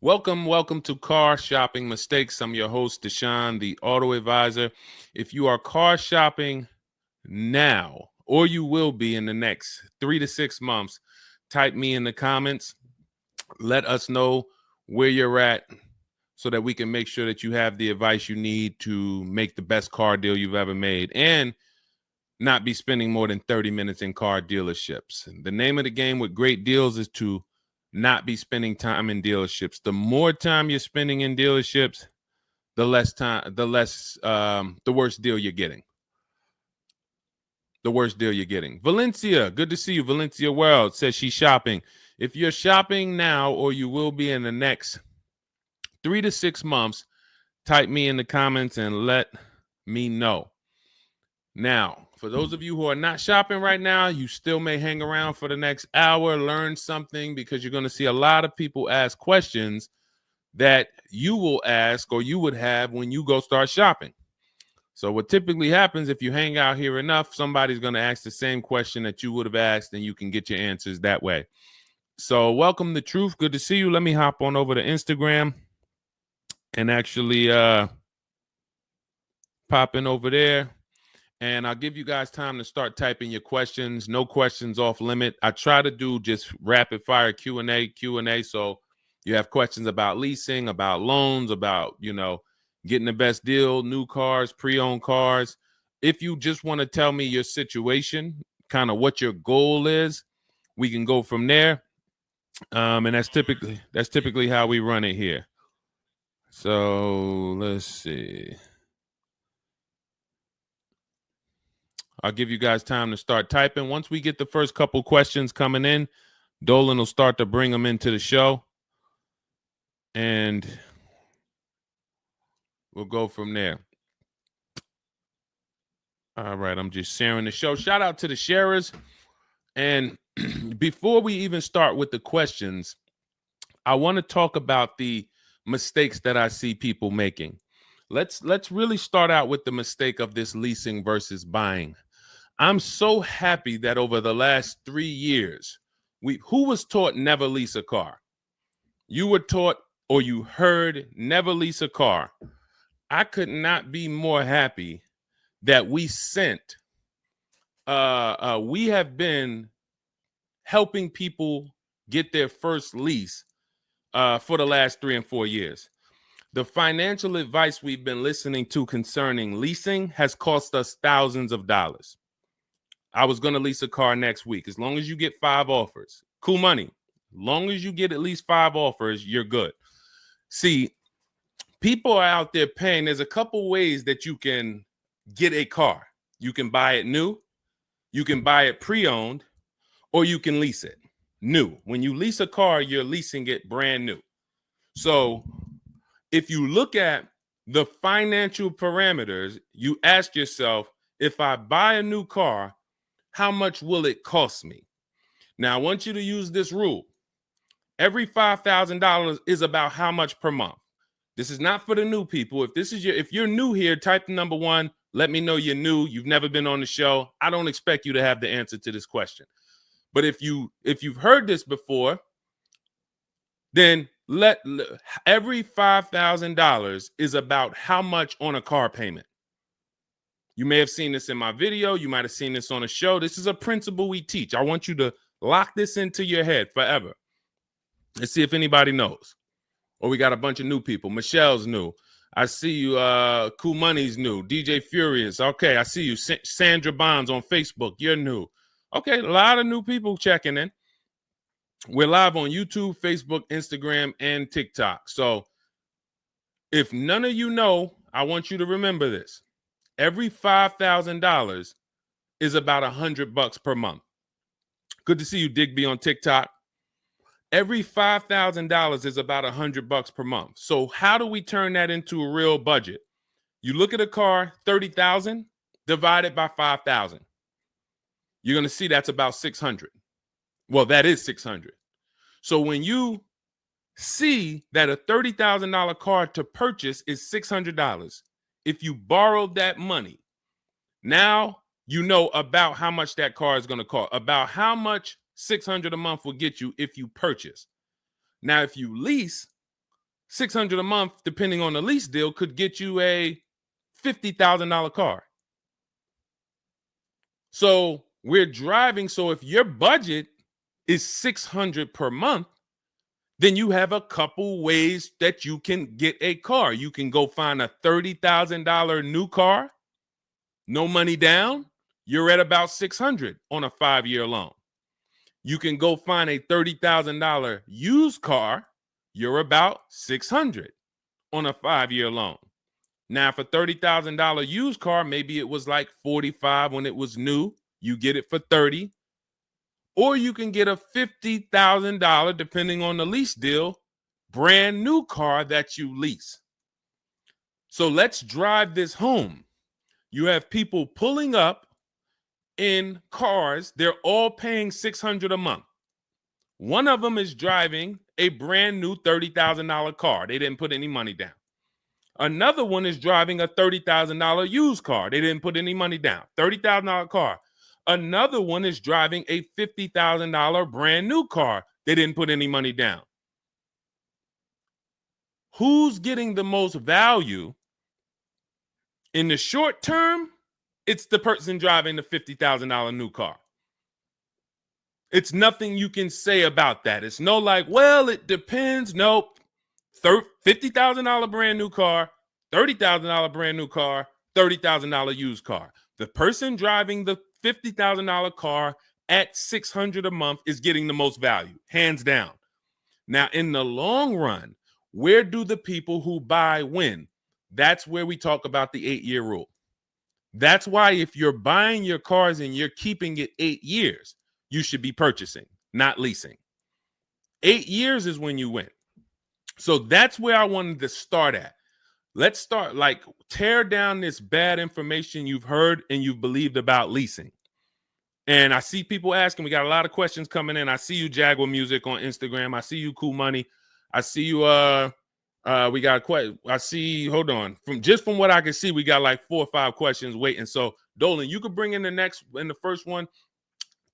Welcome to Car Shopping Mistakes. I'm your host, Deshone the Auto Advisor. If you are car shopping now, or you will be in the next 3 to 6 months, type me in the comments. Let us know where you're at so that we can make sure that you have the advice you need to make the best car deal you've ever made and not be spending more than 30 minutes in car dealerships. The name of the game with great deals is to not be spending time in dealerships. The more time you're spending in dealerships, the worse deal you're getting. The worst deal you're getting. Valencia, good to see you. Valencia World says she's shopping. If you're shopping now or you will be in the next 3 to 6 months, type me in the comments and let me know. Now, for those of you who are not shopping right now, you still may hang around for the next hour, learn something, because you're going to see a lot of people ask questions that you will ask or you would have when you go start shopping. So what typically happens if you hang out here enough, somebody's going to ask the same question that you would have asked, and you can get your answers that way. So welcome to Truth. Good to see you. Let me hop on over to Instagram and actually pop in over there. And I'll give you guys time to start typing your questions. No questions off limit. I try to do just rapid fire Q&A. So you have questions about leasing, about loans, about, getting the best deal, new cars, pre-owned cars. If you just want to tell me your situation, kind of what your goal is, we can go from there. And that's typically how we run it here. So let's see. I'll give you guys time to start typing. Once we get the first couple questions coming in, Dolan will start to bring them into the show. And we'll go from there. All right, I'm just sharing the show. Shout out to the sharers. And before we even start with the questions, I want to talk about the mistakes that I see people making. Let's really start out with the mistake of this leasing versus buying. I'm so happy that over the last 3 years, who was taught never lease a car? You were taught or you heard never lease a car. I could not be more happy that we have been helping people get their first lease for the last 3 and 4 years. The financial advice we've been listening to concerning leasing has cost us thousands of dollars. I was going to lease a car next week. As long as you get 5 offers, cool money. As long as you get at least 5 offers, you're good. See, people are out there paying. There's a couple ways that you can get a car. You can buy it new, you can buy it pre-owned, or you can lease it new. When you lease a car, you're leasing it brand new. So if you look at the financial parameters, you ask yourself, if I buy a new car, how much will it cost me? Now, I want you to use this rule. Every $5,000 is about how much per month. This is not for the new people. If you're new here, type the number 1. Let me know you're new. You've never been on the show. I don't expect you to have the answer to this question. But if you've heard this before, then every $5,000 is about how much on a car payment. You may have seen this in my video. You might have seen this on a show. This is a principle we teach. I want you to lock this into your head forever. Let's see if anybody knows. Or we got a bunch of new people. Michelle's new. I see you. Cool Money's new. DJ Furious. Okay, I see you. Sandra Bonds on Facebook. You're new. Okay, a lot of new people checking in. We're live on YouTube, Facebook, Instagram, and TikTok. So if none of you know, I want you to remember this. Every $5,000 is about $100 per month. Good to see you, Digby, on TikTok. Every $5,000 is about $100 per month. So how do we turn that into a real budget? You look at a car, $30,000 divided by 5,000. You're going to see that's about 600. Well, that is 600. So when you see that a $30,000 car to purchase is $600, if you borrowed that money, now you know about how much that car is going to cost, about how much $600 a month will get you if you purchase. Now, if you lease, $600 a month, depending on the lease deal, could get you a $50,000 car. So we're driving. So if your budget is $600 per month, then you have a couple ways that you can get a car. You can go find a $30,000 new car, no money down. You're at about $600 on a 5-year loan. You can go find a $30,000 used car. You're about $600 on a 5-year loan. Now, for $30,000 used car, maybe it was like $45 when it was new. You get it for $30. Or you can get a $50,000, depending on the lease deal, brand new car that you lease. So let's drive this home. You have people pulling up in cars. They're all paying $600 a month. One of them is driving a brand new $30,000 car. They didn't put any money down. Another one is driving a $30,000 used car. They didn't put any money down. $30,000 car. Another one is driving a $50,000 brand new car. They didn't put any money down. Who's getting the most value? In the short term, it's the person driving the $50,000 new car. It's nothing you can say about that. It's no like, well, it depends. Nope. $50,000 brand new car, $30,000 brand new car, $30,000 used car. The person driving the $50,000 car at $600 a month is getting the most value, hands down. Now, in the long run, where do the people who buy win? That's where we talk about the 8-year rule. That's why if you're buying your cars and you're keeping it 8 years, you should be purchasing, not leasing. 8 years is when you win. So that's where I wanted to start at. Let's start, like, tear down this bad information you've heard and you've believed about leasing. And I see people asking, we got a lot of questions coming in. I see you, Jaguar Music, on Instagram. I see you, Cool Money. I see you, we got quite, I see, hold on. From what I can see, we got like 4 or 5 questions waiting. So Dolan, you could bring in the first one.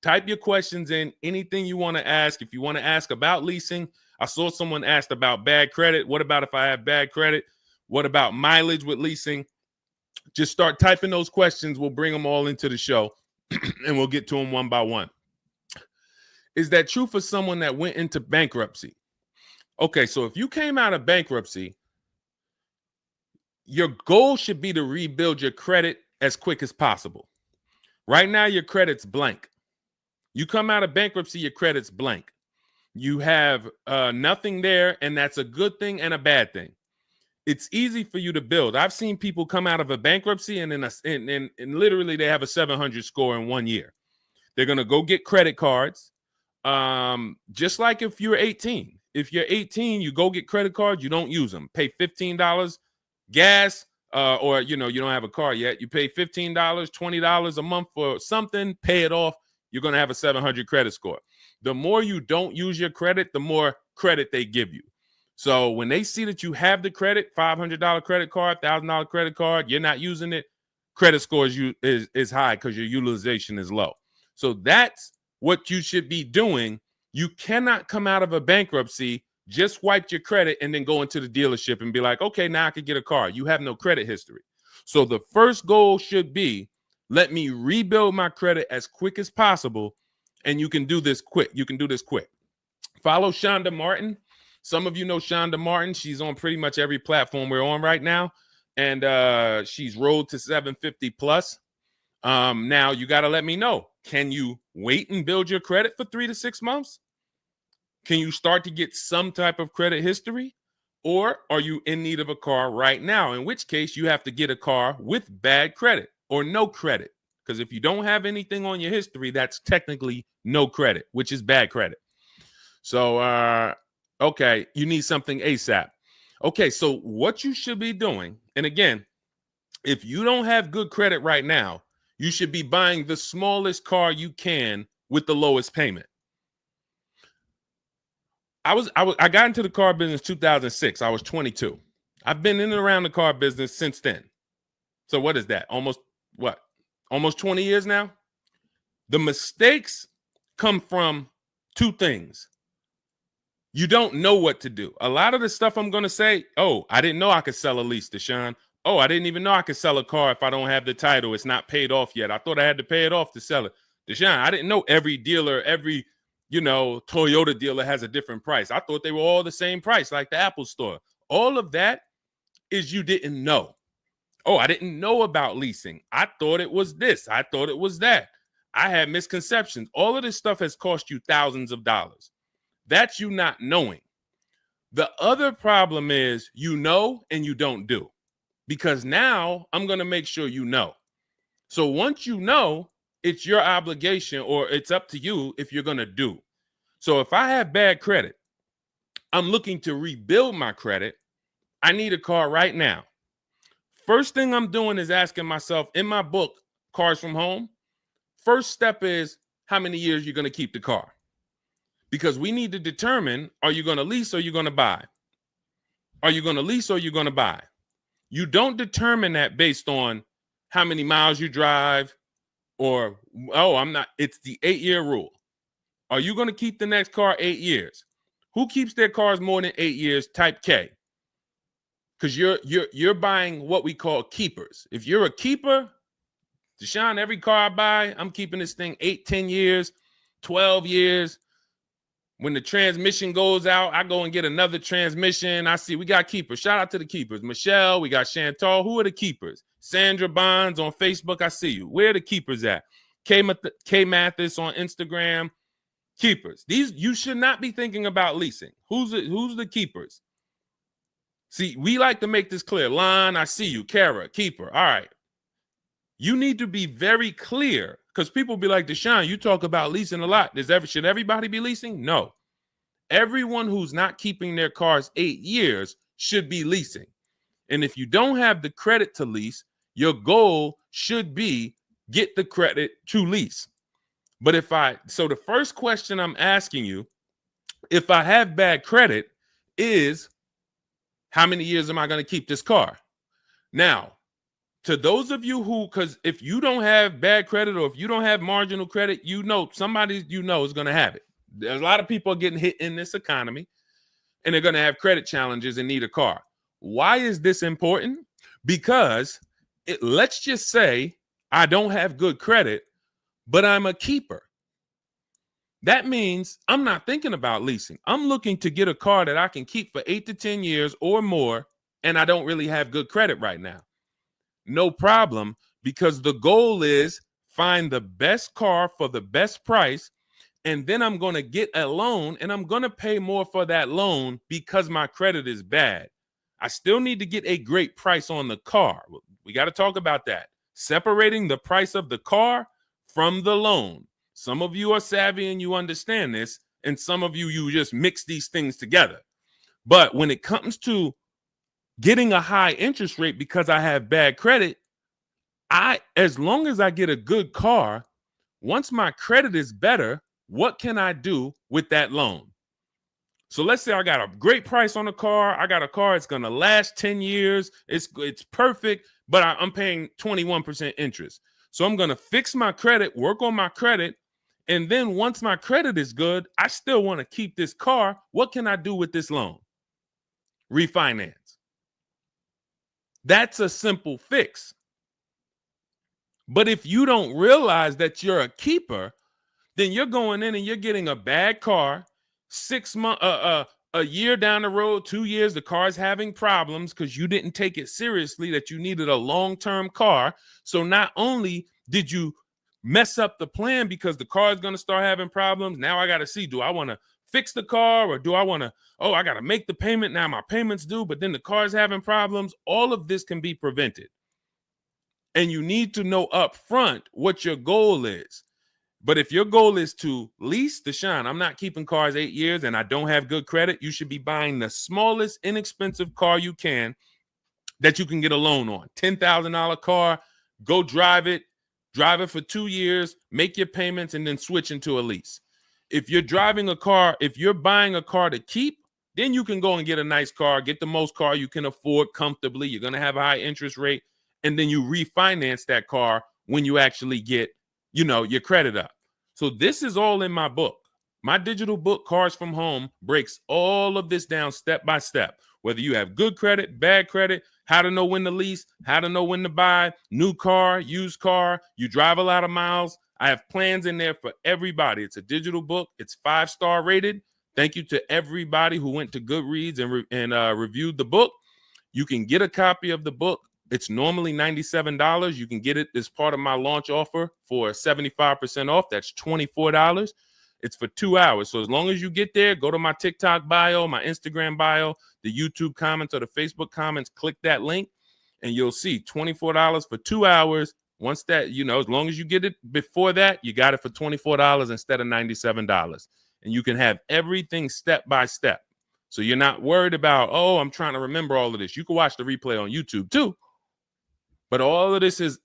Type your questions in, anything you want to ask. If you want to ask about leasing, I saw someone asked about bad credit. What about if I have bad credit? What about mileage with leasing? Just start typing those questions. We'll bring them all into the show and we'll get to them one by one. Is that true for someone that went into bankruptcy? Okay, so if you came out of bankruptcy, your goal should be to rebuild your credit as quick as possible. Right now, your credit's blank. You come out of bankruptcy, your credit's blank. You have nothing there, and that's a good thing and a bad thing. It's easy for you to build. I've seen people come out of a bankruptcy and literally they have a 700 score in 1 year. They're going to go get credit cards. Just like if you're 18. If you're 18, you go get credit cards, you don't use them. Pay $15 gas, or you don't have a car yet. You pay $15, $20 a month for something, pay it off. You're going to have a 700 credit score. The more you don't use your credit, the more credit they give you. So when they see that you have the credit, $500 credit card, $1,000 credit card, you're not using it, credit score is high because your utilization is low. So that's what you should be doing. You cannot come out of a bankruptcy, just wipe your credit, and then go into the dealership and be like, okay, now I can get a car. You have no credit history. So the first goal should be, let me rebuild my credit as quick as possible, and you can do this quick. You can do this quick. Follow Shonda Martin. Some of you know Shonda Martin. She's on pretty much every platform we're on right now, and she's Road to 750 plus. Now you got to let me know. Can you wait and build your credit for 3 to 6 months? Can you start to get some type of credit history? Or are you in need of a car right now? In which case you have to get a car with bad credit or no credit. Because if you don't have anything on your history, that's technically no credit, which is bad credit. So, okay, you need something ASAP. Okay, so what you should be doing, and again, if you don't have good credit right now, you should be buying the smallest car you can with the lowest payment. I got into the car business 2006. I was 22. I've been in and around the car business since then. So what is that? Almost 20 years now? The mistakes come from 2 things. You don't know what to do. A lot of the stuff I'm going to say, oh, I didn't know I could sell a lease, Deshone. Oh, I didn't even know I could sell a car if I don't have the title. It's not paid off yet. I thought I had to pay it off to sell it. Deshone, I didn't know every dealer, every, Toyota dealer has a different price. I thought they were all the same price, like the Apple store. All of that is you didn't know. Oh, I didn't know about leasing. I thought it was this. I thought it was that. I had misconceptions. All of this stuff has cost you thousands of dollars. That's you not knowing. The other problem is you know and you don't do, because now I'm going to make sure you know. So once you know, it's your obligation, or it's up to you if you're going to do. So if I have bad credit, I'm looking to rebuild my credit. I need a car right now. First thing I'm doing is asking myself, in my book, Cars from Home, first step is how many years you're going to keep the car. Because we need to determine, are you going to lease or you're going to buy? Are you going to lease or you're going to buy? You don't determine that based on how many miles you drive or, it's the 8-year rule. Are you going to keep the next car 8 years? Who keeps their cars more than 8 years? Type K. Because you're buying what we call keepers. If you're a keeper, Deshone, every car I buy, I'm keeping this thing 8, 10 years, 12 years. When the transmission goes out, I go and get another transmission. I see we got keepers. Shout out to the keepers. Michelle, we got Chantal. Who are the keepers? Sandra Bonds on Facebook. I see you. Where are the keepers at? K Mathis on Instagram. Keepers. These, you should not be thinking about leasing. Who's the keepers? See, we like to make this clear. Lon, I see you. Kara, keeper. All right. You need to be very clear, because people be like, Deshone, you talk about leasing a lot. Should everybody be leasing? No. Everyone who's not keeping their cars 8 years should be leasing. And if you don't have the credit to lease, your goal should be get the credit to lease. But so the first question I'm asking you, if I have bad credit, is how many years am I going to keep this car? Now, to those of you because if you don't have bad credit, or if you don't have marginal credit, somebody is going to have it. There's a lot of people getting hit in this economy, and they're going to have credit challenges and need a car. Why is this important? Because let's just say I don't have good credit, but I'm a keeper. That means I'm not thinking about leasing. I'm looking to get a car that I can keep for 8 to 10 years or more, and I don't really have good credit right now. No problem, because the goal is find the best car for the best price, and then I'm going to get a loan, and I'm going to pay more for that loan because my credit is bad. I still need to get a great price on the car. We got to talk about that. Separating the price of the car from the loan. Some of you are savvy and you understand this, and some of you just mix these things together. But when it comes to getting a high interest rate because I have bad credit, as long as I get a good car, once my credit is better, what can I do with that loan? So let's say I got a great price on a car. I got a car, it's going to last 10 years. It's perfect, but I'm paying 21% interest. So I'm going to fix my credit, work on my credit. And then once my credit is good, I still want to keep this car. What can I do with this loan? Refinance. That's a simple fix. But if you don't realize that you're a keeper, then you're going in and you're getting a bad car. 6 months, a year down the road, 2 years, the car's having problems because you didn't take it seriously that you needed a long-term car. So not only did you mess up the plan because the car is going to start having problems, now I got to see, do I want to fix the car, or do I want to, I got to make the payment, now my payment's due, but then the car's having problems. All of this can be prevented. And you need to know up front what your goal is. But if your goal is to lease, Deshone, I'm not keeping cars 8 years and I don't have good credit, you should be buying the smallest inexpensive car you can that you can get a loan on. $10,000 car, go drive it for 2 years, make your payments, and then switch into a lease. If you're driving a car, if you're buying a car to keep, then you can go and get a nice car, get the most car you can afford comfortably. You're going to have a high interest rate, and then you refinance that car when you actually get, your credit up. So this is all in my book. My digital book, Cars from Home, breaks all of this down step by step. Whether you have good credit, bad credit, how to know when to lease, how to know when to buy, new car, used car, you drive a lot of miles. I have plans in there for everybody. It's a digital book. It's 5-star rated. Thank you to everybody who went to Goodreads and reviewed the book. You can get a copy of the book. It's normally $97. You can get it as part of my launch offer for 75% off. That's $24. It's for 2 hours. So as long as you get there, go to my TikTok bio, my Instagram bio, the YouTube comments or the Facebook comments, click that link, and you'll see $24 for 2 hours. Once that, as long as you get it before that, you got it for $24 instead of $97. And you can have everything step by step. So you're not worried about, I'm trying to remember all of this. You can watch the replay on YouTube too. But all of this is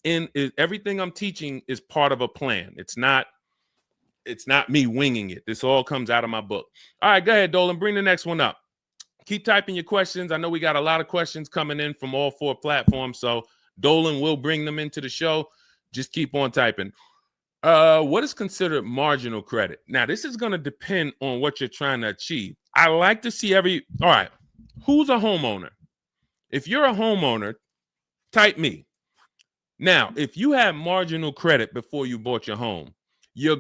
everything I'm teaching is part of a plan. It's not me winging it. This all comes out of my book. All right, go ahead, Dolan. Bring the next one up. Keep typing your questions. I know we got a lot of questions coming in from all 4 platforms, so Dolan will bring them into the show. Just keep on typing. What is considered marginal credit? Now, this is going to depend on what you're trying to achieve. I like to see all right, who's a homeowner? If you're a homeowner, type me. Now, if you had marginal credit before you bought your home, your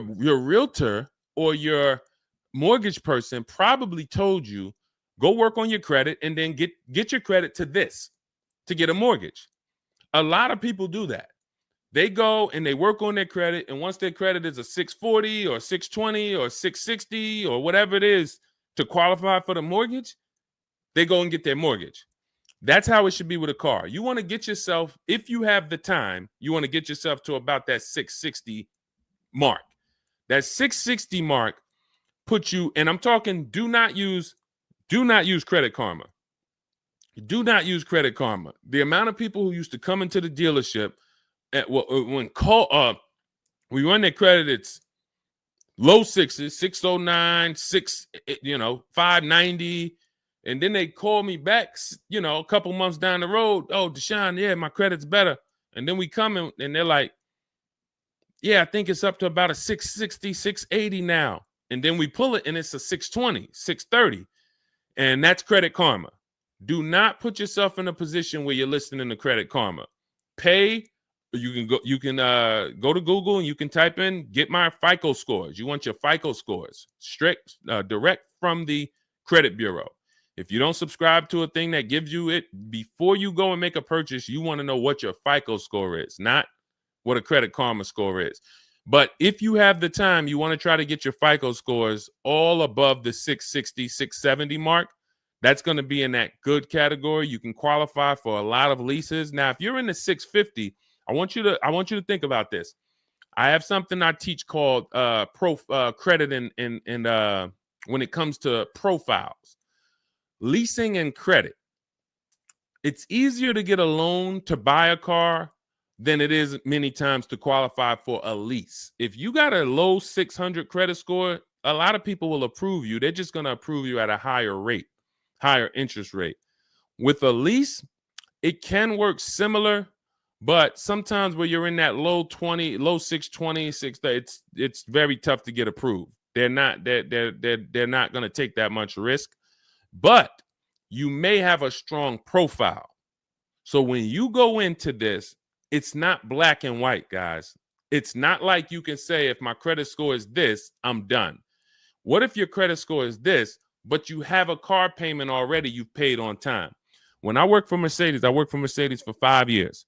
realtor or your mortgage person probably told you, go work on your credit and then get your credit to this to get a mortgage. A lot of people do that. They go and they work on their credit, and once their credit is a 640 or 620 or 660 or whatever it is to qualify for the mortgage, they go and get their mortgage. That's how it should be with a car. You want to get yourself, if you have the time, you want to get yourself to about that 660 mark. That 660 mark puts you, and I'm talking, do not use Credit Karma. Do not use Credit Karma. The amount of people who used to come into the dealership we run their credit, it's low 6s, 609, 590. And then they call me back, a couple months down the road. Oh, Deshone, yeah, my credit's better. And then we come in and they're like, yeah, I think it's up to about a 660, 680 now. And then we pull it and it's a 620, 630. And that's Credit Karma. Do not put yourself in a position where you're listening to Credit Karma. Pay. You can go to Google and you can type in, get my FICO scores. You want your FICO scores direct from the credit bureau. If you don't subscribe to a thing that gives you it before you go and make a purchase, you want to know what your FICO score is, not what a Credit Karma score is. But if you have the time, you want to try to get your FICO scores all above the 660, 670 mark. That's going to be in that good category. You can qualify for a lot of leases. Now, if you're in the 650, I want you to think about this. I have something I teach called credit and when it comes to profiles, leasing and credit. It's easier to get a loan to buy a car than it is many times to qualify for a lease. If you got a low 600 credit score, a lot of people will approve you. They're just going to approve you at a higher rate, higher interest rate. With a lease, it can work similar. But sometimes when you're in that low 620, 630, it's very tough to get approved. They're not going to take that much risk, but you may have a strong profile. So when you go into this, it's not black and white, guys. It's not like you can say, if my credit score is this, I'm done. What if your credit score is this, but you have a car payment already you've paid on time? When I worked for Mercedes, I worked for Mercedes for 5 years.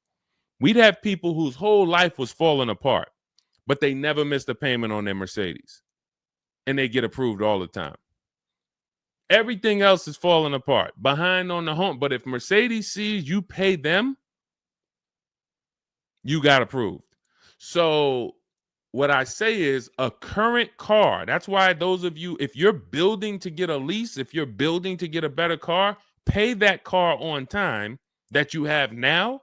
We'd have people whose whole life was falling apart, but they never missed a payment on their Mercedes, and they get approved all the time. Everything else is falling apart, behind on the home. But if Mercedes sees you pay them, you got approved. So what I say is a current car. That's why those of you, if you're building to get a lease, if you're building to get a better car, pay that car on time that you have now.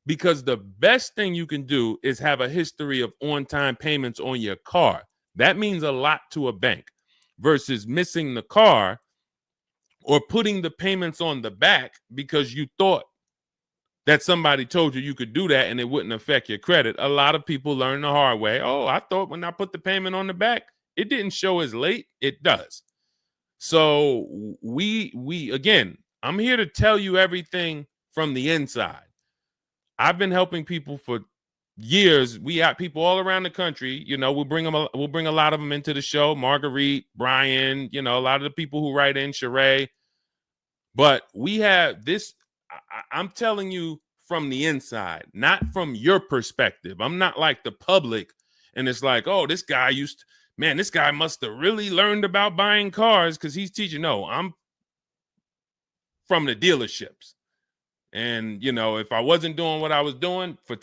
Because the best thing you can do is have a history of on-time payments on your car. That means a lot to a bank versus missing the car or putting the payments on the back because you thought that somebody told you could do that and it wouldn't affect your credit. A lot of people learn the hard way. Oh, I thought when I put the payment on the back, it didn't show as late. It does. So we again, I'm here to tell you everything from the inside. I've been helping people for years. We have people all around the country. You know, we'll bring a lot of them into the show. Marguerite, Brian, you know, a lot of the people who write in, Sheree. But we have this. I'm telling you from the inside, not from your perspective. I'm not like the public, and it's like, oh, this guy this guy must have really learned about buying cars because he's teaching. No, I'm from the dealerships. And, you know, if I wasn't doing what I was doing for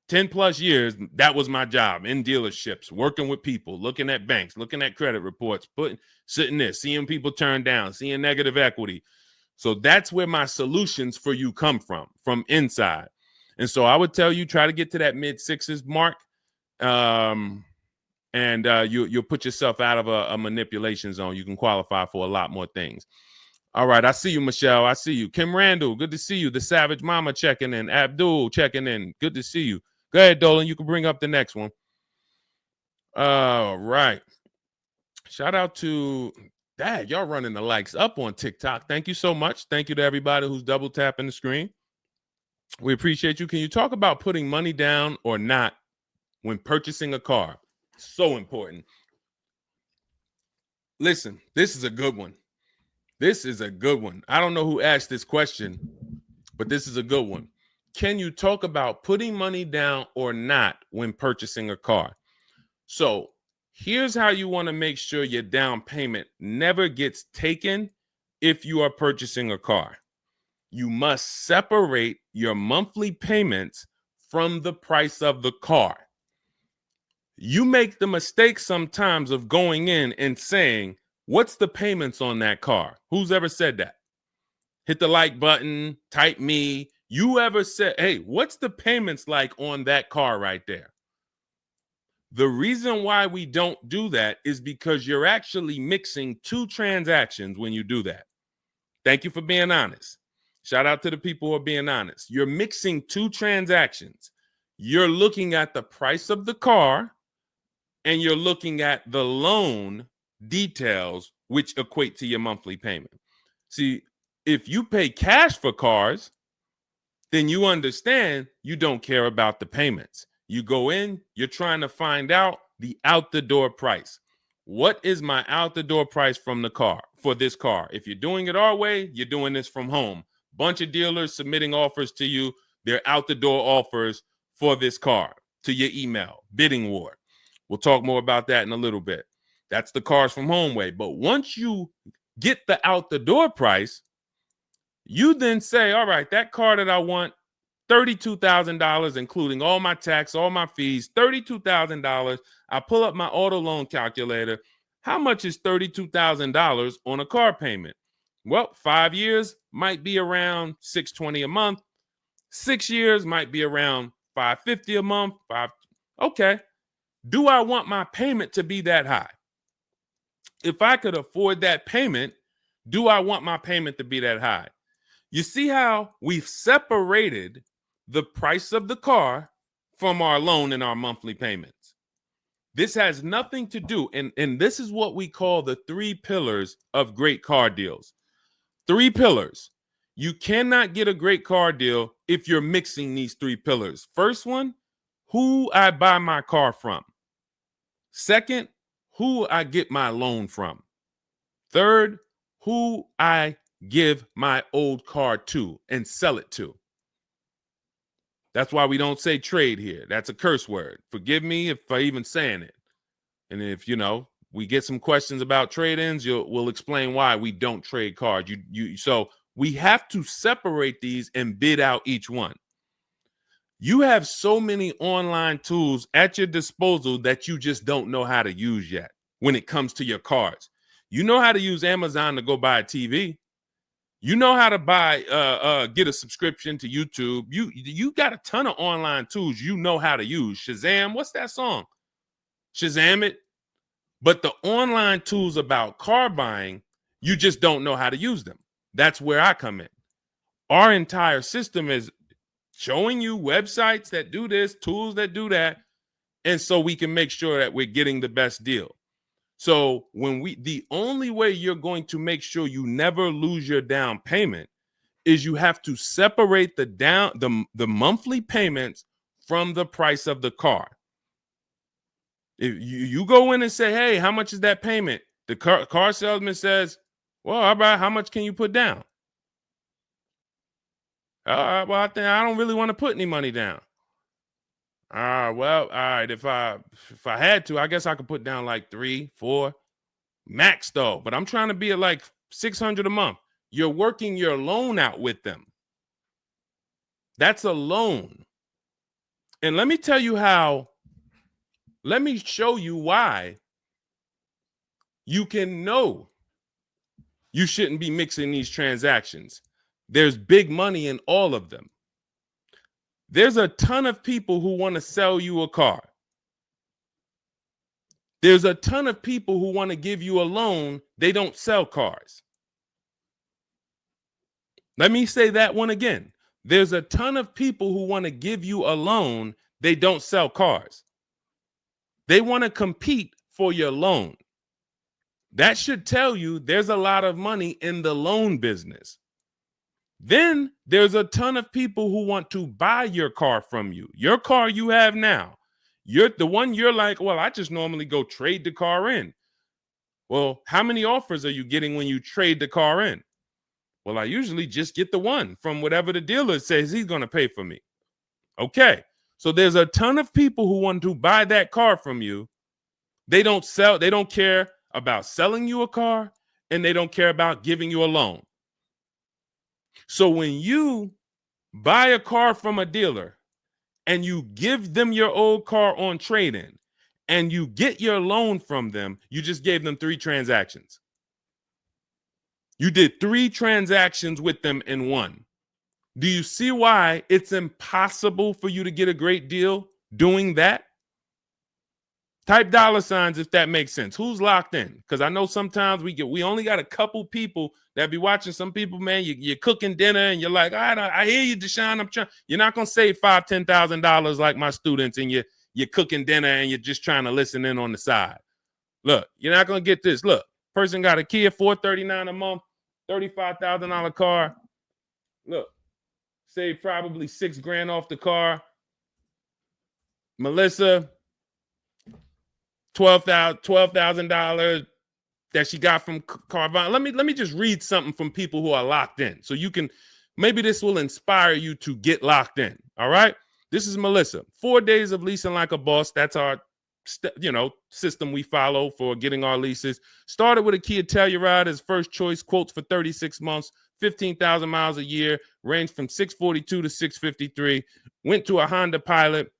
10 plus years, that was my job in dealerships, working with people, looking at banks, looking at credit reports, sitting there, seeing people turn down, seeing negative equity. So that's where my solutions for you come from inside. And so I would tell you, try to get to that mid sixes mark. And you'll put yourself out of a manipulation zone. You can qualify for a lot more things. All right, I see you, Michelle. I see you. Kim Randall, good to see you. The Savage Mama checking in. Abdul checking in. Good to see you. Go ahead, Dolan. You can bring up the next one. All right. Shout out to Dad. Y'all running the likes up on TikTok. Thank you so much. Thank you to everybody who's double tapping the screen. We appreciate you. Can you talk about putting money down or not when purchasing a car? So important. Listen, this is a good one. This is a good one. I don't know who asked this question, but this is a good one. Can you talk about putting money down or not when purchasing a car? So here's how you want to make sure your down payment never gets taken if you are purchasing a car. You must separate your monthly payments from the price of the car. You make the mistake sometimes of going in and saying, what's the payments on that car? Who's ever said that? Hit the like button, type me. You ever said, hey, what's the payments like on that car right there? The reason why we don't do that is because you're actually mixing two transactions when you do that. Thank you for being honest. Shout out to the people who are being honest. You're mixing two transactions. You're looking at the price of the car and you're looking at the loan details, which equate to your monthly payment. See, if you pay cash for cars, then you understand you don't care about the payments. You go in, you're trying to find out the out the door price. What is my out the door price from the car for this car? If you're doing it our way, you're doing this from home. Bunch of dealers submitting offers to you. They're out the door offers for this car to your email, bidding war. We'll talk more about that in a little bit. That's the cars from home way. But once you get the out the door price, you then say, all right, that car that I want, $32,000, including all my tax, all my fees, $32,000. I pull up my auto loan calculator. How much is $32,000 on a car payment? Well, 5 years might be around $620 a month. 6 years might be around $550 a month. Okay. Do I want my payment to be that high? If I could afford that payment, do I want my payment to be that high? You see how we've separated the price of the car from our loan and our monthly payments. This has nothing to do, and this is what we call the 3 pillars of great car deals. 3 pillars. You cannot get a great car deal if you're mixing these 3 pillars. First one, who I buy my car from. Second, who I get my loan from. Third, who I give my old car to and sell it to. That's why we don't say trade here. That's a curse word. Forgive me if I even saying it. And if, we get some questions about trade-ins, we'll explain why we don't trade cars. So we have to separate these and bid out each one. You have so many online tools at your disposal that you just don't know how to use yet when it comes to your cars. You know how to use Amazon to go buy a TV. You know how to get a subscription to YouTube. You got a ton of online tools you know how to use. Shazam, what's that song? Shazam it. But the online tools about car buying, you just don't know how to use them. That's where I come in. Our entire system is showing you websites that do this, tools that do that. And so we can make sure that we're getting the best deal. So the only way you're going to make sure you never lose your down payment is you have to separate the monthly payments from the price of the car. If you go in and say, hey, how much is that payment? The car salesman says, well, how much can you put down? Well, I don't really want to put any money down. Well, all right. If I had to, I guess I could put down like 3, 4 max though. But I'm trying to be at like $600 a month. You're working your loan out with them. That's a loan. And let me tell you how. Let me show you why you can know you shouldn't be mixing these transactions. There's big money in all of them. There's a ton of people who want to sell you a car. There's a ton of people who want to give you a loan. They don't sell cars. Let me say that one again. There's a ton of people who want to give you a loan. They don't sell cars. They want to compete for your loan. That should tell you there's a lot of money in the loan business. Then there's a ton of people who want to buy your car from you. Your car you have now. You're the one you're like, well, I just normally go trade the car in. Well, how many offers are you getting when you trade the car in? Well, I usually just get the one from whatever the dealer says he's going to pay for me. Okay. So there's a ton of people who want to buy that car from you. They don't care about selling you a car, and they don't care about giving you a loan. So when you buy a car from a dealer and you give them your old car on trade-in and you get your loan from them, you just gave them 3 transactions. You did 3 transactions with them in one. Do you see why it's impossible for you to get a great deal doing that? Type $signs if that makes sense. Who's locked in? Because I know sometimes we only got a couple people that be watching. Some people, man, you're cooking dinner and you're like, I hear you, Deshone. You're not gonna save $5,000-$10,000 like my students, and you're cooking dinner and you're just trying to listen in on the side. Look, you're not gonna get this. Look, person got a Kia $439 a month, $35,000 car. Look, save probably $6,000 off the car. Melissa, $12,000 that she got from Carvana. Let me just read something from people who are locked in, so you can, maybe this will inspire you to get locked in. All right, this is Melissa. 4 days of leasing like a boss. That's our system we follow for getting our leases. Started with a Kia Telluride as first choice. Quotes for 36 months, 15,000 miles a year. Ranged from 642 to 653. Went to a Honda Pilot.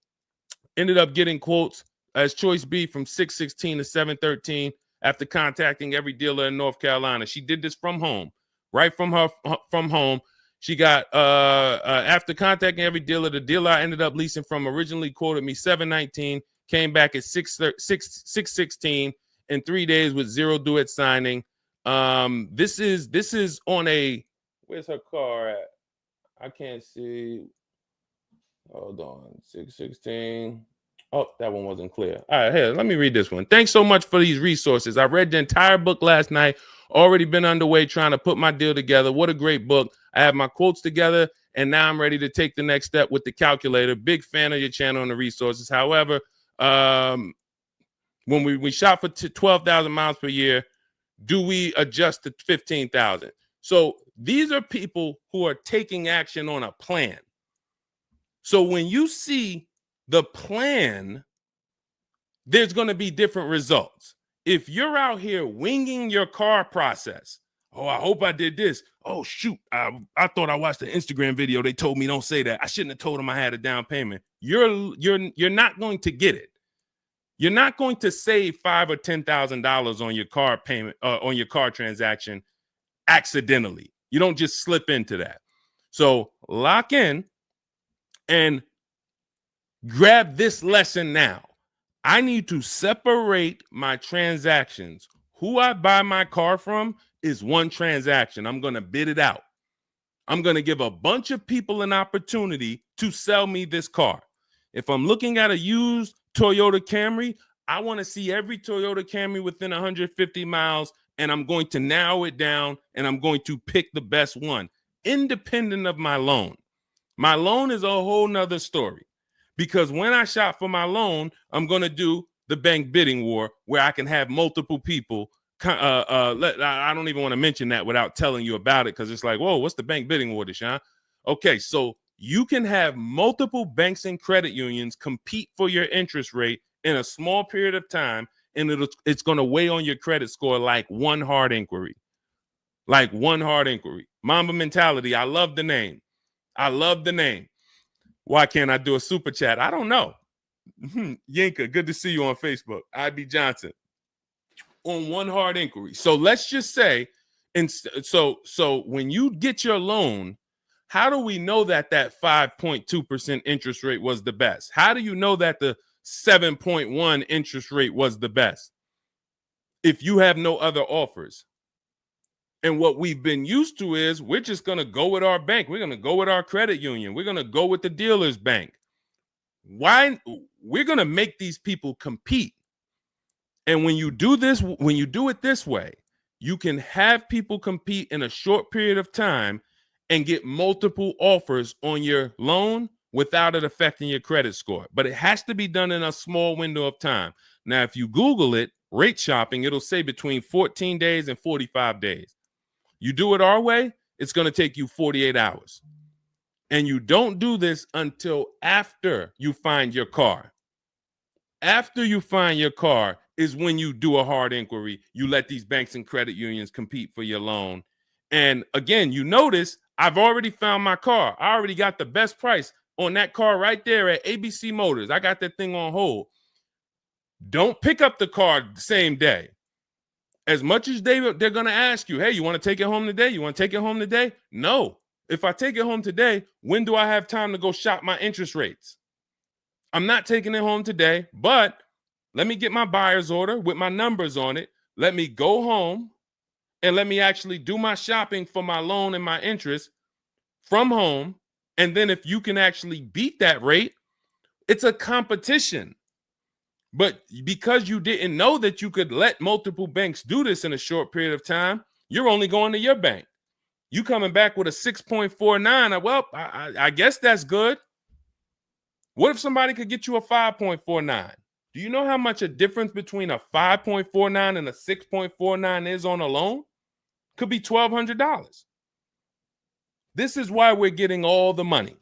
Ended up getting quotes as choice B from 616 to 713 after contacting every dealer in North Carolina. She did this from home, right from home. She got after contacting every dealer, the dealer I ended up leasing from originally quoted me 719, came back at 616 in 3 days with 0 due at signing. This is on a, where's her car at? I can't see. Hold on, 616. Oh, that one wasn't clear. All right, here, let me read this one. Thanks so much for these resources. I read the entire book last night. Already been underway trying to put my deal together. What a great book. I have my quotes together, and now I'm ready to take the next step with the calculator. Big fan of your channel and the resources. However, when we shop for 12,000 miles per year, do we adjust to 15,000? So these are people who are taking action on a plan. So when you see the plan, there's going to be different results. If you're out here winging your car process, oh, I hope I did this. Oh, shoot, I thought I watched the Instagram video. They told me don't say that. I shouldn't have told them I had a down payment. You're not going to get it. You're not going to save $5,000 or $10,000 on your car payment, on your car transaction accidentally. You don't just slip into that. So lock in and grab this lesson now. I need to separate my transactions. Who I buy my car from is one transaction. I'm going to bid it out. I'm going to give a bunch of people an opportunity to sell me this car. If I'm looking at a used Toyota Camry, I want to see every Toyota Camry within 150 miles, and I'm going to narrow it down, and I'm going to pick the best one, independent of my loan. My loan is a whole nother story, because when I shop for my loan, I'm going to do the bank bidding war where I can have multiple people. I don't even want to mention that without telling you about it, because it's like, whoa, what's the bank bidding war, Deshone? Okay, so you can have multiple banks and credit unions compete for your interest rate in a small period of time, and it's going to weigh on your credit score like one hard inquiry. Like one hard inquiry. Mamba Mentality, I love the name. I love the name. Why can't I do a super chat? I don't know. Yinka, good to see you on Facebook. IB Johnson. On one hard inquiry. So let's just say, and so when you get your loan, how do we know that 5.2% interest rate was the best? How do you know that the 7.1 interest rate was the best if you have no other offers? And what we've been used to is we're just going to go with our bank. We're going to go with our credit union. We're going to go with the dealer's bank. Why? We're going to make these people compete. And when you do this, when you do it this way, you can have people compete in a short period of time and get multiple offers on your loan without it affecting your credit score. But it has to be done in a small window of time. Now, if you Google it, rate shopping, it'll say between 14 days and 45 days. You do it our way, it's going to take you 48 hours. And you don't do this until after you find your car. After you find your car is when you do a hard inquiry. You let these banks and credit unions compete for your loan. And again, you notice I've already found my car. I already got the best price on that car right there at ABC Motors. I got that thing on hold. Don't pick up the car the same day. As much as they're going to ask you, hey, you want to take it home today? You want to take it home today? No. If I take it home today, when do I have time to go shop my interest rates? I'm not taking it home today, but let me get my buyer's order with my numbers on it. Let me go home and let me actually do my shopping for my loan and my interest from home. And then if you can actually beat that rate, it's a competition. But because you didn't know that you could let multiple banks do this in a short period of time, you're only going to your bank. You coming back with a 6.49. Well, I guess that's good. What if somebody could get you a 5.49? Do you know how much a difference between a 5.49 and a 6.49 is on a loan? Could be $1,200. This is why we're getting all the money.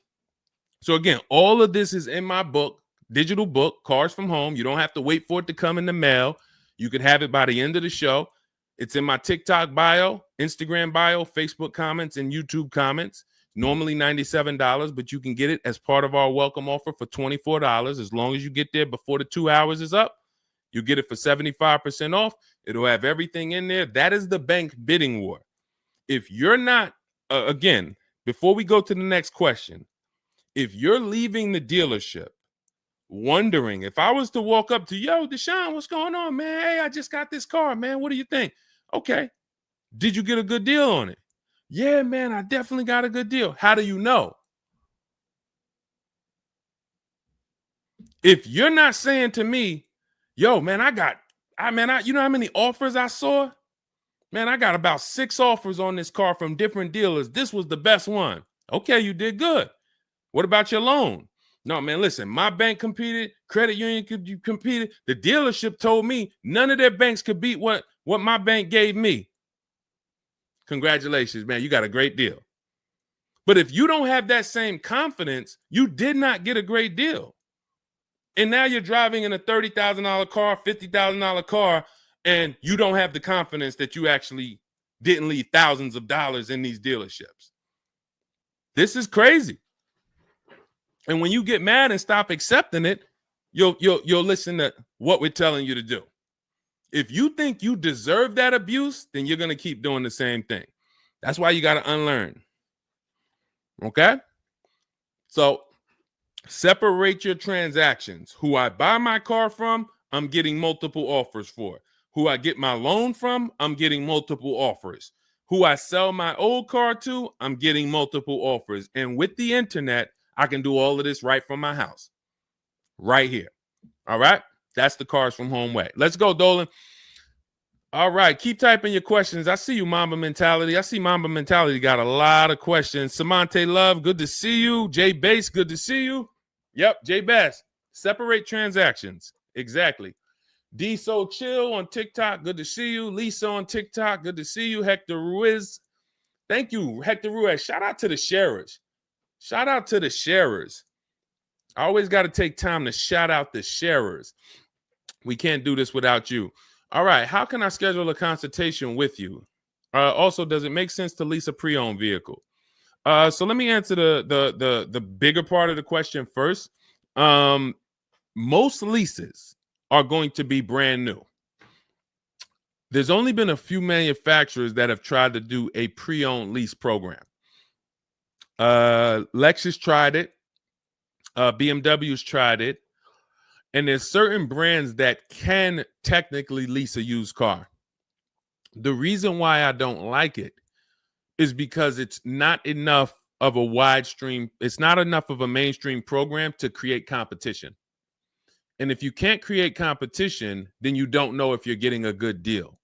So again, all of this is in my book, digital book, Cars from Home. You don't have to wait for it to come in the mail. You can have it by the end of the show. It's in my TikTok bio, Instagram bio, Facebook comments, and YouTube comments. Normally $97, but you can get it as part of our welcome offer for $24. As long as you get there before the 2 hours is up, you get it for 75% off. It'll have everything in there. That is the bank bidding war. If you're not, again, before we go to the next question, if you're leaving the dealership wondering, if I was to walk up to, yo, Deshone, what's going on, man? Hey, I just got this car, man. What do you think? Okay. Did you get a good deal on it? Yeah, man, I definitely got a good deal. How do you know? If you're not saying to me, yo, man, you know how many offers I saw? Man, I got about 6 offers on this car from different dealers. This was the best one. Okay, you did good. What about your loan? No, man, listen, my bank competed, credit union competed. The dealership told me none of their banks could beat what my bank gave me. Congratulations, man. You got a great deal. But if you don't have that same confidence, you did not get a great deal. And now you're driving in a $30,000 car, $50,000 car, and you don't have the confidence that you actually didn't leave thousands of dollars in these dealerships. This is crazy. And when you get mad and stop accepting it, you'll listen to what we're telling you to do. If you think you deserve that abuse, then you're going to keep doing the same thing. That's why you got to unlearn. Okay? So separate your transactions. Who I buy my car from, I'm getting multiple offers for. Who I get my loan from, I'm getting multiple offers. Who I sell my old car to, I'm getting multiple offers. And with the internet, I can do all of this right from my house. Right here. All right. That's the Cars from Home way. Let's go, Dolan. All right. Keep typing your questions. I see you, Mamba Mentality. I see Mamba Mentality got a lot of questions. Samante Love, good to see you. Jay Bass, good to see you. Yep, Jay Bass. Separate transactions. Exactly. D So Chill on TikTok, good to see you. Lisa on TikTok, good to see you. Hector Ruiz, thank you, Hector Ruiz. Shout out to the sharers. Shout out to the sharers. I always got to take time to shout out the sharers. We can't do this without you. All right, how can I schedule a consultation with you? Also, does it make sense to lease a pre-owned vehicle? So let me answer the bigger part of the question first. Most leases are going to be brand new. There's only been a few manufacturers that have tried to do a pre-owned lease program. Lexus tried it. BMW's tried it. And there's certain brands that can technically lease a used car. The reason why I don't like it is because it's not enough of a wide stream. It's not enough of a mainstream program to create competition. And if you can't create competition, then you don't know if you're getting a good deal.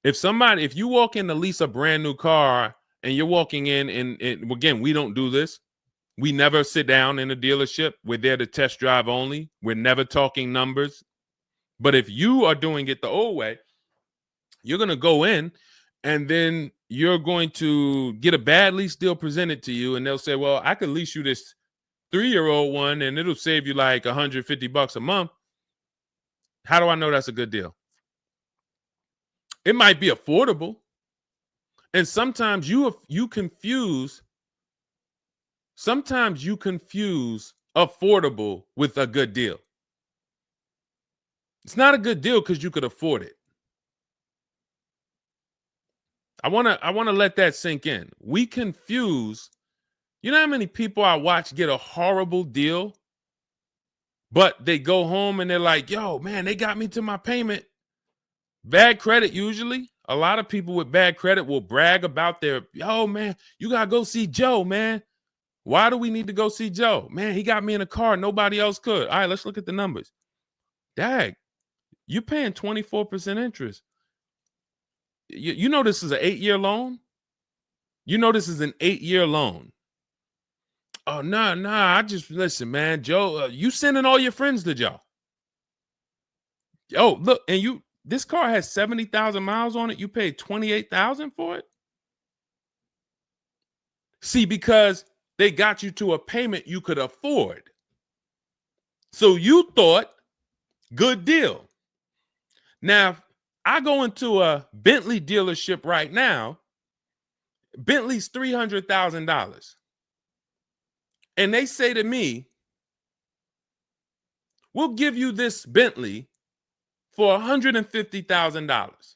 If you walk in to lease a brand new car and you're walking in and again, we don't do this. We never sit down in a dealership. We're there to test drive only. We're never talking numbers. But if you are doing it the old way, you're going to go in and then you're going to get a bad lease deal presented to you. And they'll say, well, I could lease you this 3-year-old one and it'll save you like $150 a month. How do I know that's a good deal? It might be affordable. And sometimes you confuse affordable with a good deal. It's not a good deal because you could afford it. I want to let that sink in. We confuse, you know how many people I watch get a horrible deal, but they go home and they're like, yo, man, they got me to my payment. Bad credit usually. A lot of people with bad credit will brag about yo, man, you got to go see Joe, man. Why do we need to go see Joe? Man, he got me in a car. Nobody else could. All right, let's look at the numbers. Dag, you're paying 24% interest. You know this is an 8-year loan? You know this is an 8-year loan. Oh, nah. I just, listen, man, Joe, you sending all your friends to Joe. Oh, look, and this car has 70,000 miles on it. You paid $28,000 for it? See, because they got you to a payment you could afford. So you thought, good deal. Now, I go into a Bentley dealership right now. Bentley's $300,000. And they say to me, we'll give you this Bentley for $150,000.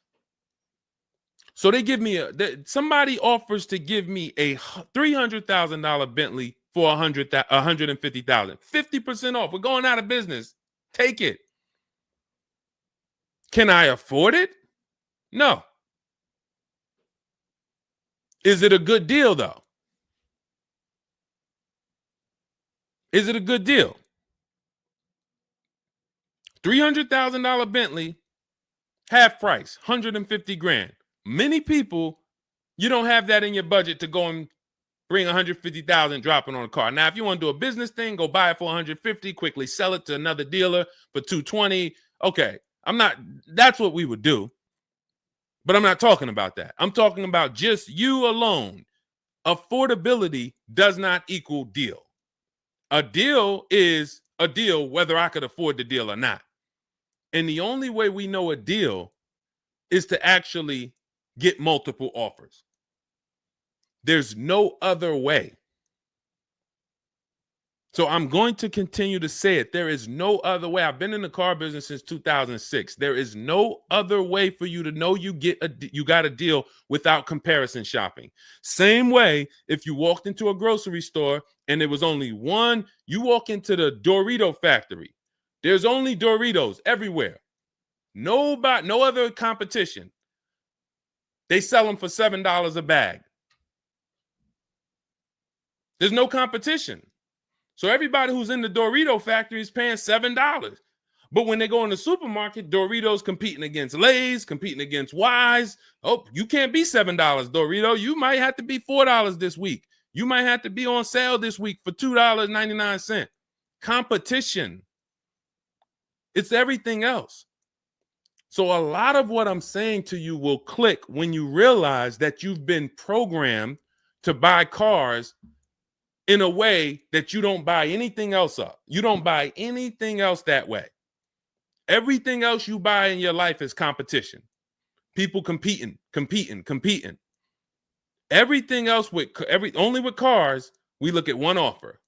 So they give me somebody offers to give me a $300,000 Bentley for $150,000. 50% off. We're going out of business. Take it. Can I afford it? No. Is it a good deal, though? Is it a good deal? $300,000 Bentley, half price, $150,000. Many people, you don't have that in your budget to go and bring $150,000 dropping on a car. Now, if you want to do a business thing, go buy it for $150,000, quickly sell it to another dealer for $220,000. Okay, that's what we would do. But I'm not talking about that. I'm talking about just you alone. Affordability does not equal deal. A deal is a deal whether I could afford the deal or not. And the only way we know a deal is to actually get multiple offers. There's no other way. So I'm going to continue to say it. There is no other way. I've been in the car business since 2006. There is no other way for you to know you got a deal without comparison shopping. Same way if you walked into a grocery store and there was only one, you walk into the Dorito factory. There's only Doritos everywhere. No other competition. They sell them for $7 a bag. There's no competition. So everybody who's in the Dorito factory is paying $7. But when they go in the supermarket, Doritos competing against Lay's, competing against Wise. Oh, you can't be $7, Dorito. You might have to be $4 this week. You might have to be on sale this week for $2.99. Competition. It's everything else. So a lot of what I'm saying to you will click when you realize that you've been programmed to buy cars in a way that you don't buy anything else up. You don't buy anything else that way. Everything else you buy in your life is competition. People competing. Everything else only with cars, we look at one offer.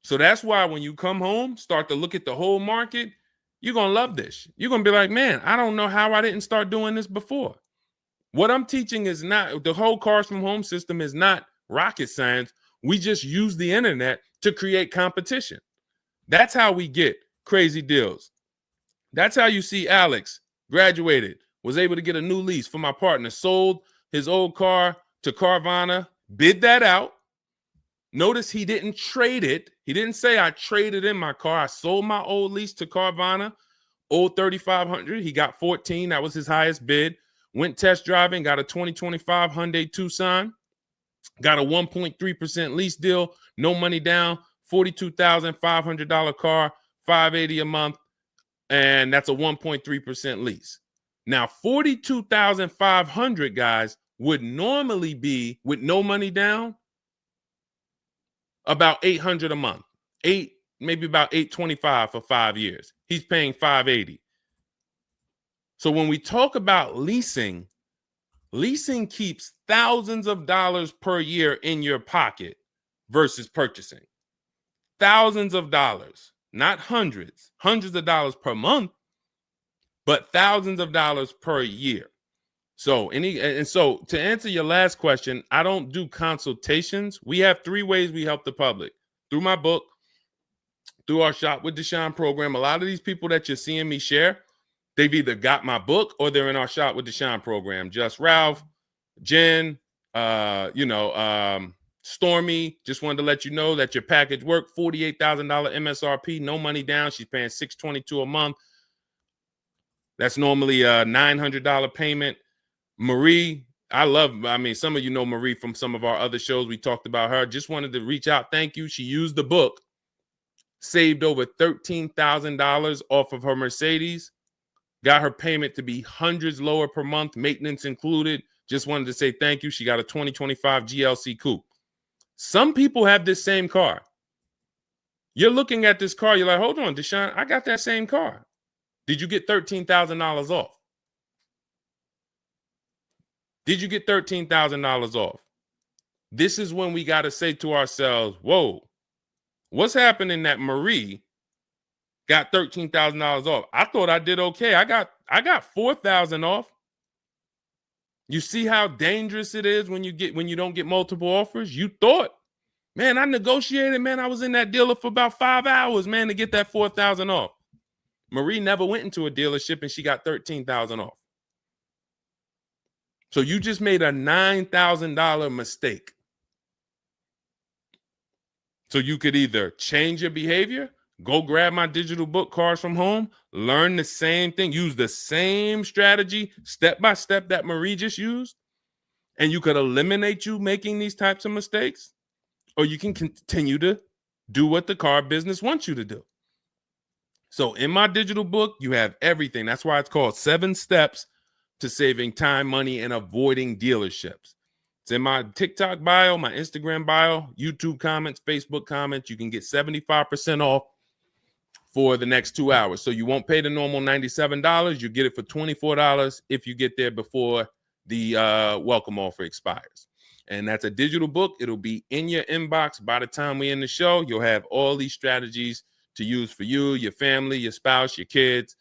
So that's why when you come home, start to look at the whole market, you're going to love this. You're going to be like, man, I don't know how I didn't start doing this before. What I'm teaching is not, the whole cars from home system is not rocket science. We just use the internet to create competition. That's how we get crazy deals. That's how you see Alex graduated, was able to get a new lease for my partner, sold his old car to Carvana, bid that out. Notice he didn't trade it. He didn't say I traded in my car. I sold my old lease to Carvana, old 3,500. He got 14. That was his highest bid. Went test driving, got a 2025 Hyundai Tucson, got a 1.3% lease deal, no money down, $42,500 car, $580 a month, and that's a 1.3% lease. Now, $42,500, guys, would normally be, with no money down, about $800 a month. Maybe about $825 for 5 years. He's paying $580. So when we talk about leasing keeps thousands of dollars per year in your pocket versus purchasing. Thousands of dollars, not hundreds of dollars per month, but thousands of dollars per year. So to answer your last question, I don't do consultations. We have 3 ways we help the public: through my book, through our Shop with Deshone program. A lot of these people that you're seeing me share, they've either got my book or they're in our Shop with Deshone program. Just Ralph, Jen, Stormy. Just wanted to let you know that your package worked. $48,000 MSRP, no money down. She's paying $622 a month. That's normally a $900 payment. Marie, some of you know Marie from some of our other shows. We talked about her. Just wanted to reach out. Thank you. She used the book, saved over $13,000 off of her Mercedes, got her payment to be hundreds lower per month, maintenance included. Just wanted to say thank you. She got a 2025 GLC Coupe. Some people have this same car. You're looking at this car. You're like, hold on, Deshone, I got that same car. Did you get $13,000 off? Did you get $13,000 off? This is when we got to say to ourselves, whoa, what's happening that Marie got $13,000 off? I thought I did okay. I got $4,000 off. You see how dangerous it is when you don't get multiple offers? You thought, man, I negotiated, man. I was in that dealer for about 5 hours, man, to get that $4,000 off. Marie never went into a dealership and she got $13,000 off. So you just made a $9,000 mistake. So you could either change your behavior, go grab my digital book, Cars from Home, learn the same thing, use the same strategy step by step that Marie just used, and you could eliminate you making these types of mistakes, or you can continue to do what the car business wants you to do. So in my digital book, you have everything. That's why it's called 7 Steps to Saving Time, Money, and Avoiding Dealerships. It's in my TikTok bio, my Instagram bio, YouTube comments, Facebook comments. You can get 75% off for the next 2 hours. So you won't pay the normal $97. You get it for $24 if you get there before the welcome offer expires. And that's a digital book. It'll be in your inbox by the time we end the show. You'll have all these strategies to use for you, your family, your spouse, your kids,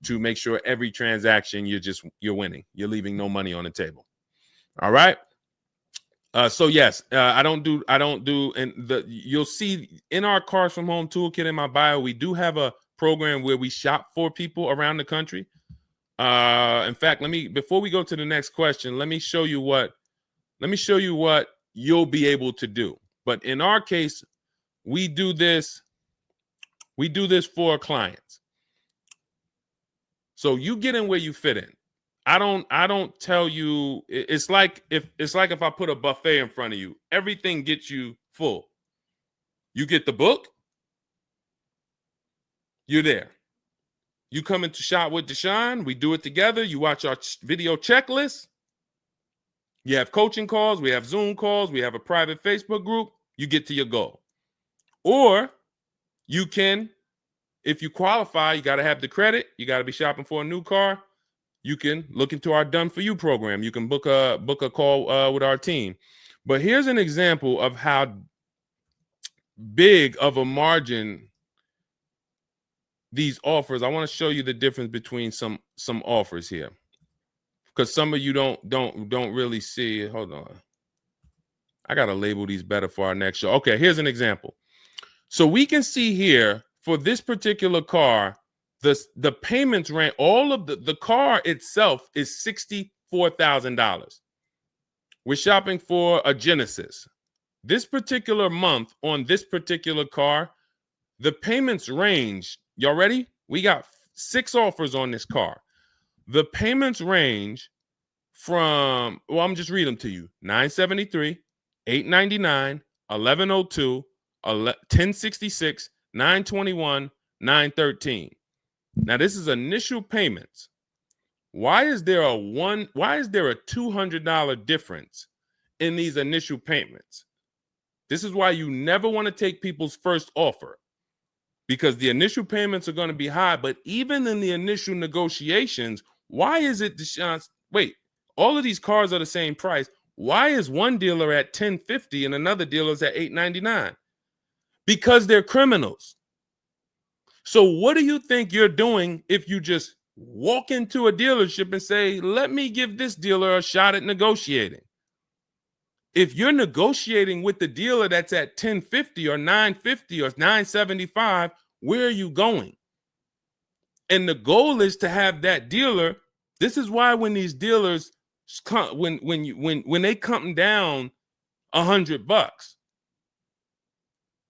to make sure every transaction you're winning. You're leaving no money on the table. All right. So yes, I don't do, and you'll see in our Cars from Home toolkit in my bio, we do have a program where we shop for people around the country. In fact, before we go to the next question, let me show you what you'll be able to do. But in our case, we do this for clients. So you get in where you fit in. I don't tell you, it's like if I put a buffet in front of you, everything gets you full. You get the book, you're there. You come into Shop with Deshone, we do it together. You watch our video checklist. You have coaching calls, we have Zoom calls, we have a private Facebook group. You get to your goal. Or you can, if you qualify, you got to have the credit. You got to be shopping for a new car. You can look into our Done For You program. You can book a call with our team. But here's an example of how big of a margin these offers. I want to show you the difference between some offers here, because some of you don't really see it. Hold on. I got to label these better for our next show. Okay, here's an example. So we can see here for this particular car, the payments ran, all of the car itself is $64,000. We're shopping for a Genesis. This particular month on this particular car, the payments range. Y'all ready? We got 6 offers on this car. The payments range from, well, I'm just read them to you. $973, $899, $1,102, $1,066, $921, $913. Now this is initial payments. Why is there a $200 difference in these initial payments? This is why you never want to take people's first offer, because the initial payments are going to be high. But even in the initial negotiations, why is it, Deshone? Wait, all of these cars are the same price. Why is one dealer at $1,050 and another dealer's at $899? Because they're criminals. So what do you think you're doing if you just walk into a dealership and say, let me give this dealer a shot at negotiating? If you're negotiating with the dealer that's at $1,050 or $950 or $975, where are you going? And the goal is to have that dealer. This is why when these dealers come, when they come down $100,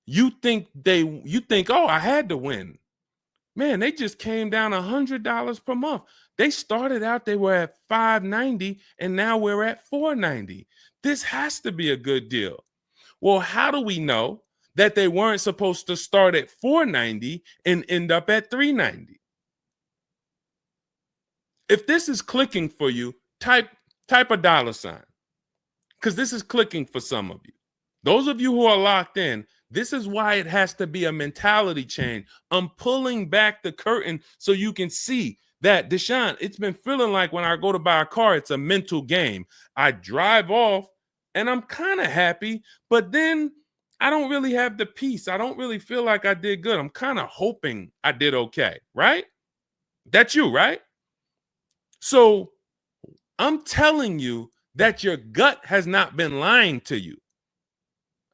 you think, oh, I had to win. Man, they just came down $100 per month. They started out, they were at $590, and now we're at $490. This has to be a good deal. Well, how do we know that they weren't supposed to start at $490 and end up at $390? If this is clicking for you, type a $, because this is clicking for some of you. Those of you who are locked in, this is why it has to be a mentality change. I'm pulling back the curtain so you can see that, Deshone, it's been feeling like when I go to buy a car, it's a mental game. I drive off and I'm kind of happy, but then I don't really have the peace. I don't really feel like I did good. I'm kind of hoping I did okay, right? That's you, right? So I'm telling you that your gut has not been lying to you.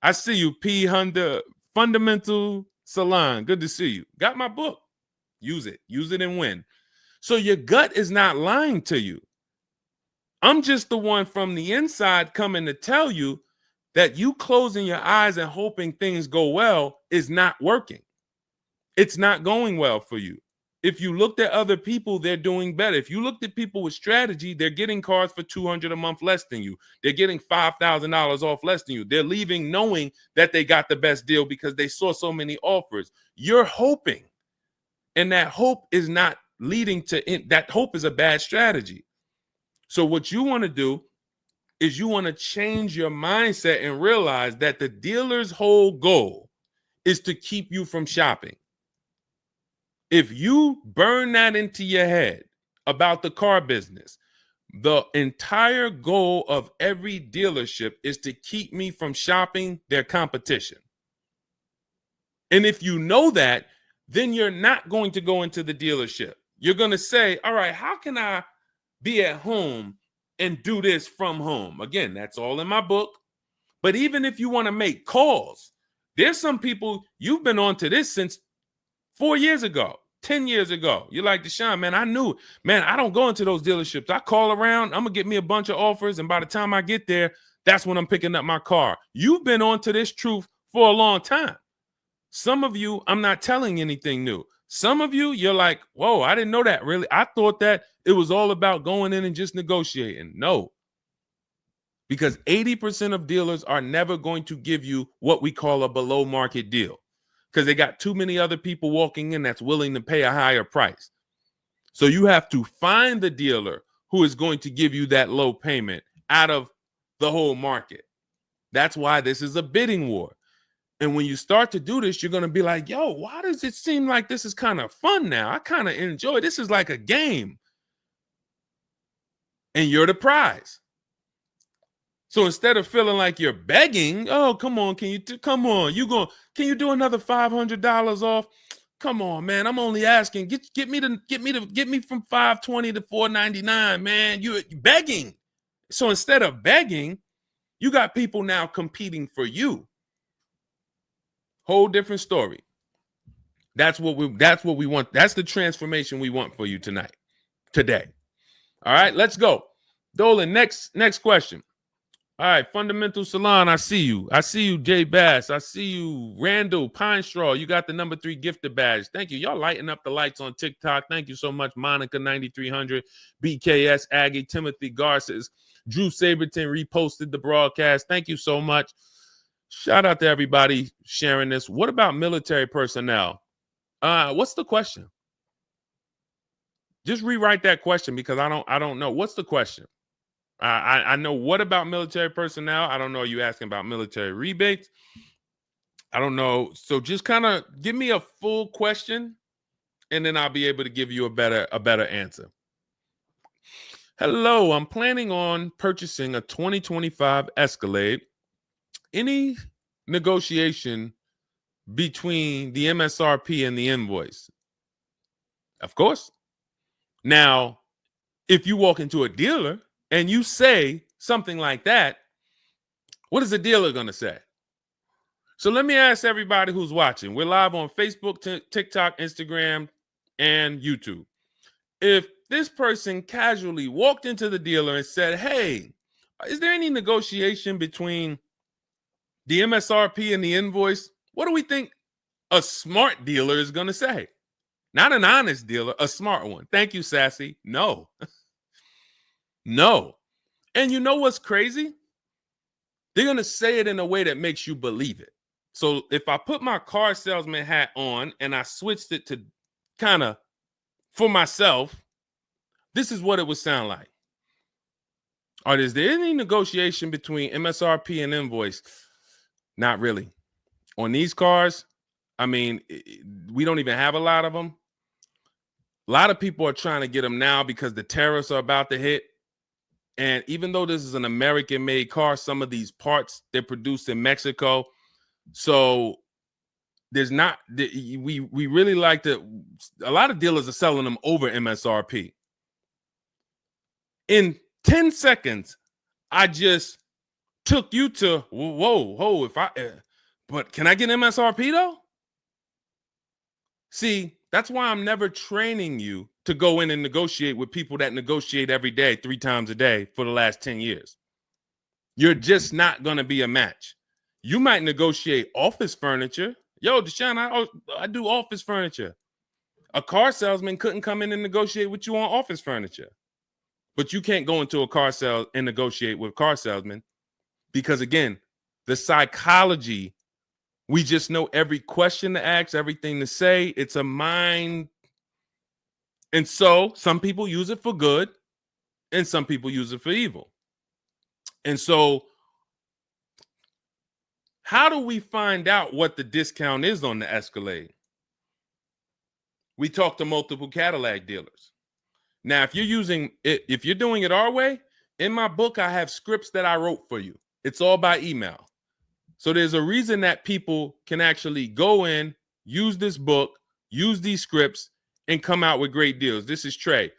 I see you, P. Honda Fundamental Salon. Good to see you. Got my book. Use it. Use it and win. So your gut is not lying to you. I'm just the one from the inside coming to tell you that you closing your eyes and hoping things go well is not working. It's not going well for you. If you looked at other people, they're doing better. If you looked at people with strategy, they're getting cars for $200 a month less than you. They're getting $5,000 off less than you. They're leaving knowing that they got the best deal because they saw so many offers. You're hoping, and that hope is not leading to that. Hope is a bad strategy. So what you want to do is you want to change your mindset and realize that the dealer's whole goal is to keep you from shopping. If you burn that into your head about the car business, the entire goal of every dealership is to keep me from shopping their competition. And if you know that, then you're not going to go into the dealership. You're going to say, all right, how can I be at home and do this from home? Again, that's all in my book. But even if you want to make calls, there's some people, you've been on to this since 4 years ago, 10 years ago. You're like, Deshone, man, I knew, man, I don't go into those dealerships. I call around, I'm going to get me a bunch of offers. And by the time I get there, that's when I'm picking up my car. You've been on to this truth for a long time. Some of you, I'm not telling anything new. Some of you, you're like, whoa, I didn't know that really. I thought that it was all about going in and just negotiating. No, because 80% of dealers are never going to give you what we call a below market deal because they got too many other people walking in that's willing to pay a higher price. So you have to find the dealer who is going to give you that low payment out of the whole market. That's why this is a bidding war. And when you start to do this, you're going to be like, yo, why does it seem like this is kind of fun now? I kind of enjoy this. Is like a game. And you're the prize. So instead of feeling like you're begging, oh, come on, can you do another $500 off? Come on, man. I'm only asking. Get me from $520 to $499, man. You're begging. So instead of begging, you got people now competing for you. Whole different story. That's what we want. That's the transformation we want for you today. All right, let's go. Dolan, next question. All right, Fundamental Salon, I see you. I see you, Jay Bass. I see you, Randall Pine Straw. You got the number 3 gifted badge. Thank you. Y'all lighting up the lights on TikTok. Thank you so much. Monica 9300, BKS Aggie, Timothy Garces, Drew Saberton reposted the broadcast. Thank you so much. Shout out to everybody sharing this. What about military personnel? What's the question? Just rewrite that question because I don't know. What's the question? I know what about military personnel. I don't know. Are you asking about military rebates? I don't know. So just kind of give me a full question, and then I'll be able to give you a better answer. Hello, I'm planning on purchasing a 2025 Escalade. Any negotiation between the MSRP and the invoice? Of course. Now, if you walk into a dealer and you say something like that, what is the dealer going to say? So let me ask everybody who's watching. We're live on Facebook, TikTok, Instagram, and YouTube. If this person casually walked into the dealer and said, hey, is there any negotiation between the MSRP and the invoice? What do we think a smart dealer is going to say? Not an honest dealer, a smart one. Thank you, Sassy. No. No. And you know what's crazy? They're going to say it in a way that makes you believe it. So if I put my car salesman hat on and I switched it to kind of for myself, this is what it would sound like. Or is there any negotiation between MSRP and invoice? Not really. On these cars, I mean, we don't even have a lot of them. A lot of people are trying to get them now because the tariffs are about to hit. And even though this is an American-made car, some of these parts, they're produced in Mexico. So there's not, we really like to, a lot of dealers are selling them over MSRP. In 10 seconds, I just took you to, whoa, but can I get MSRP though? See, that's why I'm never training you to go in and negotiate with people that negotiate every day, 3 times a day for the last 10 years. You're just not going to be a match. You might negotiate office furniture. Yo, Deshone, I do office furniture. A car salesman couldn't come in and negotiate with you on office furniture. But you can't go into a car sale and negotiate with car salesmen because, again, the psychology, we just know every question to ask, everything to say. It's a mind. And so some people use it for good and some people use it for evil. And so how do we find out what the discount is on the Escalade? We talk to multiple Cadillac dealers. Now, if you're doing it our way, in my book, I have scripts that I wrote for you. It's all by email. So there's a reason that people can actually go in, use this book, use these scripts, and come out with great deals. This is Trey.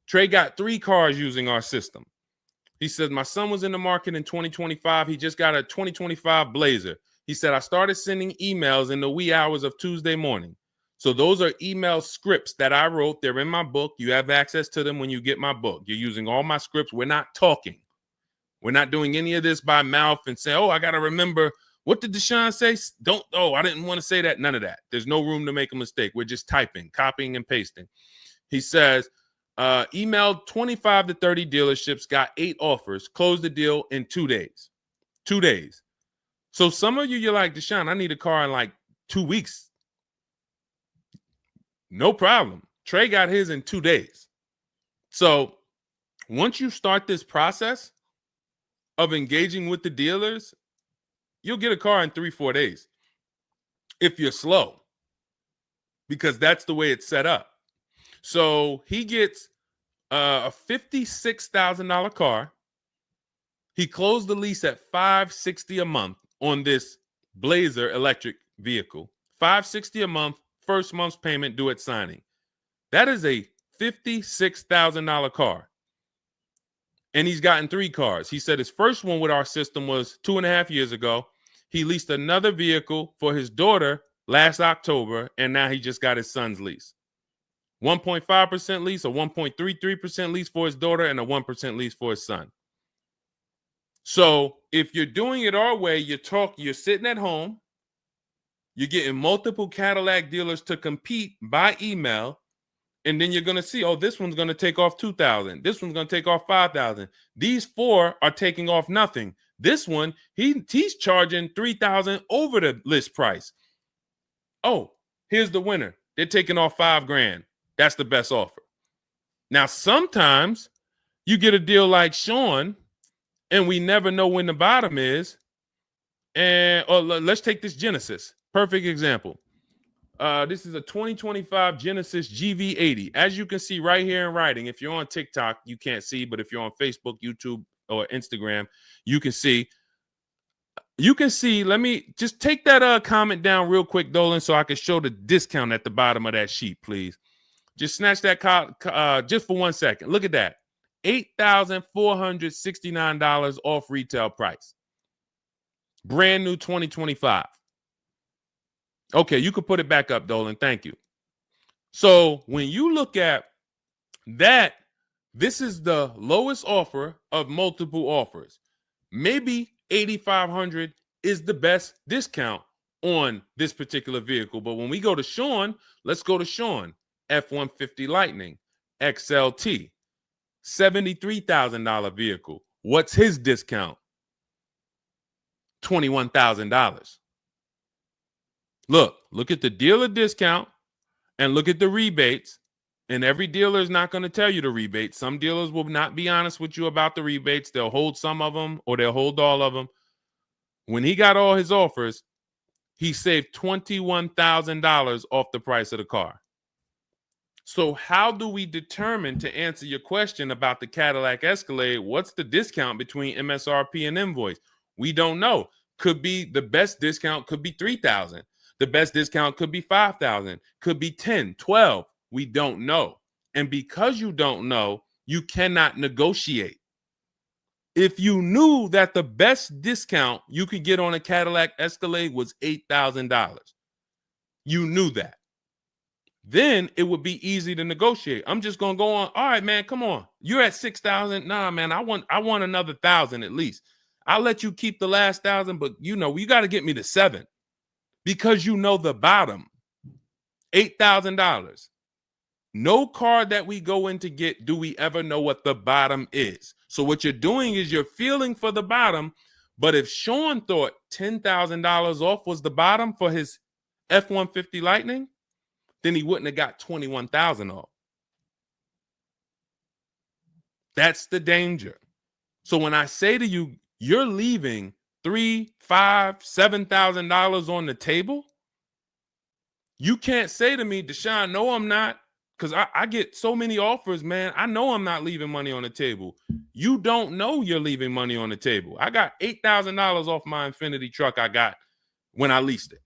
Trey got 3 cars using our system. He said, my son was in the market in 2025. He just got a 2025 Blazer. He said, I started sending emails in the wee hours of Tuesday morning. So those are email scripts that I wrote. They're in my book. You have access to them when you get my book. You're using all my scripts. We're not talking. We're not doing any of this by mouth and saying, oh, I got to remember What did Deshone say? Don't, oh, I didn't want to say that. None of that. There's no room to make a mistake. We're just typing, copying, and pasting. He says, emailed 25 to 30 dealerships, got 8 offers, closed the deal in 2 days. 2 days. So some of you, you're like, Deshone, I need a car in like 2 weeks. No problem. Trey got his in 2 days. So once you start this process of engaging with the dealers, you'll get a car in 3-4 days if you're slow, because that's the way it's set up. So he gets a $56,000 car. He closed the lease at $560 a month on this Blazer electric vehicle. $560 a month, first month's payment due at signing. That is a $56,000 car. And he's gotten 3 cars. He said his first one with our system was 2.5 years ago. He leased another vehicle for his daughter last October, and now he just got his son's lease. 1.5% lease, a 1.33% lease for his daughter, and a 1% lease for his son. So if you're doing it our way, you're sitting at home, you're getting multiple Cadillac dealers to compete by email, and then you're going to see, oh, this one's going to take off $2,000. This one's going to take off $5,000. These 4 are taking off nothing. This one, he's charging $3,000 over the list price. Oh, here's the winner. They're taking off $5,000. That's the best offer. Now, sometimes you get a deal like Sean, and we never know when the bottom is. Or let's take this Genesis. Perfect example. This is a 2025 Genesis GV80. As you can see right here in writing, if you're on TikTok, you can't see, but if you're on Facebook, YouTube, or Instagram, you can see. You can see, let me just take that comment down real quick, Dolan, so I can show the discount at the bottom of that sheet, please. Just snatch that just for 1 second. Look at that. $8,469 off retail price. Brand new 2025. Okay, you could put it back up, Dolan. Thank you. So when you look at that, this is the lowest offer of multiple offers. Maybe $8,500 is the best discount on this particular vehicle. But when we go to Sean, let's go to Sean. F-150 Lightning XLT, $73,000 vehicle. What's his discount? $21,000. Look at the dealer discount and look at the rebates. And every dealer is not going to tell you the rebates. Some dealers will not be honest with you about the rebates. They'll hold some of them or they'll hold all of them. When he got all his offers, he saved $21,000 off the price of the car. So how do we determine, to answer your question about the Cadillac Escalade, what's the discount between MSRP and invoice? We don't know. Could be the best discount could be $3,000. The best discount could be $5,000, could be $10,000, $12,000. We don't know. And because you don't know, you cannot negotiate. If you knew that the best discount you could get on a Cadillac Escalade was $8,000, you knew that, then it would be easy to negotiate. I'm just going to go on. All right, man, come on. You're at $6,000. Nah, man, I want another $1,000 at least. I'll let you keep the last $1,000, but you got to get me to $7,000 because you know the bottom, $8,000. No car that we go in to get do we ever know what the bottom is. So what you're doing is you're feeling for the bottom. But if Sean thought $10,000 off was the bottom for his F-150 Lightning, then he wouldn't have got $21,000 off. That's the danger. So when I say to you, you're leaving $3,000, $5,000, $7,000 on the table, you can't say to me, Deshone, no, I'm not. Because I get so many offers, man. I know I'm not leaving money on the table. You don't know you're leaving money on the table. I got $8,000 off my Infiniti truck I got when I leased it.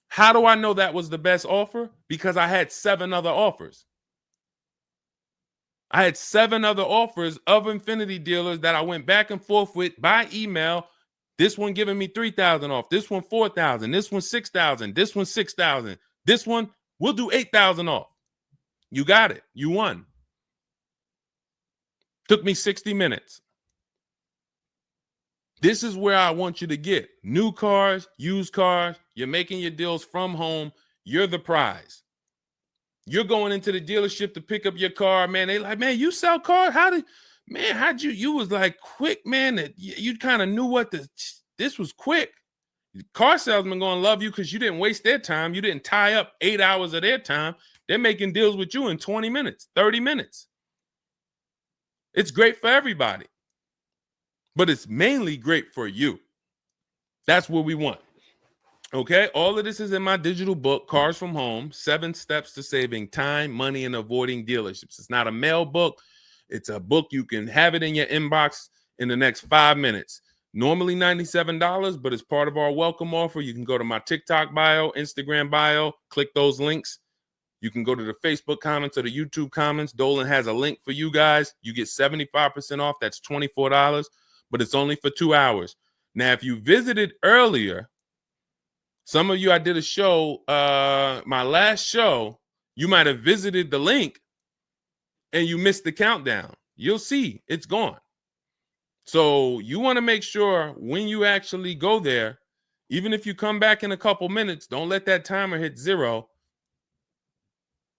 How do I know that was the best offer? Because I had 7 other offers. I had 7 other offers of Infiniti dealers that I went back and forth with by email. This one giving me $3,000 off. This one $4,000. This one $6,000. This one $6,000. This one we'll do $8,000 off. You got it. You won. Took me 60 minutes. This is where I want you to get new cars, used cars. You're making your deals from home. You're the prize. You're going into the dealership to pick up your car, man. They like, man, you sell cars? How'd you was like quick, man, that you kind of knew this was quick. Car salesman going to love you because you didn't waste their time. You didn't tie up 8 hours of their time. They're making deals with you in 20 minutes, 30 minutes. It's great for everybody, but it's mainly great for you. That's what we want. Okay, all of this is in my digital book, Cars from Home, 7 Steps to Saving Time, Money, and Avoiding Dealerships. It's not a mail book. It's a book. You can have it in your inbox in the next 5 minutes. Normally $97, but it's part of our welcome offer. You can go to my TikTok bio, Instagram bio, click those links. You can go to the Facebook comments or the YouTube comments. Dolan has a link for you guys. You get 75% off. That's $24, but it's only for 2 hours. Now, if you visited earlier, some of you, I did a show, my last show, you might have visited the link and you missed the countdown. You'll see it's gone. So you want to make sure when you actually go there, even if you come back in a couple minutes, don't let that timer hit 0.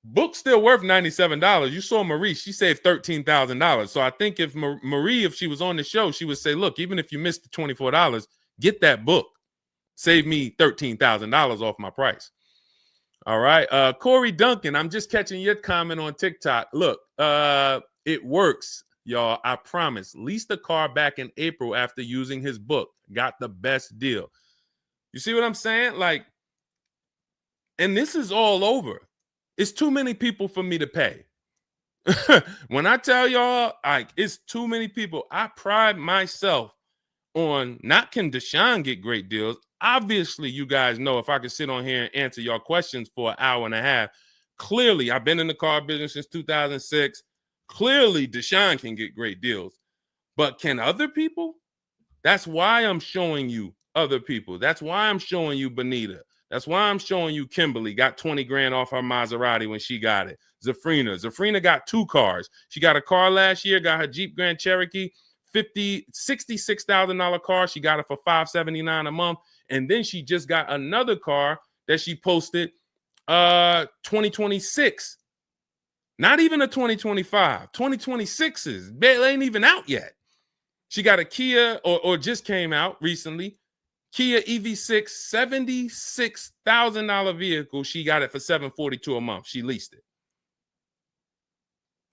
Book's still worth $97. You saw Marie, she saved $13,000. So I think if Marie, if she was on the show, she would say, look, even if you missed the $24, get that book. Save me $13,000 off my price. All right. Corey Duncan, I'm just catching your comment on TikTok. Look, it works, y'all. I promise. Leased a car back in April after using his book. Got the best deal. You see what I'm saying? Like, and this is all over. It's too many people for me to pay. When I tell y'all, like, it's too many people. I pride myself on not can Deshone get great deals. Obviously, you guys know if I could sit on here and answer your questions for an hour and a half, clearly, I've been in the car business since 2006. Clearly, Deshone can get great deals. But can other people? That's why I'm showing you other people. That's why I'm showing you Benita. That's why I'm showing you Kimberly got 20 grand off her Maserati when she got it. Zafrina got 2 cars. She got a car last year, got her Jeep Grand Cherokee, $66,000 car. She got it for $579 a month. And then she just got another car that she posted 2026. Not even a 2025. 2026s. It ain't even out yet. She got a Kia or just came out recently. Kia EV6, $76,000 vehicle. She got it for $742 a month. She leased it.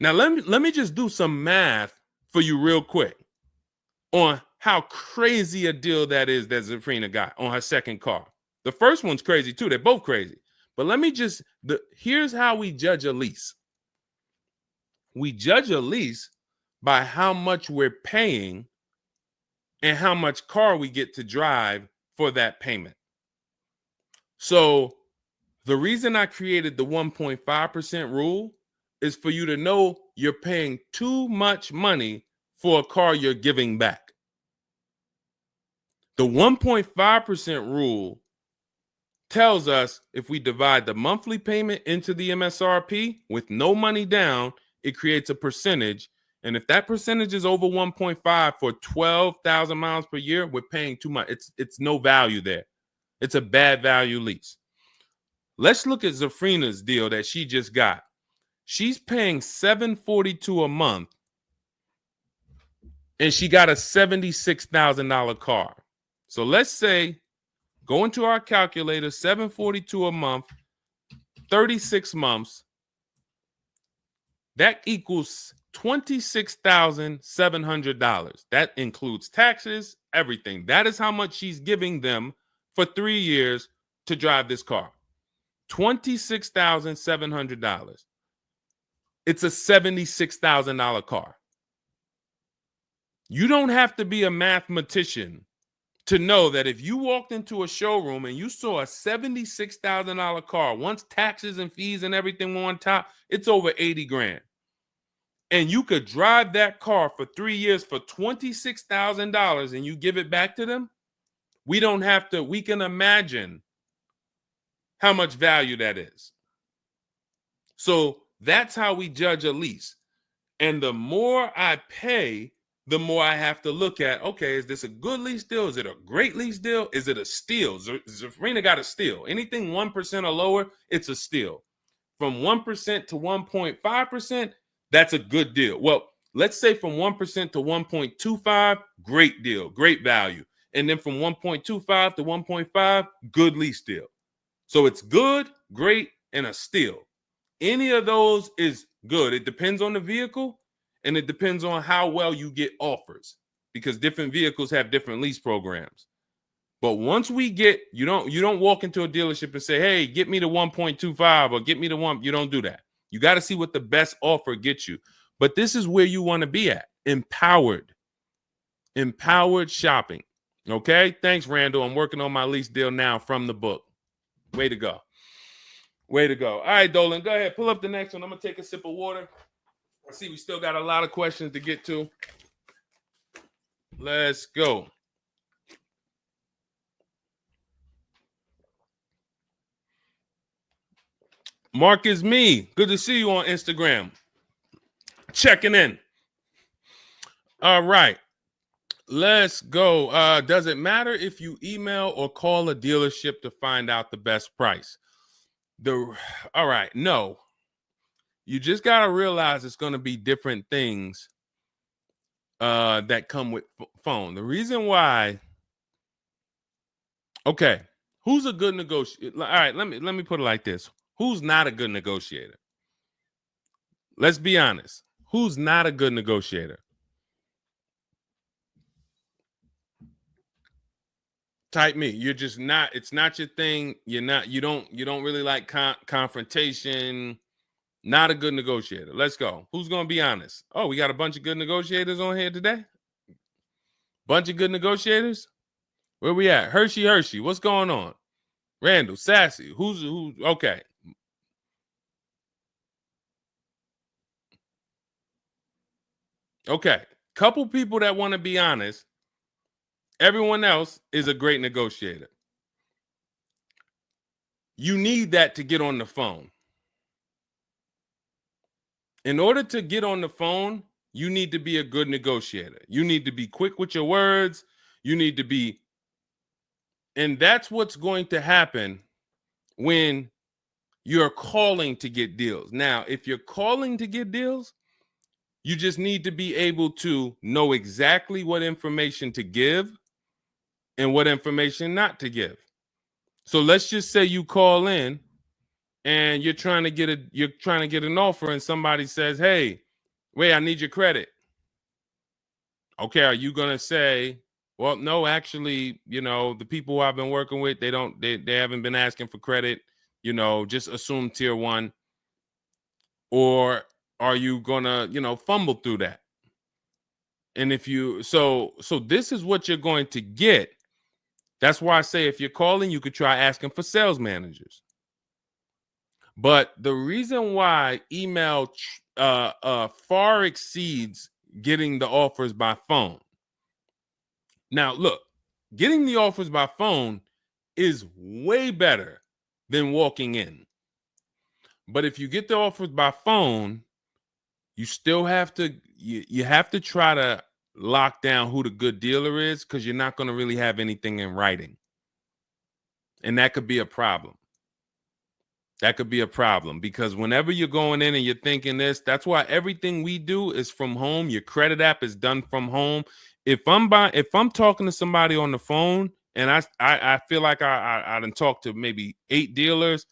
Now let me just do some math for you real quick on how crazy a deal that is that Zafrina got on her second car. The first one's crazy too. They're both crazy. But let me just, here's how we judge a lease. We judge a lease by how much we're paying and how much car we get to drive for that payment. So the reason I created the 1.5% rule is for you to know you're paying too much money for a car you're giving back. The 1.5% rule tells us if we divide the monthly payment into the MSRP with no money down, it creates a percentage. And if that percentage is over 1.5 for 12,000 miles per year, we're paying too much. It's no value there. It's a bad value lease. Let's look at Zafrina's deal that she just got. She's paying $742 a month, and she got a $76,000 car. So let's say, go into our calculator, $742 a month, 36 months. That equals $26,700. That includes taxes, everything. That is how much she's giving them for 3 years to drive this car. $26,700. It's a $76,000 car. You don't have to be a mathematician to know that if you walked into a showroom and you saw a $76,000 car, once taxes and fees and everything were on top, it's over 80 grand. And you could drive that car for 3 years for $26,000 and you give it back to them, we can imagine how much value that is. So that's how we judge a lease. And the more I pay, the more I have to look at, okay, is this a good lease deal? Is it a great lease deal? Is it a steal? Zafrina got a steal. Anything 1% or lower, it's a steal. From 1% to 1.5%, that's a good deal. Well, let's say from 1% to 1.25, great deal, great value. And then from 1.25 to 1.5, good lease deal. So it's good, great, and a steal. Any of those is good. It depends on the vehicle, and it depends on how well you get offers, because different vehicles have different lease programs. But once we get, you don't walk into a dealership and say, hey, get me the 1.25 or get me the one. You don't do that. You got to see what the best offer gets you. But this is where you want to be at. Empowered shopping. Okay. Thanks, Randall. I'm working on my lease deal now from the book. Way to go. Way to go. All right, Dolan, go ahead. Pull up the next one. I'm going to take a sip of water. I see we still got a lot of questions to get to. Let's go. Mark is me. Good to see you on Instagram. Checking in. All right. Let's go. Does it matter if you email or call a dealership to find out the best price? All right. No. You just got to realize it's going to be different things that come with phone. The reason why. Okay. Who's a good negotiator? All right. Let me put it like this. Who's not a good negotiator? Let's be honest. Who's not a good negotiator? Type me. You're just not. It's not your thing. You don't really like confrontation. Not a good negotiator. Let's go. Who's gonna be honest? Oh, we got a bunch of good negotiators on here today. Bunch of good negotiators. Where we at? Hershey. What's going on? Randall, Sassy. Who's okay? Okay. Couple people that want to be honest. Everyone else is a great negotiator. You need that to get on the phone. In order to get on the phone, you need to be a good negotiator. You need to be quick with your words. You need to be, and that's what's going to happen when you're calling to get deals. Now, if you're calling to get deals, you just need to be able to know exactly what information to give and what information not to give. So let's just say you call in and you're trying to get an offer, and somebody says, "Hey, wait, I need your credit." Okay, are you gonna say, "Well, no, actually, the people I've been working with, they haven't been asking for credit. Just assume tier 1," or are you gonna, fumble through that? And if you so this is what you're going to get. That's why I say if you're calling, you could try asking for sales managers. But the reason why email far exceeds getting the offers by phone. Now, look, getting the offers by phone is way better than walking in. But if you get the offers by phone, you still have to you have to try to lock down who the good dealer is, because you're not going to really have anything in writing. And that could be a problem. That could be a problem, because whenever you're going in and you're thinking this, that's why everything we do is from home. Your credit app is done from home. If I'm talking to somebody on the phone and I feel like I done talked to maybe 8 dealers,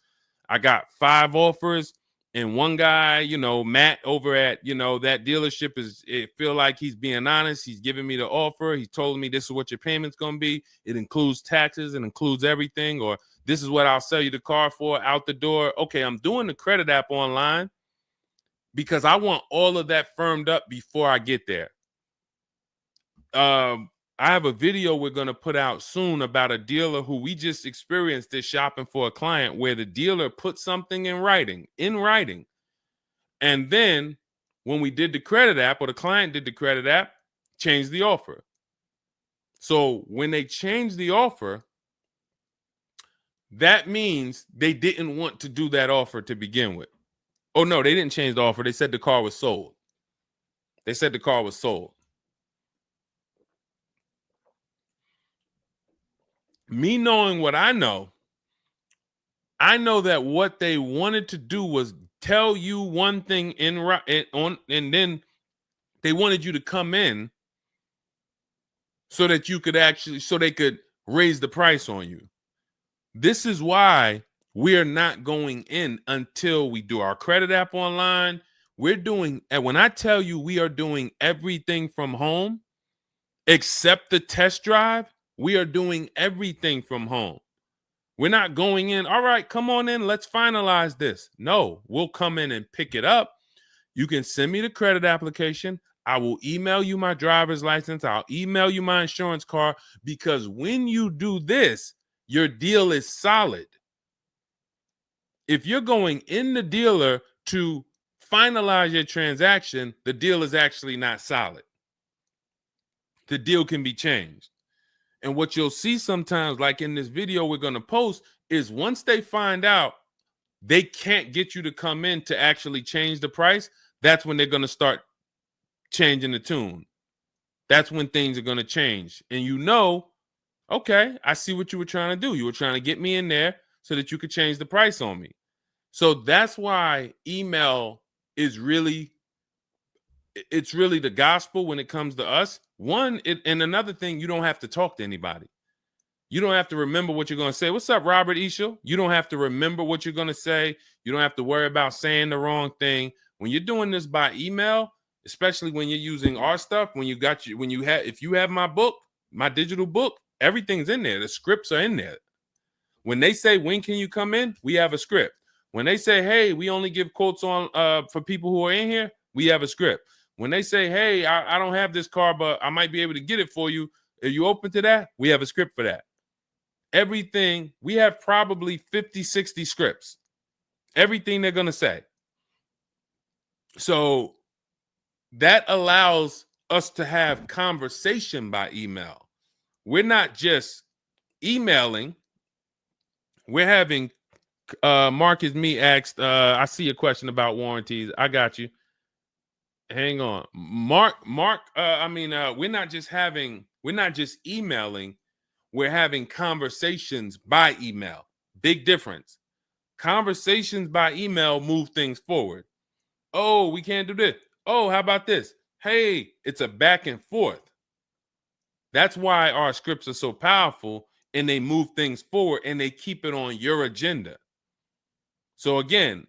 I got 5 offers, and one guy, Matt over at, that dealership it feel like he's being honest. He's giving me the offer. He told me this is what your payment's going to be. It includes taxes. It includes everything. Or this is what I'll sell you the car for out the door. Okay, I'm doing the credit app online because I want all of that firmed up before I get there. I have a video we're going to put out soon about a dealer who we just experienced this shopping for a client, where the dealer put something in writing. And then when we did the credit app, or the client did the credit app, changed the offer. So when they changed the offer, that means they didn't want to do that offer to begin with. Oh, no, they didn't change the offer. They said the car was sold. Me knowing what I know that what they wanted to do was tell you one thing and then they wanted you to come in so that you could so they could raise the price on you. This is why we're not going in until we do our credit app online. And when I tell you we are doing everything from home, except the test drive, we are doing everything from home. We're not going in, all right, come on in, let's finalize this. No, we'll come in and pick it up. You can send me the credit application. I will email you my driver's license. I'll email you my insurance card, because when you do this, your deal is solid. If you're going in the dealer to finalize your transaction, the deal is actually not solid. The deal can be changed. And what you'll see sometimes, like in this video we're going to post, is once they find out they can't get you to come in to actually change the price, that's when they're going to start changing the tune. That's when things are going to change. And okay, I see what you were trying to do. You were trying to get me in there so that you could change the price on me. So that's why email is really the gospel when it comes to us. And another thing, you don't have to talk to anybody. You don't have to remember what you're going to say. What's up, Robert Ishel? You don't have to remember what you're going to say. You don't have to worry about saying the wrong thing. When you're doing this by email, especially when you're using our stuff, if you have my book, my digital book, everything's in there. The scripts are in there. When they say, when can you come in? We have a script. When they say, hey, we only give quotes on for people who are in here, we have a script. When they say, hey, I don't have this car, but I might be able to get it for you. Are you open to that? We have a script for that. Everything, we have probably 50, 60 scripts. Everything they're going to say. So that allows us to have conversation by email. We're not just emailing. We're having, Marcus Me asked, I see a question about warranties. I got you. Hang on. Mark, we're not just emailing. We're having conversations by email. Big difference. Conversations by email move things forward. Oh, we can't do this. Oh, how about this? Hey, it's a back and forth. That's why our scripts are so powerful, and they move things forward, and they keep it on your agenda. So again,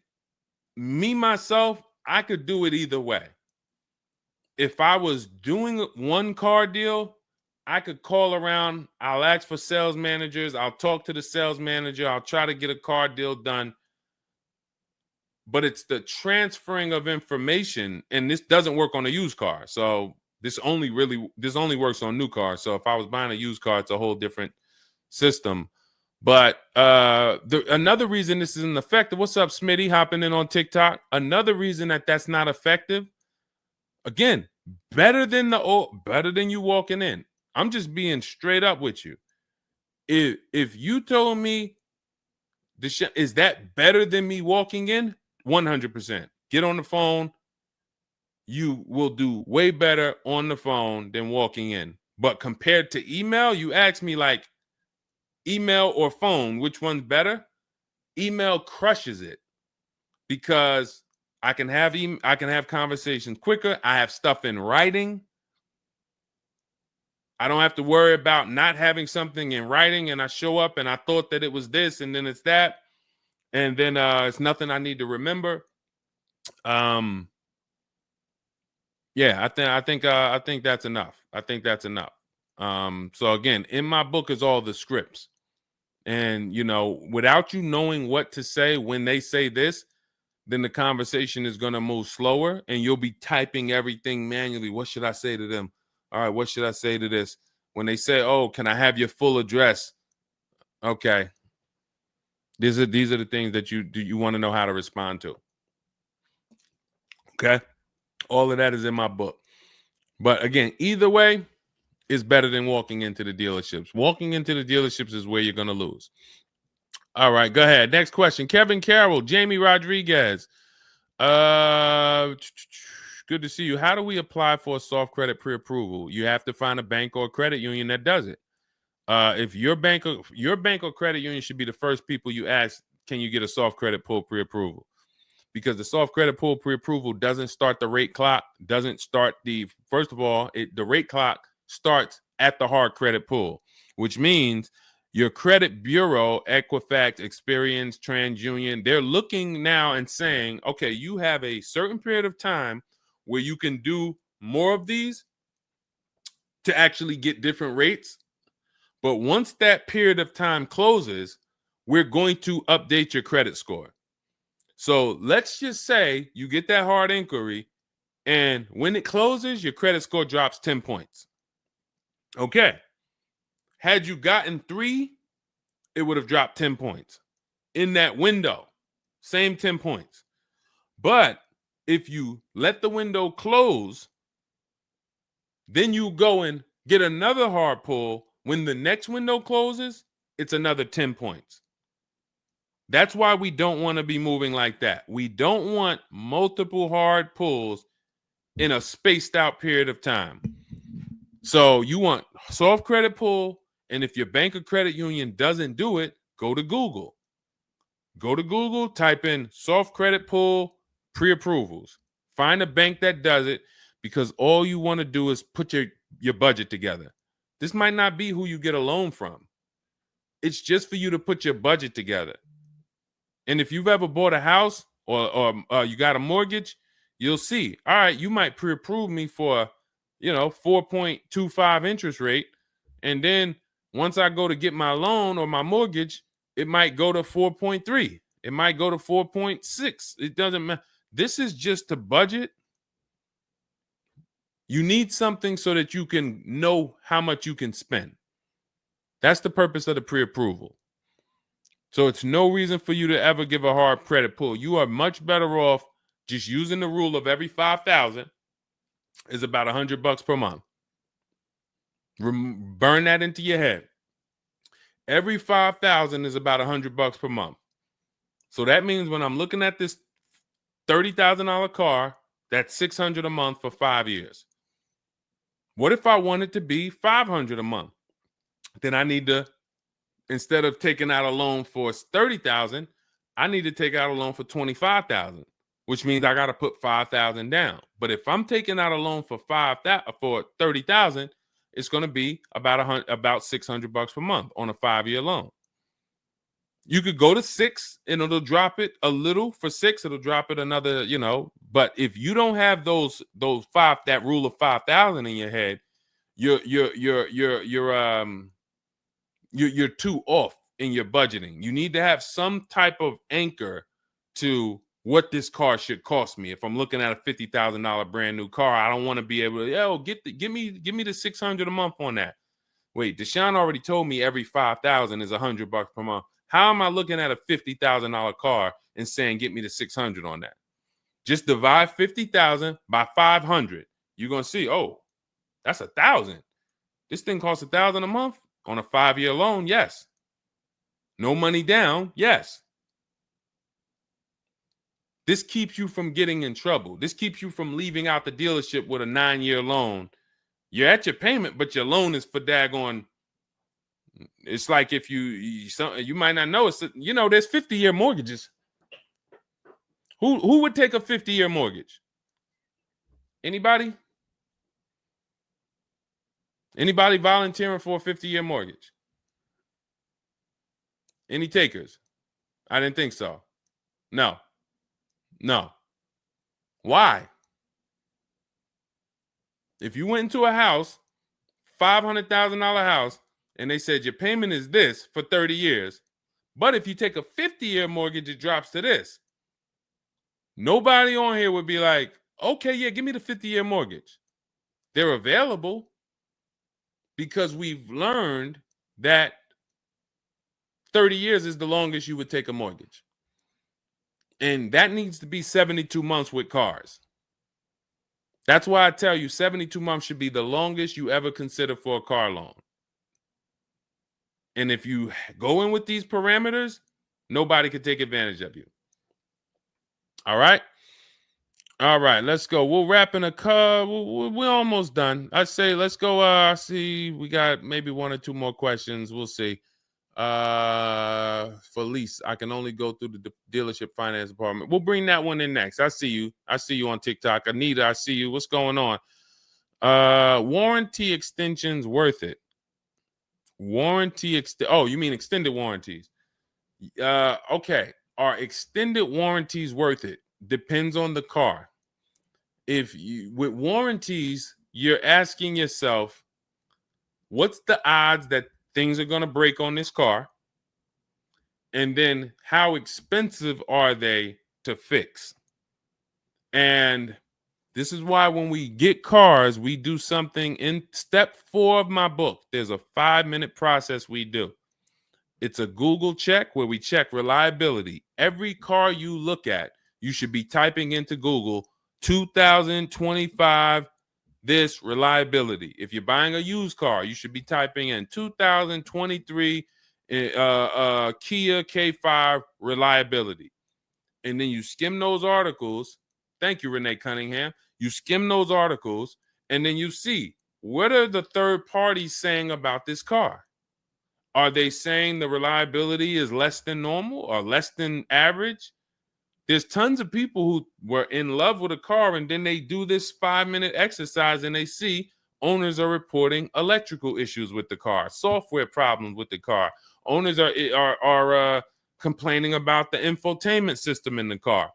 myself, I could do it either way. If I was doing one car deal, I could call around. I'll ask for sales managers. I'll talk to the sales manager. I'll try to get a car deal done. But it's the transferring of information, and this doesn't work on a used car. So this only works on new cars. So if I was buying a used car, it's a whole different system. But another reason this isn't effective. What's up, Smitty? Hopping in on TikTok. Another reason that's not effective. Again, better than you walking in. I'm just being straight up with you. If you told me is that better than me walking in? 100%. Get on the phone. You will do way better on the phone than walking in. But compared to email, you ask me like email or phone, which one's better? Email crushes it because I can have conversations quicker. I have stuff in writing. I don't have to worry about not having something in writing, and I show up and I thought that it was this and then it's that, and then it's nothing I need to remember. Yeah, I think that's enough. I think that's enough. So again, in my book is all the scripts. And without you knowing what to say when they say this, then the conversation is going to move slower and you'll be typing everything manually. What should I say to them? All right, what should I say to this? When they say, oh, can I have your full address? Okay. These are the things that you want to know how to respond to. Okay. All of that is in my book. But again, either way is better than walking into the dealerships. Walking into the dealerships is where you're going to lose. All right, go ahead. Next question. Kevin Carroll, Jamie Rodriguez. Good to see you. How do we apply for a soft credit pre-approval? You have to find a bank or a credit union that does it. If your bank or credit union should be the first people you ask, can you get a soft credit pull pre-approval? Because the soft credit pull pre-approval doesn't start the rate clock, doesn't start first of all, the rate clock starts at the hard credit pull, which means your credit bureau, Equifax, Experian, TransUnion, they're looking now and saying, okay, you have a certain period of time where you can do more of these to actually get different rates. But once that period of time closes, we're going to update your credit score. So let's just say you get that hard inquiry, and when it closes, your credit score drops 10 points. Okay. Had you gotten 3, it would have dropped 10 points. In that window, same 10 points. But if you let the window close, then you go and get another hard pull. When the next window closes, it's another 10 points. That's why we don't want to be moving like that. We don't want multiple hard pulls in a spaced out period of time. So you want soft credit pull, and if your bank or credit union doesn't do it, go to Google. Go to Google, type in soft credit pull pre-approvals. Find a bank that does it, because all you want to do is put your budget together. This might not be who you get a loan from. It's just for you to put your budget together. And if you've ever bought a house or you got a mortgage, you'll see, all right, you might pre-approve me for, 4.25 interest rate. And then once I go to get my loan or my mortgage, it might go to 4.3. It might go to 4.6. It doesn't matter. This is just to budget. You need something so that you can know how much you can spend. That's the purpose of the pre-approval. So it's no reason for you to ever give a hard credit pull. You are much better off just using the rule of every 5,000 is about $100 per month. Burn that into your head. Every 5,000 is about $100 per month. So that means when I'm looking at this $30,000 car, that's $600 a month for 5 years. What if I want it to be $500 a month? Then I need to, instead of taking out a loan for $30,000, I need to take out a loan for $25,000, which means I got to put $5,000 down. But if I'm taking out a loan for $30,000, it's going to be about $600 per month on a 5-year loan. You could go to 6 and it'll drop it a little. For 6, it'll drop it another, But if you don't have that rule of 5,000 in your head, you're too off in your budgeting. You need to have some type of anchor to what this car should cost me. If I'm looking at a $50,000 brand new car, I don't want to be able to, give me the $600 a month on that. Wait, Deshone already told me every 5,000 is $100 per month. How am I looking at a $50,000 car and saying get me the 600 on that? Just divide 50,000 by 500. You're gonna see, oh, that's 1,000. This thing costs 1,000 a month on a 5-year loan. Yes. No money down. Yes. This keeps you from getting in trouble. This keeps you from leaving out the dealership with a 9-year loan. You're at your payment, but your loan is for daggone. It's like if you might not know, it's there's 50-year mortgages. Who would take a 50-year mortgage? Anybody? Anybody volunteering for a 50-year mortgage? Any takers? I didn't think so. No. Why? If you went into a house, $500,000 house, and they said your payment is this for 30 years, but if you take a 50-year mortgage, it drops to this. Nobody on here would be like, okay, yeah, give me the 50-year mortgage. They're available because we've learned that 30 years is the longest you would take a mortgage. And that needs to be 72 months with cars. That's why I tell you 72 months should be the longest you ever consider for a car loan. And if you go in with these parameters, nobody can take advantage of you. All right. All right, let's go. We'll wrap in a car. We're almost done. I say let's go. I see we got maybe one or two more questions. We'll see. For lease, I can only go through the dealership finance department. We'll bring that one in next. I see you. I see you on TikTok. Anita, I see you. What's going on? Warranty extensions worth it? Oh, you mean extended warranties? Okay. Are extended warranties worth it? Depends on the car. If you with warranties, you're asking yourself, what's the odds that things are going to break on this car? And then how expensive are they to fix? And this is why when we get cars, we do something in step 4 of my book. There's a 5-minute process we do. It's a Google check where we check reliability. Every car you look at, you should be typing into Google 2025 this reliability. If you're buying a used car, you should be typing in 2023 Kia K5 reliability. And then you skim those articles. Thank you, Renee Cunningham. You skim those articles, and then you see, what are the third parties saying about this car? Are they saying the reliability is less than normal or less than average? There's tons of people who were in love with a car, and then they do this 5-minute exercise and they see owners are reporting electrical issues with the car, software problems with the car. Owners are complaining about the infotainment system in the car.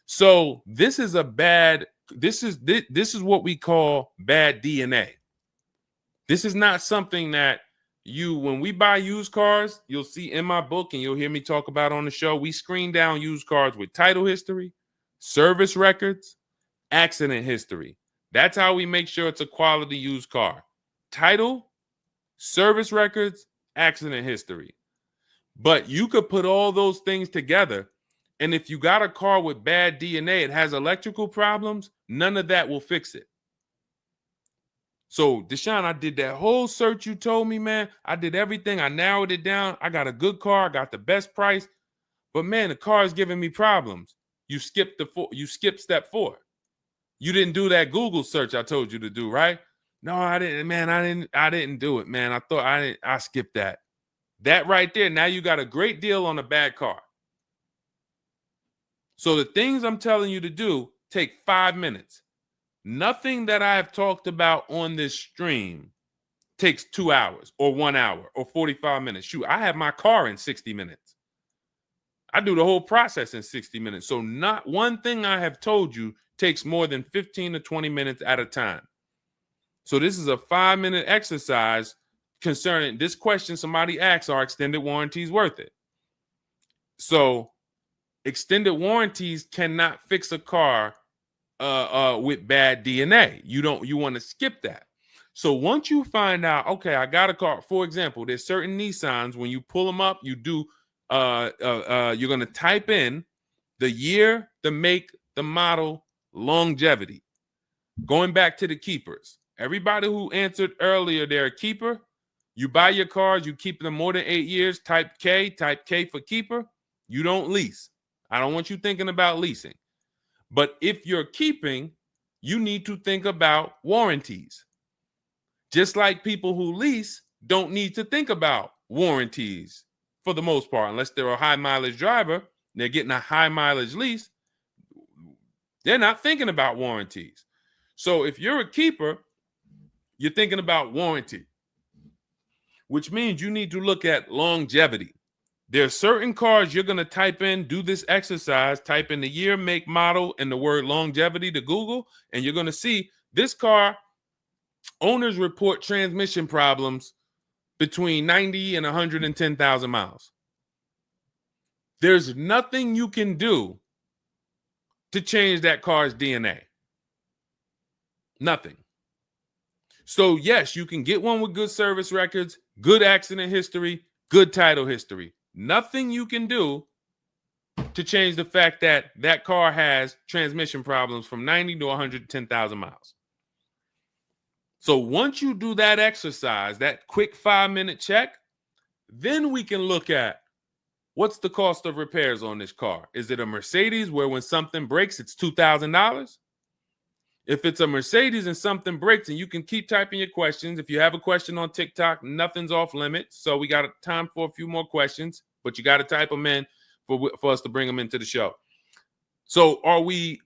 So this is what we call bad DNA. This is not something that when we buy used cars, you'll see in my book and you'll hear me talk about on the show. We screen down used cars with title history, service records, accident history. That's how we make sure it's a quality used car. Title, service records, accident history. But you could put all those things together, and if you got a car with bad DNA, it has electrical problems, none of that will fix it. So, Deshone, I did that whole search you told me, man. I did everything. I narrowed it down. I got a good car. I got the best price. But, man, the car is giving me problems. You skipped step 4. You didn't do that Google search I told you to do, right? No, I didn't, man. I didn't do it, man. I skipped that. That right there, now you got a great deal on a bad car. So the things I'm telling you to do take 5 minutes. Nothing that I have talked about on this stream takes 2 hours or 1 hour or 45 minutes. Shoot, I have my car in 60 minutes. I do the whole process in 60 minutes. So not one thing I have told you takes more than 15 to 20 minutes at a time. So this is a 5-minute exercise concerning this question somebody asks, are extended warranties worth it? So extended warranties cannot fix a car with bad DNA. You want to skip that. So once you find out, okay, I got a car. For example, there's certain Nissans, when you pull them up, you do you're going to type in the year, the make, the model, longevity. Going back to the keepers. Everybody who answered earlier, they're a keeper. You buy your cars, you keep them more than 8 years, type K for keeper. You don't lease. I don't want you thinking about leasing. But if you're keeping, you need to think about warranties. Just like people who lease don't need to think about warranties for the most part, unless they're a high mileage driver, they're getting a high mileage lease, they're not thinking about warranties. So if you're a keeper, you're thinking about warranty, which means you need to look at longevity. There are certain cars you're going to type in, do this exercise, type in the year, make, model, and the word longevity to Google, and you're going to see this car, owners report transmission problems between 90 and 110,000 miles. There's nothing you can do to change that car's DNA. Nothing. So yes, you can get one with good service records, good accident history, good title history. Nothing you can do to change the fact that that car has transmission problems from 90 to 110,000 miles. So once you do that exercise, that quick 5-minute check, then we can look at what's the cost of repairs on this car? Is it a Mercedes where when something breaks, it's $2,000? If it's a Mercedes and something breaks, and you can keep typing your questions. If you have a question on TikTok, nothing's off limits. So we got time for a few more questions, but you got to type them in for us to bring them into the show. So are we,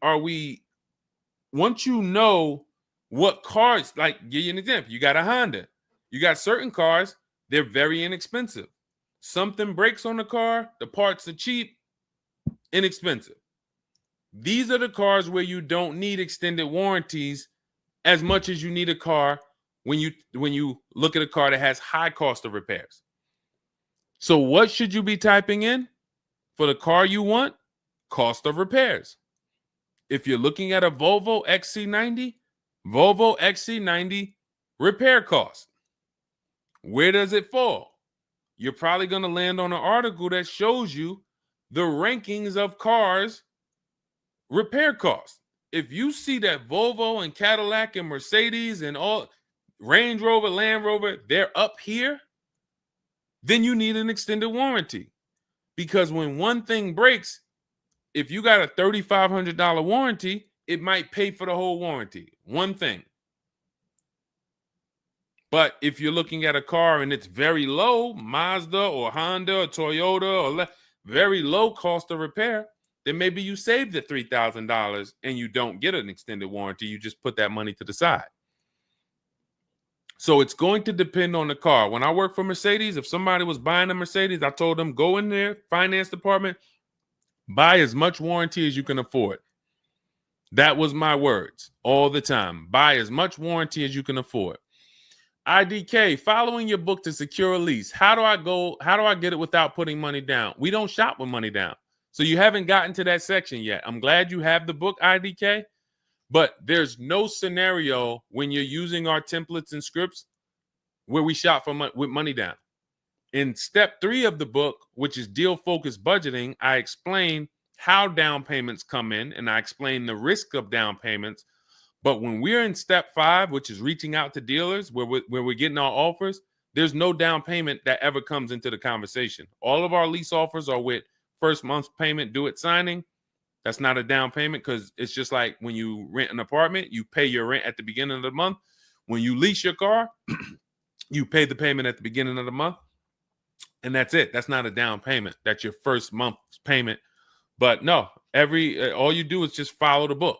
once you know what cars, like give you an example, you got a Honda, you got certain cars, they're very inexpensive. Something breaks on the car, the parts are cheap, inexpensive. These are the cars where you don't need extended warranties as much as you need a car when you look at a car that has high cost of repairs. So what should you be typing in for the car you want? Cost of repairs. If you're looking at a Volvo XC90, Volvo XC90 repair cost. Where does it fall? You're probably going to land on an article that shows you the rankings of cars repair costs. If you see that Volvo and Cadillac and Mercedes and all Range Rover, Land Rover, they're up here, then you need an extended warranty. Because when one thing breaks, if you got a $3,500 warranty, it might pay for the whole warranty. One thing. But if you're looking at a car and it's very low, Mazda or Honda or Toyota or very low cost of repair, then maybe you save the $3,000 and you don't get an extended warranty. You just put that money to the side. So it's going to depend on the car. When I worked for Mercedes, if somebody was buying a Mercedes, I told them, go in there, finance department, buy as much warranty as you can afford. That was my words all the time. Buy as much warranty as you can afford. IDK, following your book to secure a lease. How do I get it without putting money down? We don't shop with money down. So you haven't gotten to that section yet. I'm glad you have the book, IDK, but there's no scenario when you're using our templates and scripts where we shop for with money down. In step 3 of the book, which is deal focused budgeting, I explain how down payments come in and I explain the risk of down payments. But when we're in step 5, which is reaching out to dealers where we're getting our offers, there's no down payment that ever comes into the conversation. All of our lease offers are with first month's payment due at signing. That's not a down payment because it's just like when you rent an apartment, you pay your rent at the beginning of the month. When you lease your car, you pay the payment at the beginning of the month. And that's it. That's not a down payment. That's your first month's payment. But no, all you do is just follow the book.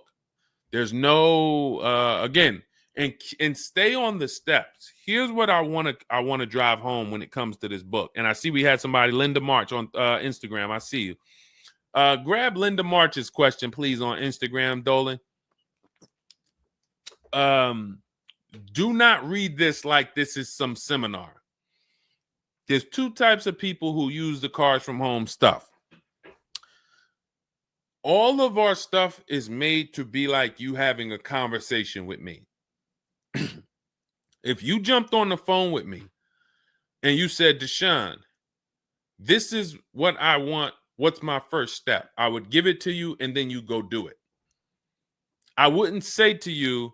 There's no again, and stay on the steps. Here's what I want to drive home when it comes to this book. And I see we had somebody, Linda March, on Instagram. I see you. Grab Linda March's question, please, on Instagram, Dolan. Do not read this like this is some seminar. There's 2 types of people who use the Cars from Home stuff. All of our stuff is made to be like you having a conversation with me. If you jumped on the phone with me and you said, Deshone, this is what I want. What's my first step? I would give it to you and then you go do it. I wouldn't say to you,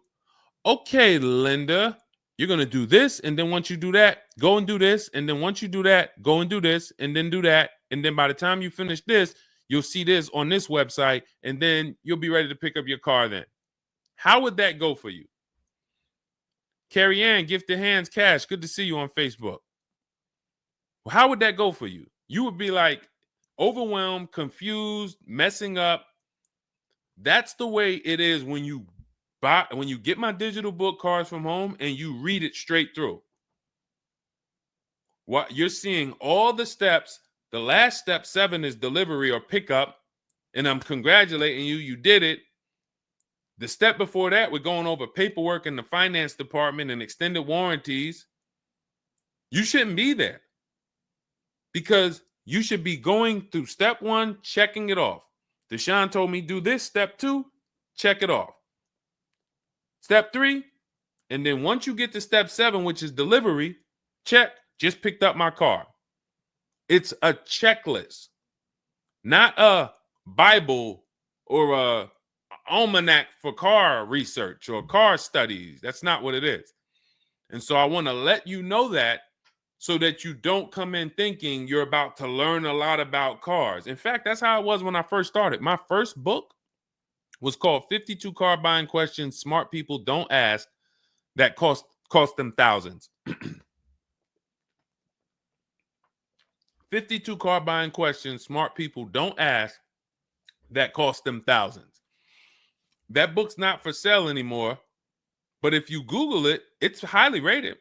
okay, Linda, you're going to do this. And then once you do that, go and do this. And then once you do that, go and do this and then do that. And then by the time you finish this, you'll see this on this website, and then you'll be ready to pick up your car then. How would that go for you? Carrie Ann, Gifted Hands Cash, good to see you on Facebook. Well, how would that go for you? You would be like overwhelmed, confused, messing up. That's the way it is when you get my digital book, Cars from Home, and you read it straight through. What you're seeing all the steps. The last step 7 is delivery or pickup, and I'm congratulating you. You did it. The step before that, we're going over paperwork in the finance department and extended warranties. You shouldn't be there because you should be going through step 1, checking it off. Deshone told me do this. Step 2, check it off. Step 3, and then once you get to step 7, which is delivery, check, just picked up my car. It's a checklist, not a Bible or a almanac for car research or car studies. That's not what it is. And so I want to let you know that so that you don't come in thinking you're about to learn a lot about cars. In fact, that's how it was when I first started. My first book was called 52 Car Buying Questions Smart People Don't Ask that cost them thousands. 52 car buying questions smart people don't ask that cost them thousands. That book's not for sale anymore, but if you Google it, it's highly rated.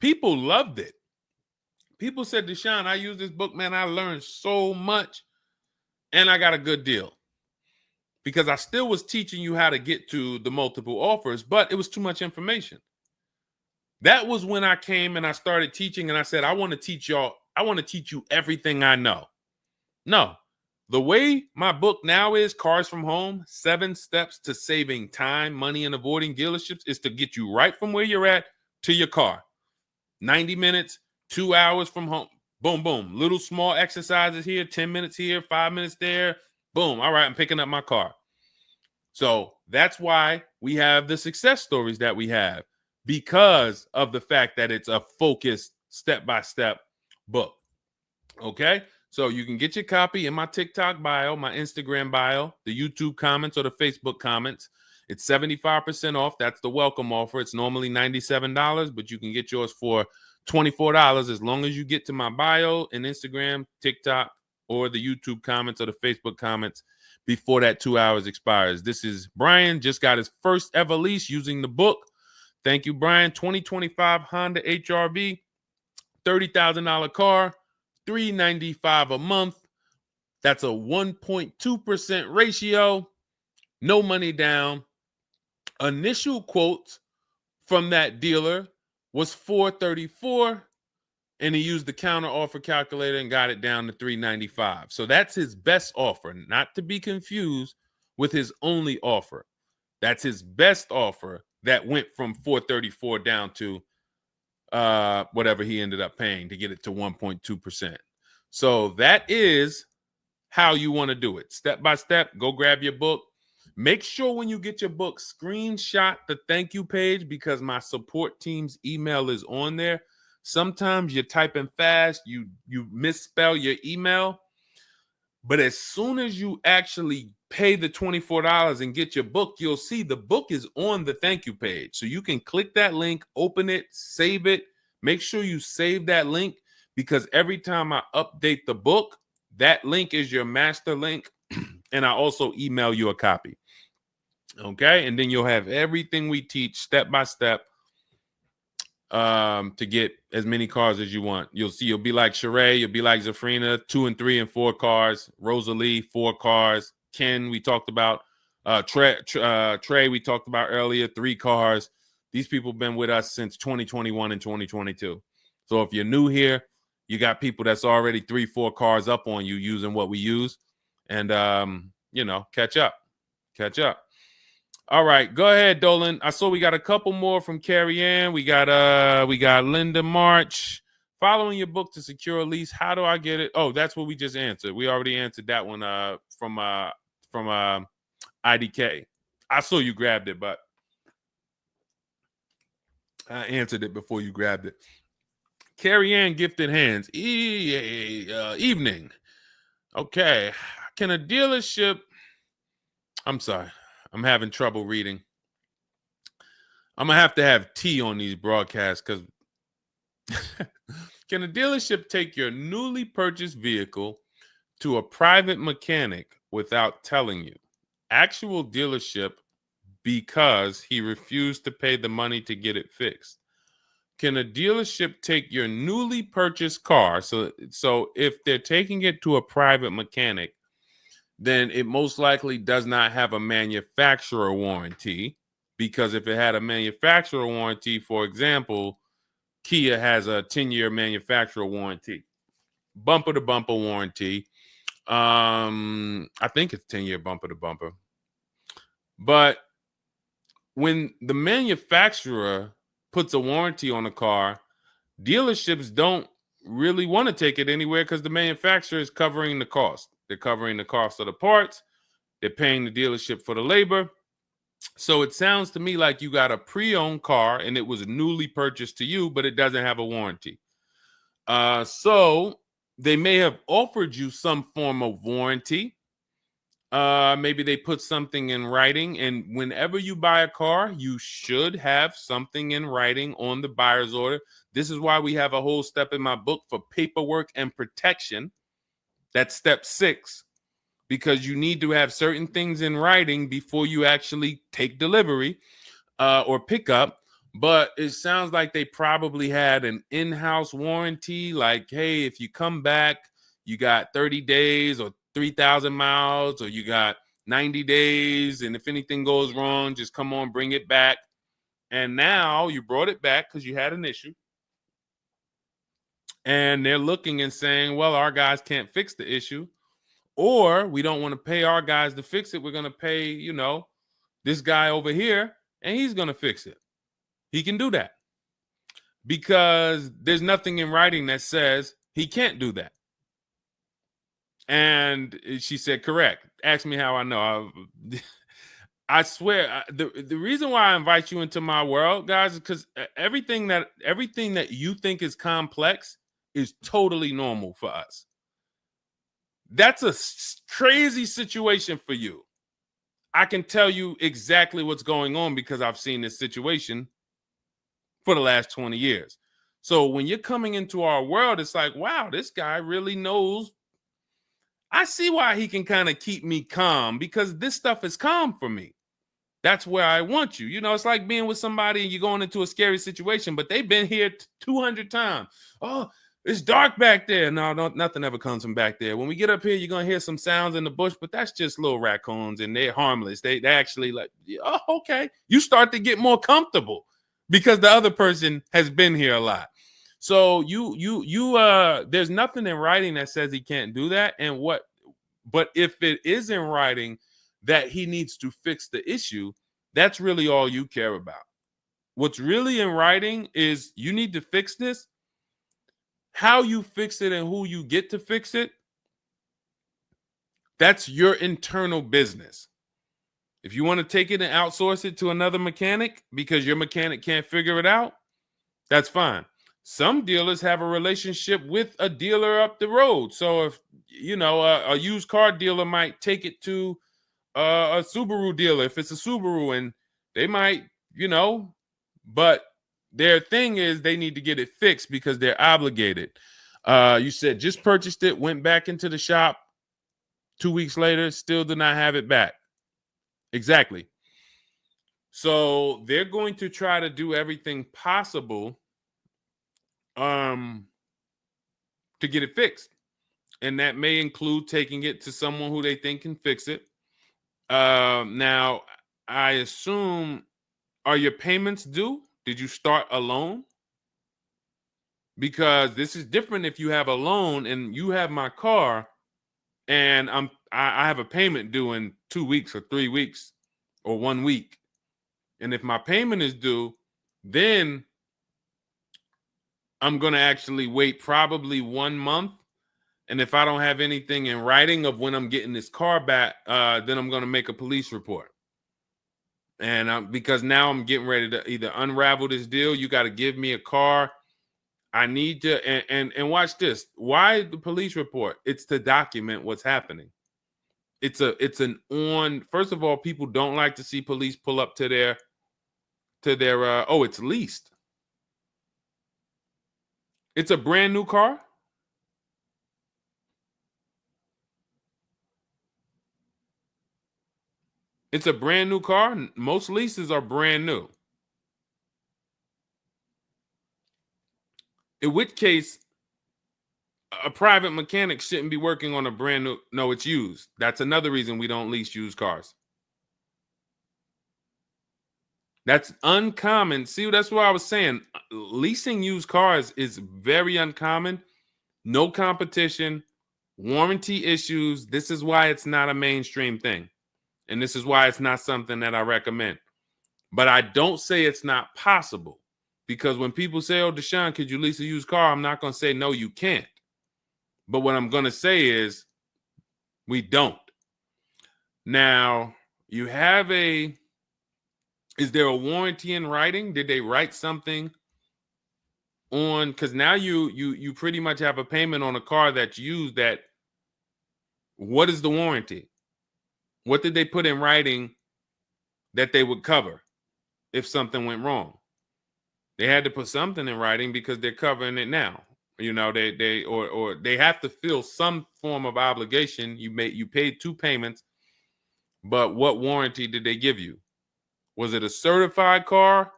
People loved it. People said, Deshone, I use this book, man. I learned so much and I got a good deal. Because I still was teaching you how to get to the multiple offers, but it was too much information. That was when I came and I started teaching and I said, I want to teach you everything I know. No, the way my book now is, Cars from Home, 7 Steps to Saving Time, Money, and Avoiding Dealerships, is to get you right from where you're at to your car. 90 minutes, 2 hours from home. Boom, boom. Little small exercises here, 10 minutes here, 5 minutes there. Boom. All right, I'm picking up my car. So that's why we have the success stories that we have, because of the fact that it's a focused step-by-step book. Okay? So you can get your copy in my TikTok bio, my Instagram bio, the YouTube comments, or the Facebook comments. It's 75% off. That's the welcome offer. It's normally $97, but you can get yours for $24 as long as you get to my bio and Instagram, TikTok, or the YouTube comments or the Facebook comments before that 2 hours expires. This is Brian, just got his first ever lease using the book. Thank you, Brian. 2025 Honda HRV, $30,000 car, $395 a month. That's a 1.2% ratio. No money down. Initial quotes from that dealer was $434, and he used the counter offer calculator and got it down to $395. So that's his best offer, not to be confused with his only offer. That's his best offer that went from $434 down to whatever he ended up paying to get it to 1.2%. So that is how you want to do it. Step by step, go grab your book. Make sure when you get your book, screenshot the thank you page, because my support team's email is on there. Sometimes you're typing fast, you misspell your email, but as soon as you actually pay the $24 and get your book, you'll see the book is on the thank you page. So you can click that link, open it, save it. Make sure you save that link, because every time I update the book, that link is your master link, and I also email you a copy. Okay, and then you'll have everything we teach step by step to get as many cars as you want. You'll see, you'll be like Sheree, you'll be like Zafrina, 2 and 3 and 4 cars. Rosalie, 4 cars. Ken, we talked about. Trey, we talked about earlier, 3 cars. These people have been with us since 2021 and 2022. So if you're new here, you got people that's already 3, 4 cars up on you using what we use, and catch up. All right, go ahead, Dolan. I saw we got a couple more from Carrie Ann. We got Linda March. Following your book to secure a lease, how do I get it? Oh, that's what we just answered. We already answered that one from IDK. I saw you grabbed it, but I answered it before you grabbed it. Carrie Ann, gifted hands. Evening. Okay. Can a dealership... I'm sorry. I'm having trouble reading. I'm going to have tea on these broadcasts, because can a dealership take your newly purchased vehicle to a private mechanic without telling you? Actual dealership, because he refused to pay the money to get it fixed. Can a dealership take your newly purchased car? So if they're taking it to a private mechanic, then it most likely does not have a manufacturer warranty, because if it had a manufacturer warranty, for example, Kia has a 10-year manufacturer warranty, bumper to bumper warranty. I think it's 10-year bumper to bumper. But when the manufacturer puts a warranty on a car, dealerships don't really want to take it anywhere, because the manufacturer is covering the cost. They're covering the cost of the parts. They're paying the dealership for the labor. So it sounds to me like you got a pre-owned car and it was newly purchased to you, but it doesn't have a warranty. So they may have offered you some form of warranty. Maybe they put something in writing, and whenever you buy a car, you should have something in writing on the buyer's order. This is why we have a whole step in my book for paperwork and protection. That's step 6, because you need to have certain things in writing before you actually take delivery or pick up. But it sounds like they probably had an in-house warranty, like, hey, if you come back, you got 30 days or 3,000 miles, or you got 90 days, and if anything goes wrong, just come on, bring it back. And now you brought it back because you had an issue, and they're looking and saying, well, our guys can't fix the issue, or we don't want to pay our guys to fix it. We're going to pay, this guy over here, and he's going to fix it. He can do that because there's nothing in writing that says he can't do that. And she said, correct. Ask me how I know. I swear, the reason why I invite you into my world, guys, is because everything that you think is complex is totally normal for us. That's a crazy situation for you. I can tell you exactly what's going on because I've seen this situation for the last 20 years. So when you're coming into our world, it's like, wow, this guy really knows. I see why he can kind of keep me calm, because this stuff is calm for me. That's where I want you. It's like being with somebody and you're going into a scary situation, but they've been here 200 times. Oh, it's dark back there. No, nothing ever comes from back there. When we get up here, you're going to hear some sounds in the bush, but that's just little raccoons and they're harmless. They actually like, oh, okay. You start to get more comfortable because the other person has been here a lot. So there's nothing in writing that says he can't do that. But if it is in writing that he needs to fix the issue, that's really all you care about. What's really in writing is you need to fix this. How you fix it and who you get to fix it, that's your internal business. If you want to take it and outsource it to another mechanic because your mechanic can't figure it out, that's fine. Some dealers have a relationship with a dealer up the road. So if, a used car dealer might take it to a Subaru dealer if it's a Subaru, and they might, but their thing is they need to get it fixed because they're obligated. You said just purchased it, went back into the shop 2 weeks later, still did not have it back. Exactly. So they're going to try to do everything possible to get it fixed. And that may include taking it to someone who they think can fix it. Now, I assume, are your payments due? Did you start a loan? Because this is different if you have a loan and you have my car and I have a payment due in 2 weeks or 3 weeks or 1 week. And if my payment is due, then I'm going to actually wait probably 1 month. And if I don't have anything in writing of when I'm getting this car back, then I'm going to make a police report. And because now I'm getting ready to either unravel this deal, you got to give me a car. I need to, and watch this. Why the police report? It's to document what's happening. First of all, people don't like to see police pull up to their, it's leased. It's a brand new car. It's a brand new car. Most leases are brand new. In which case, a private mechanic shouldn't be working on a brand new. No, it's used. That's another reason we don't lease used cars. That's uncommon. See, that's what I was saying. Leasing used cars is very uncommon. No competition, warranty issues. This is why it's not a mainstream thing. And this is why it's not something that I recommend. But I don't say it's not possible. Because when people say, oh, Deshone, could you lease a used car? I'm not going to say, no, you can't. But what I'm going to say is we don't. Now, you have is there a warranty in writing? Did they write something on, because now you pretty much have a payment on a car that's used. That what is the warranty? What did they put in writing that they would cover if something went wrong? They had to put something in writing because they're covering it now. You know, or they have to fill some form of obligation. You paid 2 payments, but what warranty did they give you? Was it a certified car?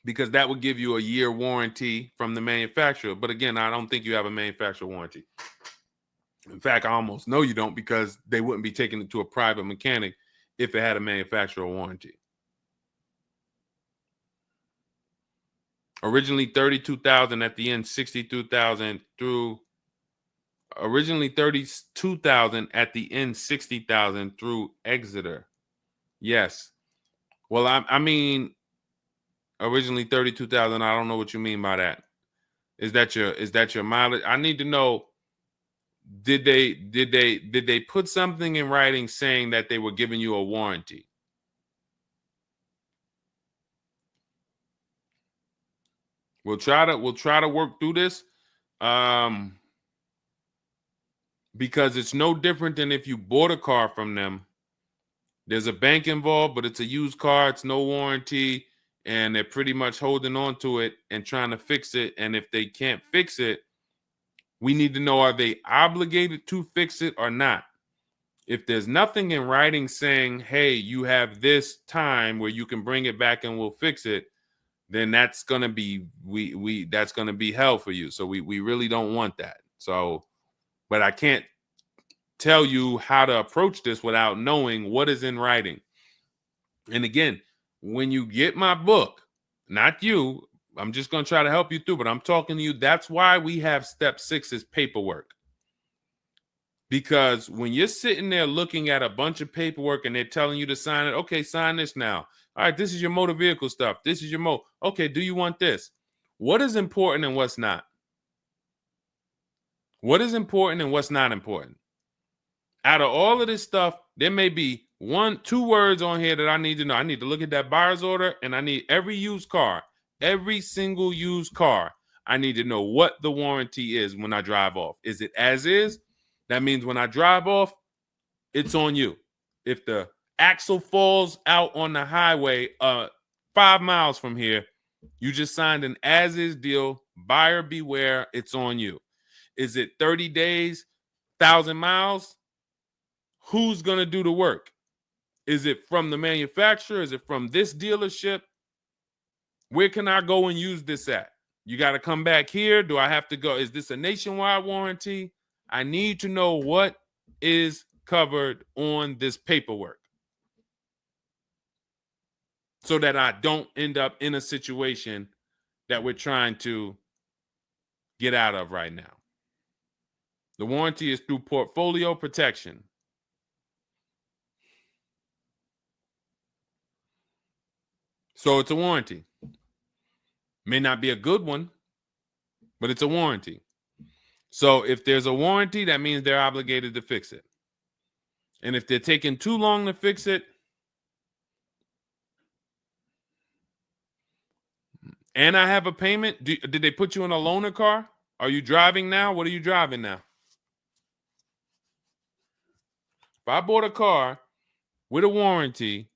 Because that would give you a year warranty from the manufacturer. But again, I don't think you have a manufacturer warranty. In fact, I almost know you don't, because they wouldn't be taking it to a private mechanic if it had a manufacturer warranty. Originally 32,000, at the end 62,000 through. Originally 32,000, at the end 60,000 through Exeter. Yes. Well, I mean, originally 32,000. I don't know what you mean by that. Is that your mileage? I need to know. Did they put something in writing saying that they were giving you a warranty? We'll try to work through this, because it's no different than if you bought a car from them. There's a bank involved, but it's a used car. It's no warranty, and they're pretty much holding on to it and trying to fix it. And if they can't fix it, we need to know, are they obligated to fix it or not? If there's nothing in writing saying, hey, you have this time where you can bring it back and we'll fix it, then that's gonna be that's gonna be hell for you. So we really don't want that. So, but I can't tell you how to approach this without knowing what is in writing. And again, when you get my book, not you, I'm just going to try to help you through, but I'm talking to you. That's why we have step 6 is paperwork. Because when you're sitting there looking at a bunch of paperwork and they're telling you to sign it, okay, sign this now. All right, this is your motor vehicle stuff. This is your okay, do you want this? What is important and what's not? What is important and what's not important? Out of all of this stuff, there may be 1-2 words on here that I need to know. I need to look at that buyer's order, and I need every used car, every single used car. I need to know what the warranty is when I drive off. Is it as is? That means when I drive off, it's on you. If the axle falls out on the highway 5 miles from here, you just signed an as is deal. Buyer beware, it's on you. Is it 30 days, 1,000 miles? Who's going to do the work? Is it from the manufacturer? Is it from this dealership? Where can I go and use this at? You got to come back here. Do I have to go? Is this a nationwide warranty? I need to know what is covered on this paperwork so that I don't end up in a situation that we're trying to get out of right now. The warranty is through portfolio protection. So it's a warranty. May not be a good one, but it's a warranty. So if there's a warranty, that means they're obligated to fix it. And if they're taking too long to fix it, and I have a payment, did they put you in a loaner car? Are you driving now? What are you driving now? If I bought a car with a warranty,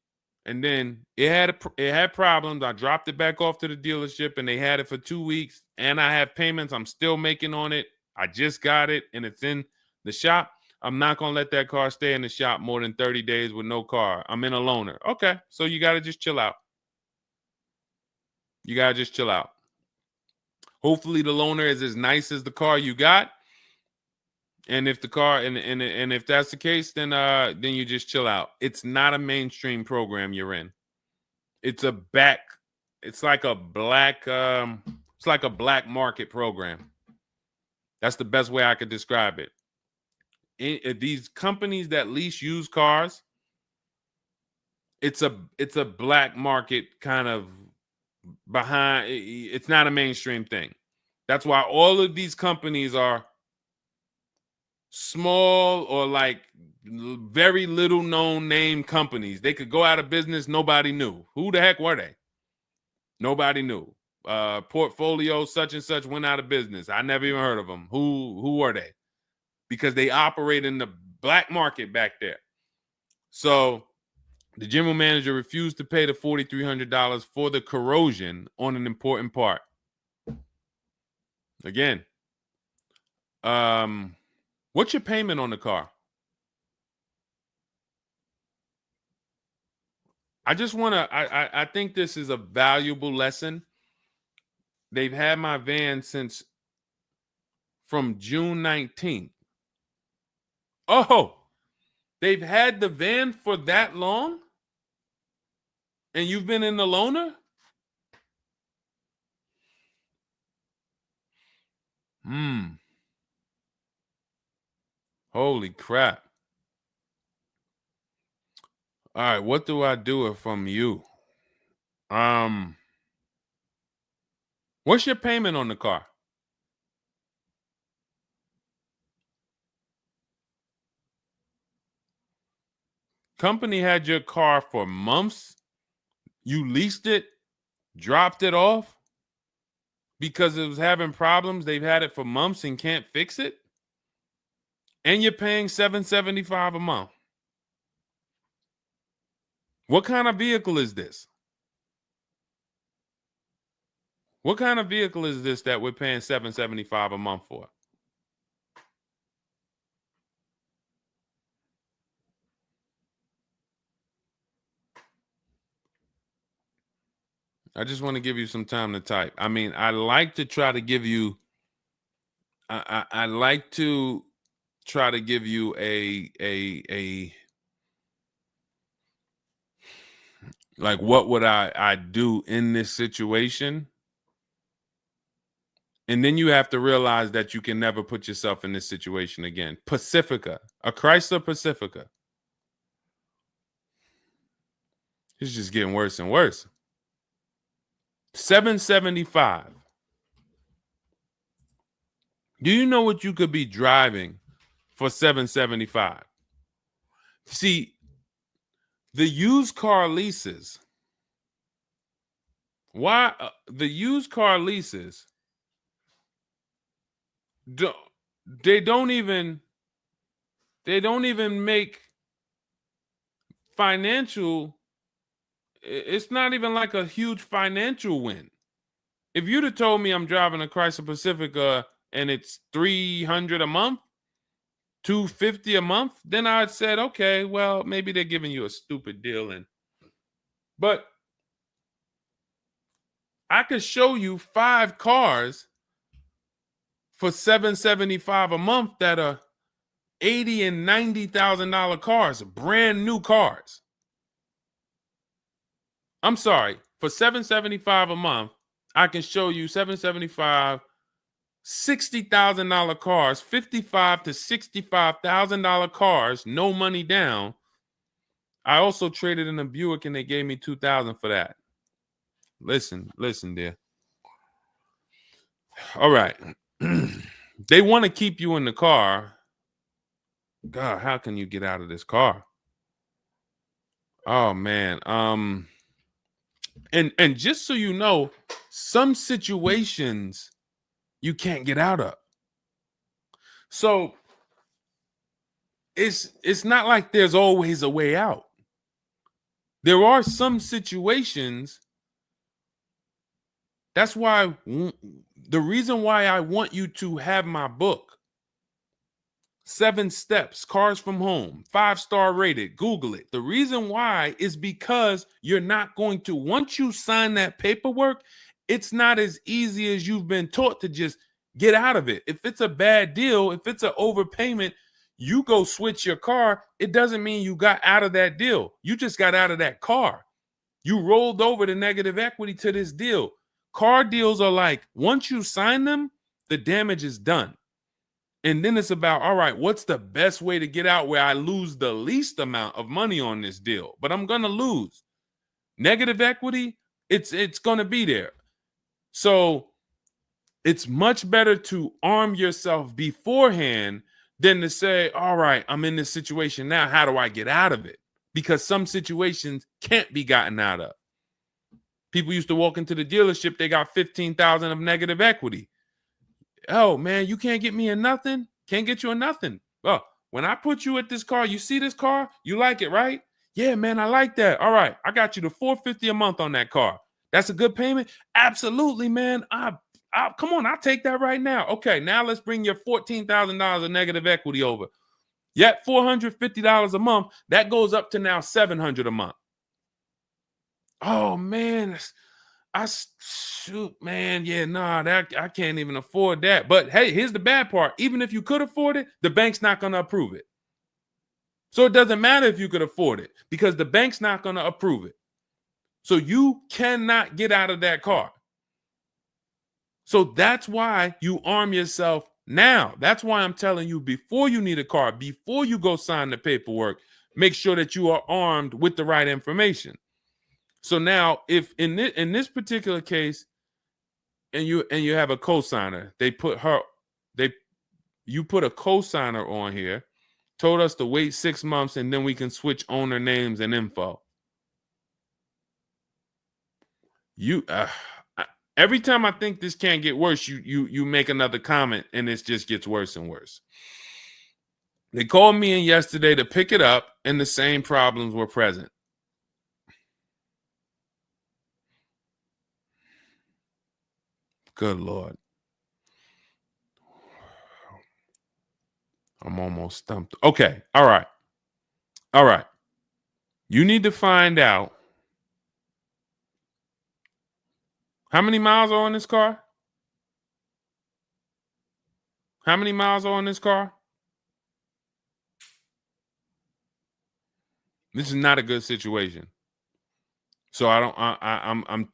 and then it had problems, I dropped it back off to the dealership, and they had it for 2 weeks, and I have payments I'm still making on it. I just got it, and it's in the shop. I'm not going to let that car stay in the shop more than 30 days with no car. I'm in a loaner. Okay, so you got to just chill out. You got to just chill out. Hopefully the loaner is as nice as the car you got. And if the car and if that's the case, then you just chill out. It's not a mainstream program you're in. It's like a black market program. That's the best way I could describe it. These companies that lease used cars, it's a black market kind of behind. It's not a mainstream thing. That's why all of these companies are small or like very little known name companies. They could go out of business. Nobody knew. Who the heck were they? Nobody knew. portfolio such and such went out of business. I never even heard of them. Who are they? Because they operate in the black market back there. So the general manager refused to pay the $4,300 for the corrosion on an important part. Again, what's your payment on the car? I just want to, I think this is a valuable lesson. They've had my van since from June 19th. Oh, they've had the van for that long? And you've been in the loaner? Holy crap. All right, what do I do from you? What's your payment on the car? Company had your car for months. You leased it, dropped it off because it was having problems. They've had it for months and can't fix it. And you're paying $775 a month. What kind of vehicle is this? What kind of vehicle is this that we're paying $775 a month for? I just want to give you some time to type. I mean, I like to try to give you, I like to try to give you a like, what would I do in this situation? And then you have to realize that you can never put yourself in this situation again. Pacifica, a Chrysler Pacifica. It's just getting worse and worse. $775. Do you know what you could be driving for $775? See, the used car leases. Why the used car leases? They don't even make financial. It's not even like a huge financial win. If you'd have told me I'm driving a Chrysler Pacifica and it's $300 a month, $250 a month, then I'd said, okay, well, maybe they're giving you a stupid deal. But I could show you 5 cars for $775 a month that are $80,000 and $90,000 cars, brand new cars. I'm sorry, for $775 a month, I can show you $775, $60,000 cars, $55,000 to $65,000 cars, no money down. I also traded in a Buick and they gave me $2,000 for that. Listen, dear. All right. They want to keep you in the car. God, how can you get out of this car? Oh man. And just so you know, some situations you can't get out of. So it's not like there's always a way out. There are some situations. That's why the reason why I want you to have my book, 7 Steps, Cars from Home, 5-star rated, Google it. The reason why is because you're not going to, once you sign that paperwork, it's not as easy as you've been taught to just get out of it. If it's a bad deal, if it's an overpayment, you go switch your car, it doesn't mean you got out of that deal. You just got out of that car. You rolled over the negative equity to this deal. Car deals are like, once you sign them, the damage is done. And then it's about, all right, what's the best way to get out where I lose the least amount of money on this deal? But I'm going to lose. Negative equity, it's going to be there. So it's much better to arm yourself beforehand than to say, all right, I'm in this situation now. How do I get out of it? Because some situations can't be gotten out of. People used to walk into the dealership, they got 15,000 of negative equity. Oh man, you can't get me in nothing. Can't get you in nothing. Well, when I put you at this car, you see this car, you like it, right? Yeah, man, I like that. All right, I got you the $450 a month on that car. That's a good payment. Absolutely, man. Come on, I'll take that right now. Okay, now let's bring your $14,000 of negative equity over. Yet $450 a month. That goes up to now $700 a month. Oh man, shoot, man. Yeah, nah, that I can't even afford that. But hey, here's the bad part. Even if you could afford it, the bank's not going to approve it. So it doesn't matter if you could afford it because the bank's not going to approve it. So you cannot get out of that car. So that's why you arm yourself now. That's why I'm telling you, before you need a car, before you go sign the paperwork, make sure that you are armed with the right information. So now, if in this particular case, and you have a cosigner, you put a cosigner on here, told us to wait 6 months, and then we can switch owner names and info. Every time I think this can't get worse, you make another comment, and it just gets worse and worse. They called me in yesterday to pick it up, and the same problems were present. Good Lord. I'm almost stumped. Okay. All right. All right. You need to find out how many miles are on this car? How many miles are on this car? This is not a good situation. So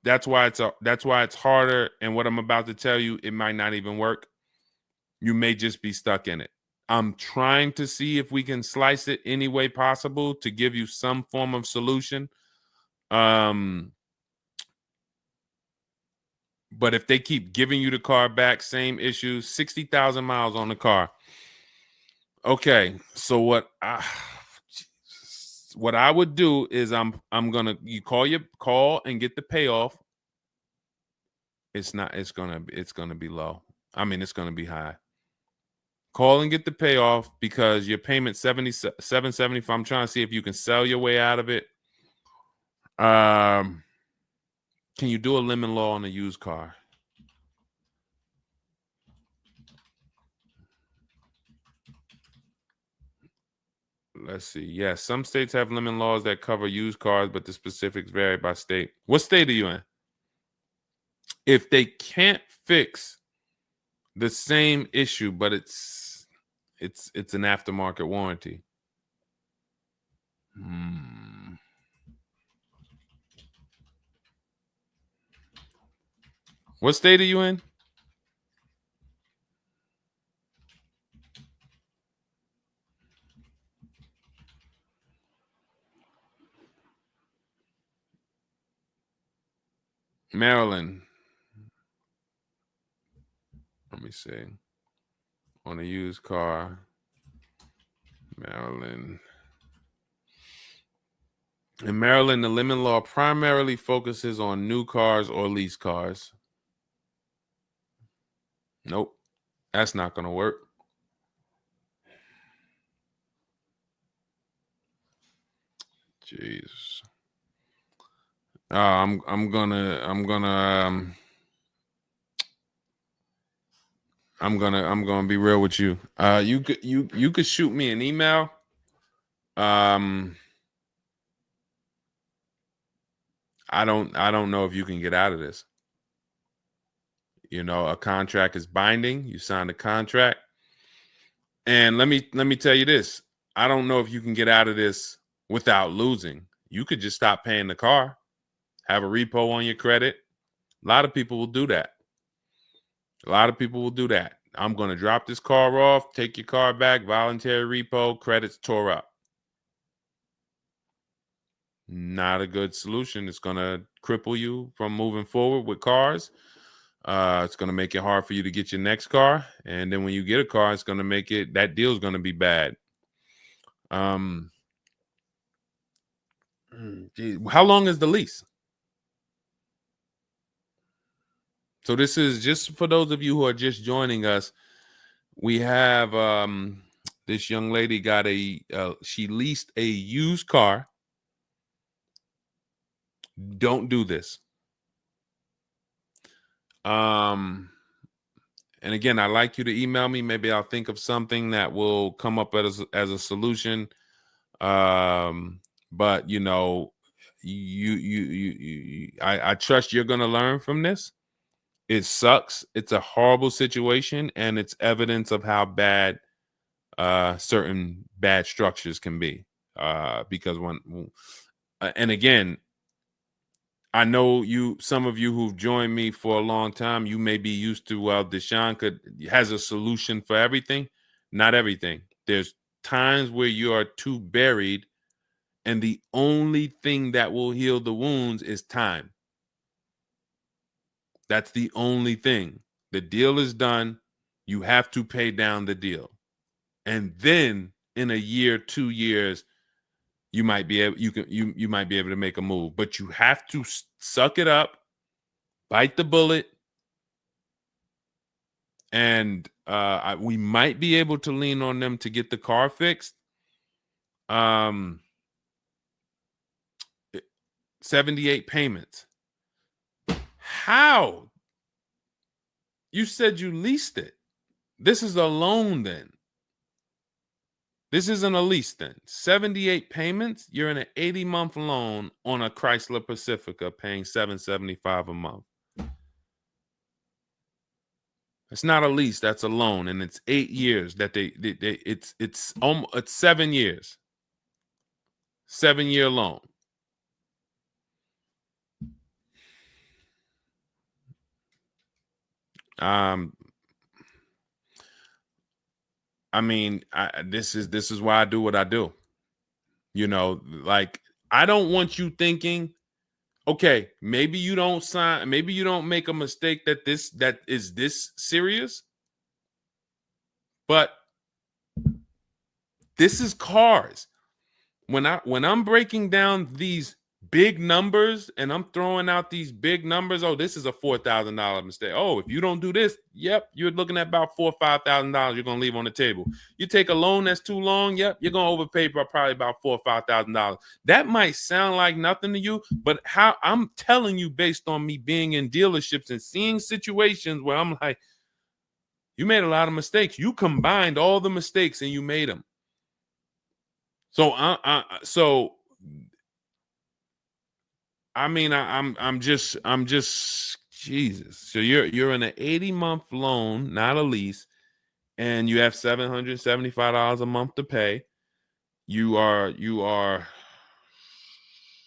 that's why it's harder. And what I'm about to tell you, it might not even work. You may just be stuck in it. I'm trying to see if we can slice it any way possible to give you some form of solution. But if they keep giving you the car back, same issues, 60,000 miles on the car. Okay, so what I would do is you call and get the payoff. It's gonna be low. I mean, it's gonna be high. Call and get the payoff because your payment $775. I'm trying to see if you can sell your way out of it. Can you do a lemon law on a used car? Let's see. Yes, some states have lemon laws that cover used cars, but the specifics vary by state. What state are you in? If they can't fix the same issue, but it's an aftermarket warranty. What state are you in? Maryland. Let me see. On a used car, Maryland. In Maryland, the lemon law primarily focuses on new cars or lease cars. Nope, that's not going to work. Jeez. I'm gonna be real with you. You could shoot me an email. I don't know if you can get out of this. You know, a contract is binding. You sign a contract. And let me tell you this. I don't know if you can get out of this without losing. You could just stop paying the car, have a repo on your credit. A lot of people will do that. I'm going to drop this car off, take your car back, voluntary repo, credits tore up. Not a good solution. It's going to cripple you from moving forward with cars. It's going to make it hard for you to get your next car. And then when you get a car, it's going to make that deal is going to be bad. Geez, how long is the lease? So this is just for those of you who are just joining us. We have this young lady got she leased a used car. Don't do this. And again, I'd like you to email me. Maybe I'll think of something that will come up as a solution. But you know, I trust you're gonna learn from this. It sucks. It's a horrible situation, and it's evidence of how bad certain bad structures can be. Because and again, I know some of you who've joined me for a long time, you may be used to, well, Deshone has a solution for everything. Not everything. There's times where you are too buried, and the only thing that will heal the wounds is time. That's the only thing. The deal is done. You have to pay down the deal. And then in a year, 2 years, you might be able you might be able to make a move, but you have to suck it up, bite the bullet, and we might be able to lean on them to get the car fixed. 78 payments. How? You said you leased it. This is a loan then. This isn't a lease then. 78 payments. You're in an 80-month loan on a Chrysler Pacifica paying $775 a month. It's not a lease, that's a loan, and it's 8 years that it's 7 years. 7-year loan. I mean, this is why I do what I do. You know, like, I don't want you thinking, okay, maybe you don't sign, maybe you don't make a mistake that is this serious, but this is cars. When I'm breaking down these big numbers and I'm throwing out these big numbers, oh, this is a $4,000 mistake. Oh, if you don't do this, yep, you're looking at about $4,000 or $5,000 you're gonna leave on the table. You take a loan that's too long, yep, you're gonna overpay by probably about $4,000 or $5,000. That might sound like nothing to you, but how I'm telling you based on me being in dealerships and seeing situations where I'm like, you made a lot of mistakes. You combined all the mistakes and you made them. So I'm just Jesus. So you're in an 80-month loan, not a lease, and you have $775 a month to pay. You are.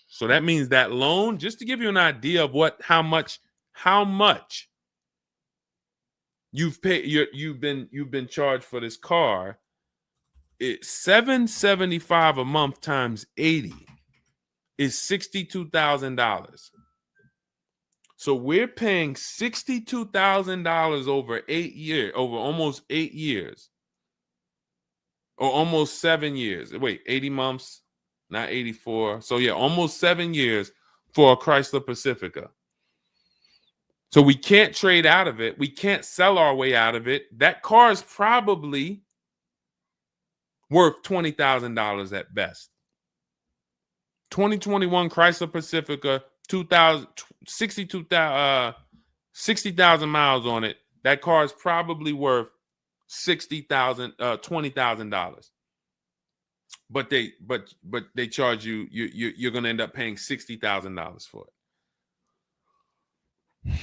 So that means that loan, just to give you an idea of how much you've paid, you've been charged for this car. It's $775 a month times 80 is $62,000. So we're paying $62,000 over 8 years, over almost 8 years, or almost 7 years. Wait, 80 months, not 84. So yeah, almost 7 years for a Chrysler Pacifica. So we can't trade out of it. We can't sell our way out of it. That car is probably worth $20,000 at best. 2021 Chrysler Pacifica, 60,000 miles on it. That car is probably worth $20,000. But they charge you. You're going to end up paying $60,000 for it.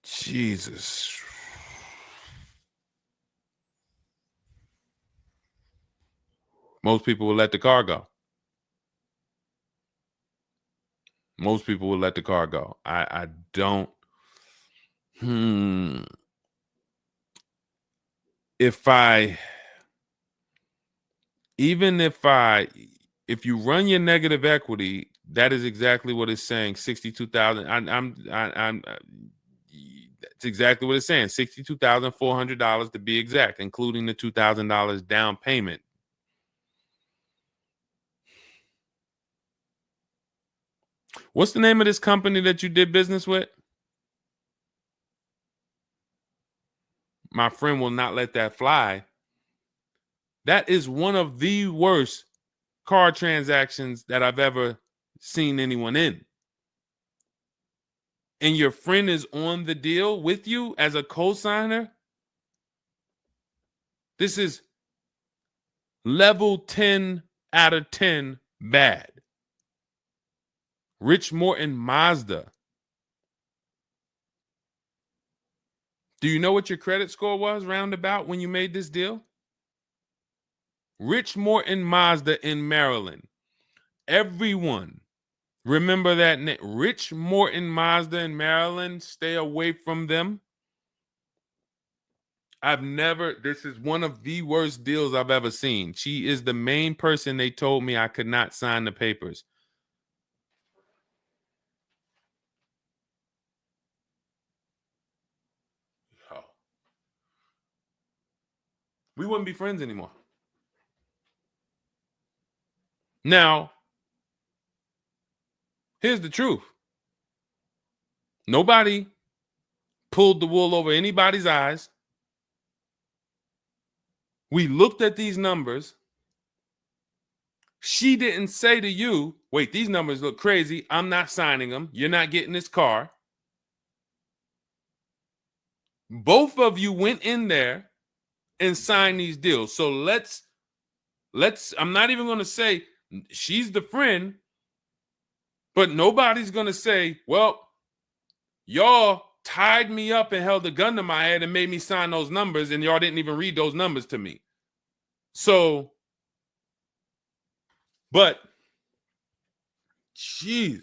Jesus. Most people will let the car go. Most people will let the car go. I don't. If you run your negative equity, that is exactly what it's saying. 62,000. It's exactly what it's saying. $62,400 to be exact, including the $2,000 down payment. What's the name of this company that you did business with? My friend will not let that fly. That is one of the worst car transactions that I've ever seen anyone in. And your friend is on the deal with you as a co-signer. This is level 10 out of 10 bad. Rich Morton Mazda. Do you know what your credit score was roundabout when you made this deal? Rich Morton Mazda in Maryland. Everyone remember that name. Rich Morton Mazda in Maryland. Stay away from them. This is one of the worst deals I've ever seen. She is the main person they told me I could not sign the papers. Oh. We wouldn't be friends anymore. Now, here's the truth. Nobody pulled the wool over anybody's eyes. We looked at these numbers. She didn't say to you, wait, these numbers look crazy. I'm not signing them. You're not getting this car. Both of you went in there and signed these deals. So let's I'm not even going to say she's the friend, but nobody's going to say, well, y'all tied me up and held a gun to my head and made me sign those numbers, and y'all didn't even read those numbers to me. So, but, jeez,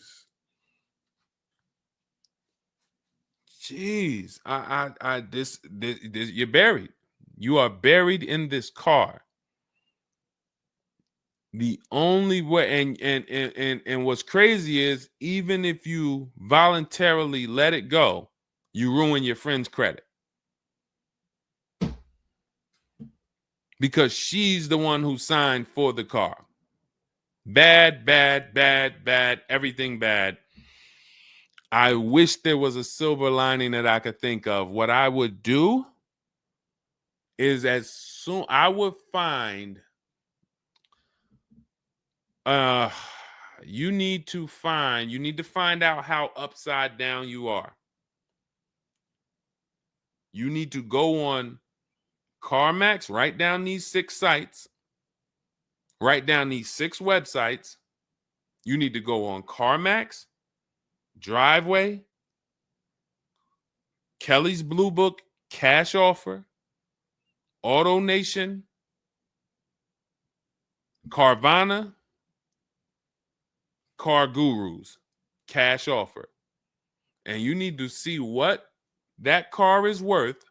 this, you're buried. You are buried in this car. The only way, and what's crazy is, even if you voluntarily let it go, you ruin your friend's credit. Because she's the one who signed for the car. Bad, everything bad. I wish there was a silver lining that I could think of. What I would do is I would find, you need to find out how upside down you are. You need to go on CarMax, write down these 6 sites, write down these 6 websites. You need to go on CarMax, Driveway, Kelly's Blue Book, Cash Offer, Auto Nation, Carvana, Car Gurus, Cash Offer. And you need to see what that car is worth.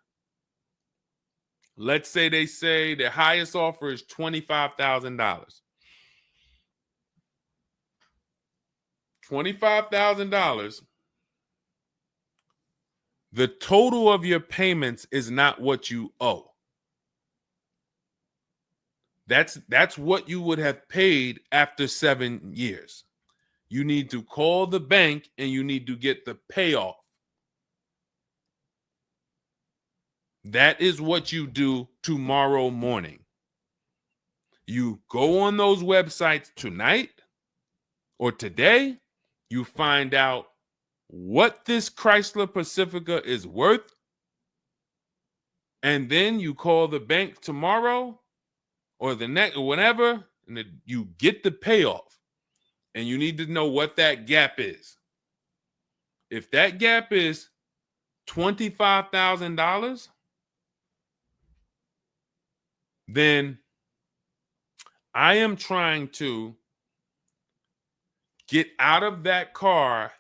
Let's say they say the highest offer is $25,000. $25,000. The total of your payments is not what you owe. That's what you would have paid after 7 years. You need to call the bank and you need to get the payoff. That is what you do tomorrow morning. You go on those websites tonight or today. You find out what this Chrysler Pacifica is worth. And then you call the bank tomorrow or the next or whenever, and you get the payoff. And you need to know what that gap is. If that gap is $25,000, then I am trying to get out of that car,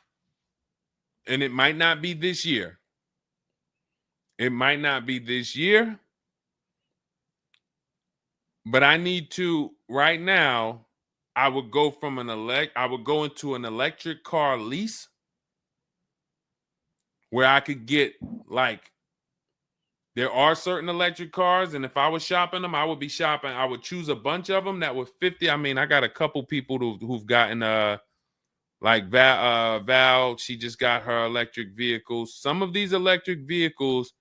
and it might not be this year. It might not be this year, but I need to right now. I would go into an electric car lease where I could get, like, there are certain electric cars, and if I was shopping them, I would choose a bunch of them that were 50. I mean, I got a couple people who've gotten Like Val, she just got her electric vehicle. Some of these electric vehicles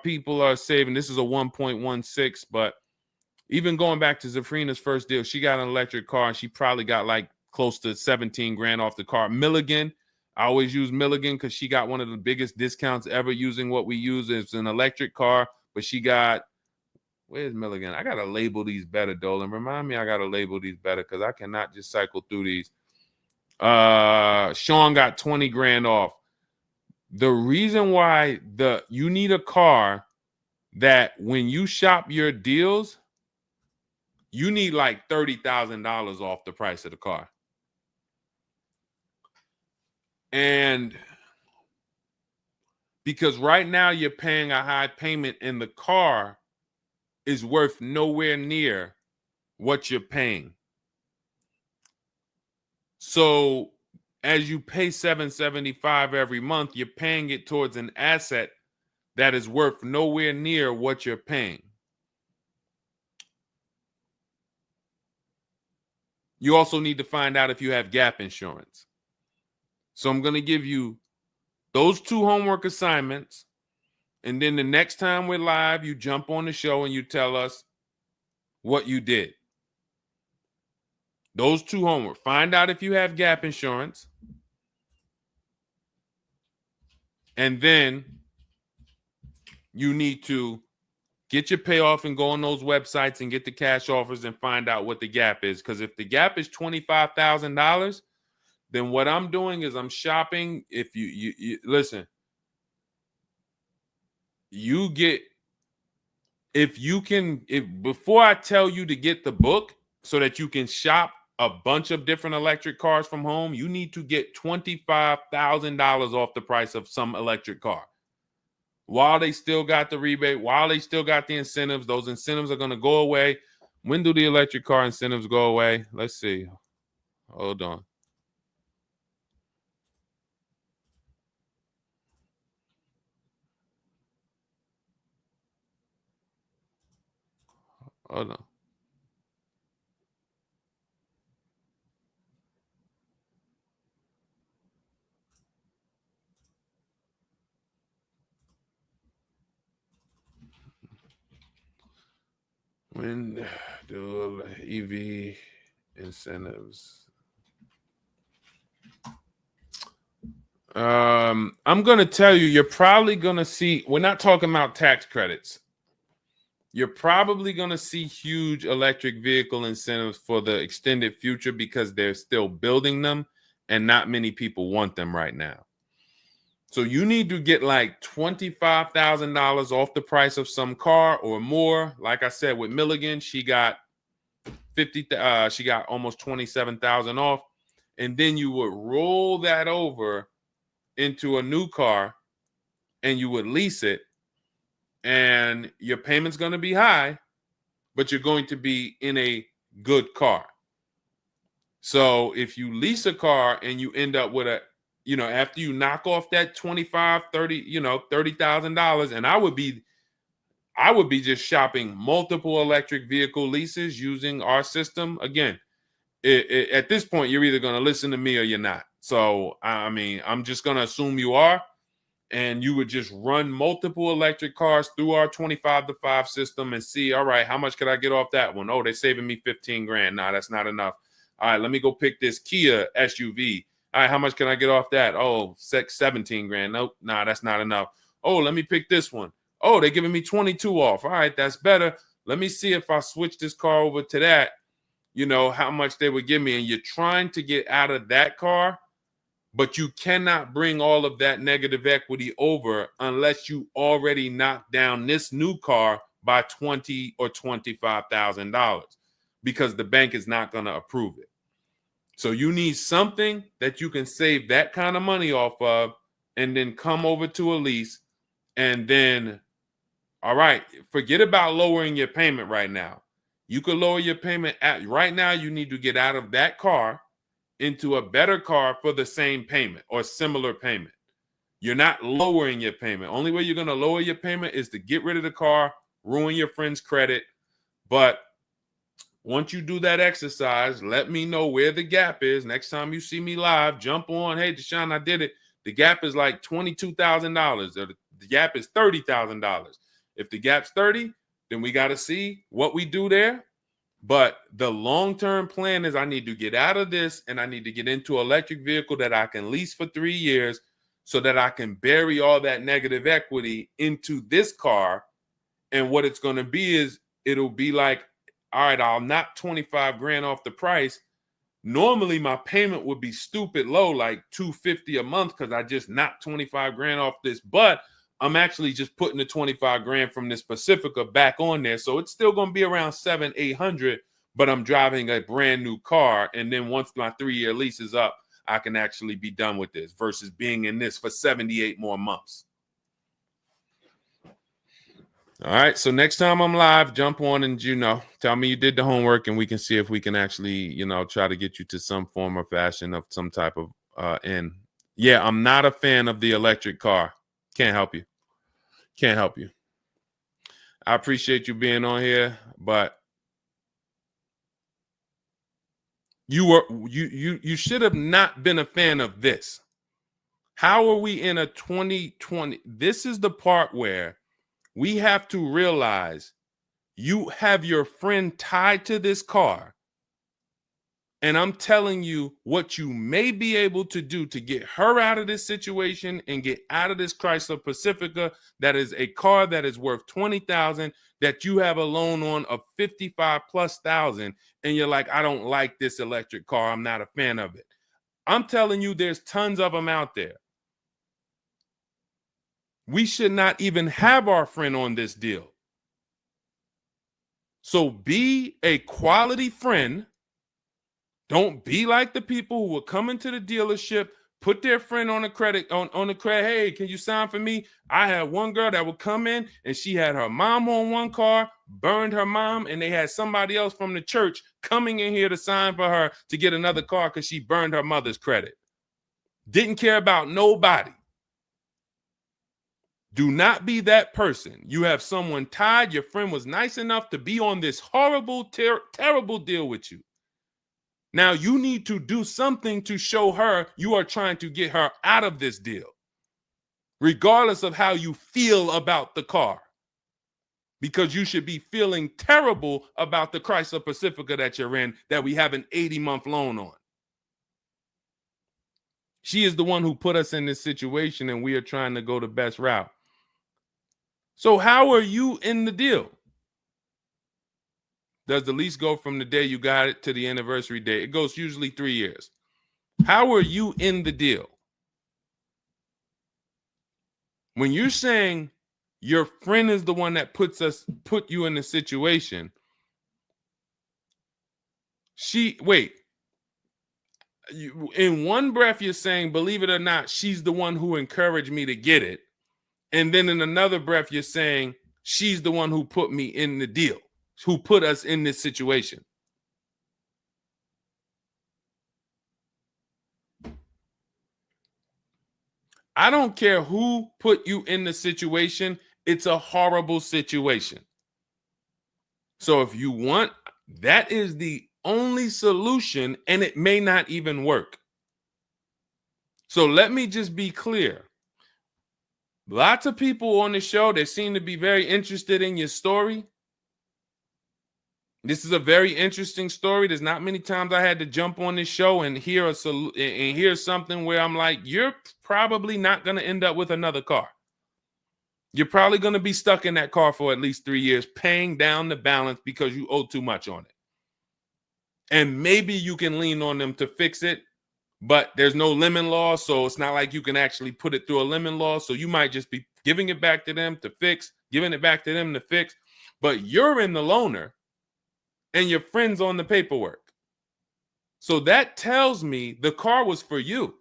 people are saving. This is a 1.16, but even going back to Zafrina's first deal, she got an electric car and she probably got like close to 17 grand off the car. Milligan, I always use Milligan because she got one of the biggest discounts ever using what we use. It's an electric car, but she got, where's Milligan? I got to label these better, Dolan. Remind me I got to label these better because I cannot just cycle through these. Sean got 20 grand off. The reason why you need a car that when you shop your deals, you need like $30,000 off the price of the car. And because right now you're paying a high payment and the car is worth nowhere near what you're paying. So as you pay $775 every month, you're paying it towards an asset that is worth nowhere near what you're paying. You also need to find out if you have gap insurance. So I'm going to give you those 2 homework assignments. And then the next time we're live, you jump on the show and you tell us what you did. Those 2 homework. Find out if you have gap insurance. And then you need to get your payoff and go on those websites and get the cash offers and find out what the gap is. Because if the gap is $25,000, then what I'm doing is I'm shopping. If you listen, you get, if before I tell you to get the book so that you can shop a bunch of different electric cars from home, you need to get $25,000 off the price of some electric car. While they still got the rebate, while they still got the incentives, those incentives are going to go away. When do the electric car incentives go away? Let's see. Hold on. Hold on. When do EV incentives? I'm going to tell you, you're probably going to see, we're not talking about tax credits. You're probably going to see huge electric vehicle incentives for the extended future because they're still building them and not many people want them right now. So you need to get like $25,000 off the price of some car or more. Like I said, with Milligan, she got she got almost 27,000 off. And then you would roll that over into a new car and you would lease it. And your payment's going to be high, but you're going to be in a good car. So if you lease a car and you end up with after you knock off that 25, 30, $30,000, and I would be just shopping multiple electric vehicle leases using our system. Again, at this point, you're either going to listen to me or you're not. So, I mean, I'm just going to assume you are. And you would just run multiple electric cars through our 25-to-5 system and see, all right, how much could I get off that one? Oh, they're saving me 15 grand. Nah, that's not enough. All right, let me go pick this Kia SUV. All right, how much can I get off that? Oh, 17 grand. Nope, nah, that's not enough. Oh, let me pick this one. Oh, they're giving me 22 off. All right, that's better. Let me see if I switch this car over to that, how much they would give me. And you're trying to get out of that car, but you cannot bring all of that negative equity over unless you already knock down this new car by $20,000 or $25,000 because the bank is not going to approve it. So you need something that you can save that kind of money off of and then come over to a lease and then, all right, forget about lowering your payment right now. You could lower your payment right now. You need to get out of that car into a better car for the same payment or similar payment. You're not lowering your payment. Only way you're going to lower your payment is to get rid of the car, ruin your friend's credit. But once you do that exercise, let me know where the gap is. Next time you see me live, jump on. Hey, Deshone, I did it. The gap is like $22,000. The gap is $30,000. If the gap's 30, then we got to see what we do there. But the long-term plan is I need to get out of this and I need to get into an electric vehicle that I can lease for 3 years so that I can bury all that negative equity into this car. And what it's going to be is it'll be like, all right, I'll knock 25 grand off the price. Normally my payment would be stupid low, like $250 a month, because I just knocked 25 grand off this, but I'm actually just putting the 25 grand from this Pacifica back on there. So it's still going to be around 700-800, but I'm driving a brand new car. And then once my 3-year lease is up, I can actually be done with this versus being in this for 78 more months. All right, so next time I'm live, jump on and, tell me you did the homework and we can see if we can actually, try to get you to some form or fashion of some type of end. Yeah, I'm not a fan of the electric car. Can't help you. Can't help you. I appreciate you being on here, but you should have not been a fan of this. How are we in a 2020? This is the part where we have to realize you have your friend tied to this car. And I'm telling you what you may be able to do to get her out of this situation and get out of this Chrysler Pacifica that is a car that is worth $20,000 that you have a loan on of $55,000+, and you're like, I don't like this electric car. I'm not a fan of it. I'm telling you, there's tons of them out there. We should not even have our friend on this deal. So be a quality friend. Don't be like the people who will come into the dealership, put their friend on the credit, on the credit. Hey, can you sign for me? I had one girl that would come in and she had her mom on one car, burned her mom, and they had somebody else from the church coming in here to sign for her to get another car because she burned her mother's credit. Didn't care about nobody. Do not be that person. You have someone tied. Your friend was nice enough to be on this horrible, terrible deal with you. Now you need to do something to show her you are trying to get her out of this deal, regardless of how you feel about the car, because you should be feeling terrible about the Chrysler Pacifica that you're in that we have an 80-month loan on. She is the one who put us in this situation and we are trying to go the best route. So how are you in the deal? Does the lease go from the day you got it to the anniversary day? It goes usually 3 years. How are you in the deal? When you're saying your friend is the one that put you in the situation, in one breath you're saying, believe it or not, she's the one who encouraged me to get it. And then in another breath, you're saying she's the one who put me in the deal, who put us in this situation. I don't care who put you in the situation. It's a horrible situation. So if you want, that is the only solution, and it may not even work. So let me just be clear. Lots of people on the show that seem to be very interested in your story. This is a very interesting story. There's not many times I had to jump on this show and hear something where I'm like, you're probably not going to end up with another car. You're probably going to be stuck in that car for at least 3 years, paying down the balance because you owe too much on it. And maybe you can lean on them to fix it, but there's no lemon law, so it's not like you can actually put it through a lemon law. So you might just be giving it back to them to fix, giving it back to them to fix. But you're in the loaner and your friend's on the paperwork. So that tells me the car was for you.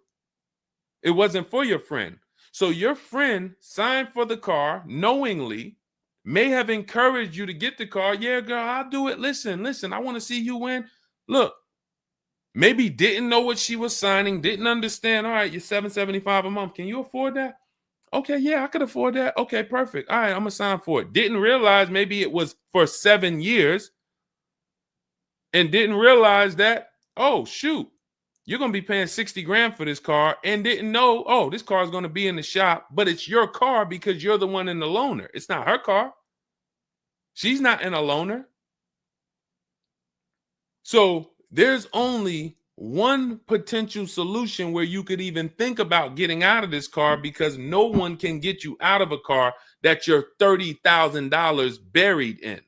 It wasn't for your friend. So your friend signed for the car knowingly, may have encouraged you to get the car. Yeah, girl, I'll do it. Listen, I want to see you win. Look. Maybe didn't know what she was signing, didn't understand. All right, you're $775 a month. Can you afford that? Okay, yeah, I could afford that. Okay, perfect. All right, I'm going to sign for it. Didn't realize maybe it was for 7 years. and didn't realize that, oh, shoot, you're going to be paying 60 grand for this car, and didn't know, oh, this car is going to be in the shop, but it's your car because you're the one in the loaner. It's not her car. She's not in a loaner. So there's only one potential solution where you could even think about getting out of this car, because no one can get you out of a car that you're $30,000 buried in.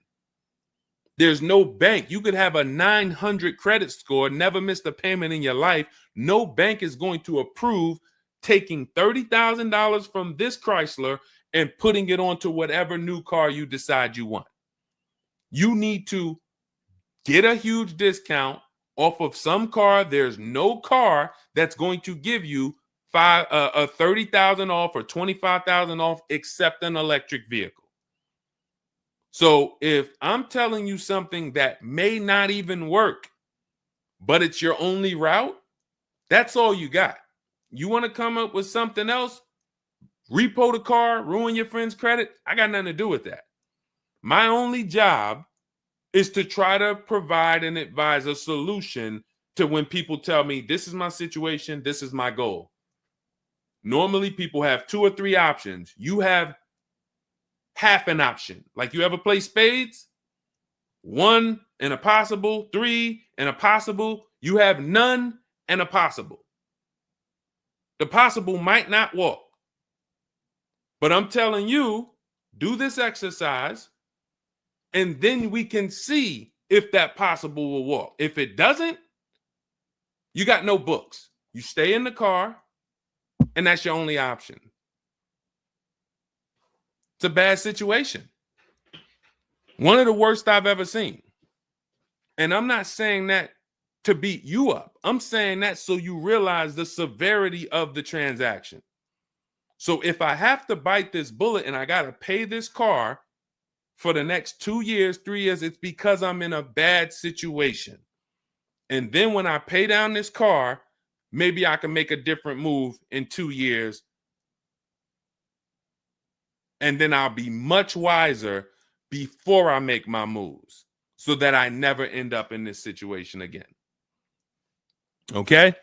There's no bank. You could have a 900 credit score, never missed a payment in your life. No bank is going to approve taking $30,000 from this Chrysler and putting it onto whatever new car you decide you want. You need to get a huge discount off of some car. There's no car that's going to give you 30,000 off or 25,000 off except an electric vehicle. So if I'm telling you something that may not even work, but it's your only route, that's all you got. You want to come up with something else, repo the car, ruin your friend's credit, I got nothing to do with that. My only job is to try to provide and advise a solution to when people tell me, this is my situation, this is my goal. Normally people have 2 or 3 options. You have half an option. Like, you ever play spades? 1 and a possible, 3 and a possible. You have none and a possible. The possible might not walk. But I'm telling you, do this exercise, and then we can see if that possible will walk. If it doesn't, you got no books. You stay in the car, and that's your only option. It's a bad situation. One of the worst I've ever seen. And I'm not saying that to beat you up. I'm saying that so you realize the severity of the transaction. So if I have to bite this bullet and I got to pay this car for the next 2 years, 3 years, it's because I'm in a bad situation. And then when I pay down this car, maybe I can make a different move in 2 years. And then I'll be much wiser before I make my moves, so that I never end up in this situation again. Okay?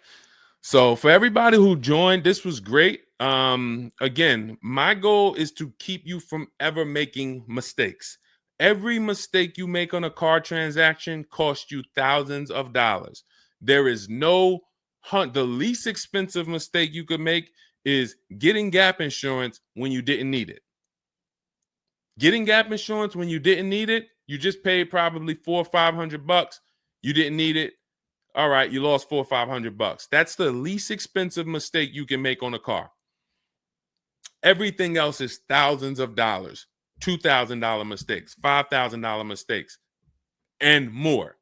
So for everybody who joined, this was great. Again, my goal is to keep you from ever making mistakes. Every mistake you make on a car transaction costs you thousands of dollars. There is no the least expensive mistake you could make is getting gap insurance when you didn't need it. Getting gap insurance when you didn't need it, you just paid probably $400 or $500. You didn't need it. All right, you lost $400 or $500. That's the least expensive mistake you can make on a car. Everything else is thousands of dollars, $2,000 mistakes, $5,000 mistakes, and more.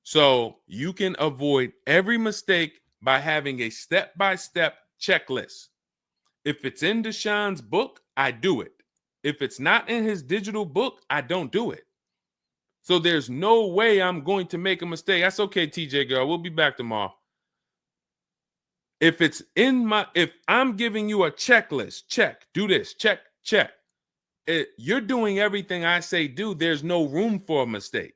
So you can avoid every mistake by having a step-by-step checklist. If it's in Deshone's book, I do it. If it's not in his digital book, I don't do it. So there's no way I'm going to make a mistake. That's okay, TJ girl. We'll be back tomorrow. If I'm giving you a checklist, check, do this, check, check. You're doing everything I say do. There's no room for a mistake.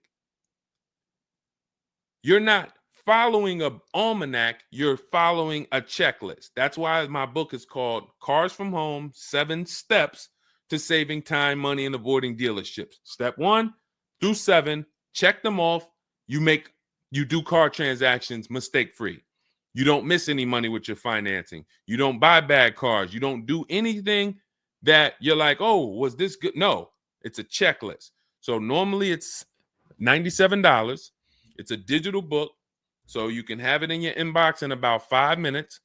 You're not following an almanac. You're following a checklist. That's why my book is called Cars from Home, 7 Steps to Saving Time, Money, and Avoiding Dealerships. Step 1 through 7, check them off. You do car transactions mistake-free. You don't miss any money with your financing. You don't buy bad cars. You don't do anything that you're like, oh, was this good? No, it's a checklist. So normally it's $97. It's a digital book. So you can have it in your inbox in about 5 minutes,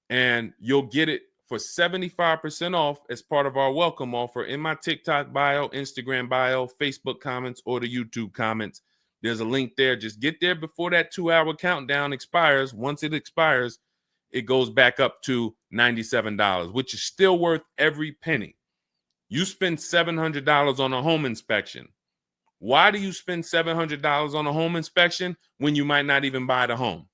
and you'll get it for 75% off as part of our welcome offer in my TikTok bio, Instagram bio, Facebook comments, or the YouTube comments. There's a link there. Just get there before that 2-hour countdown expires. Once it expires, it goes back up to $97, which is still worth every penny. You spend $700 on a home inspection. Why do you spend $700 on a home inspection when you might not even buy the home?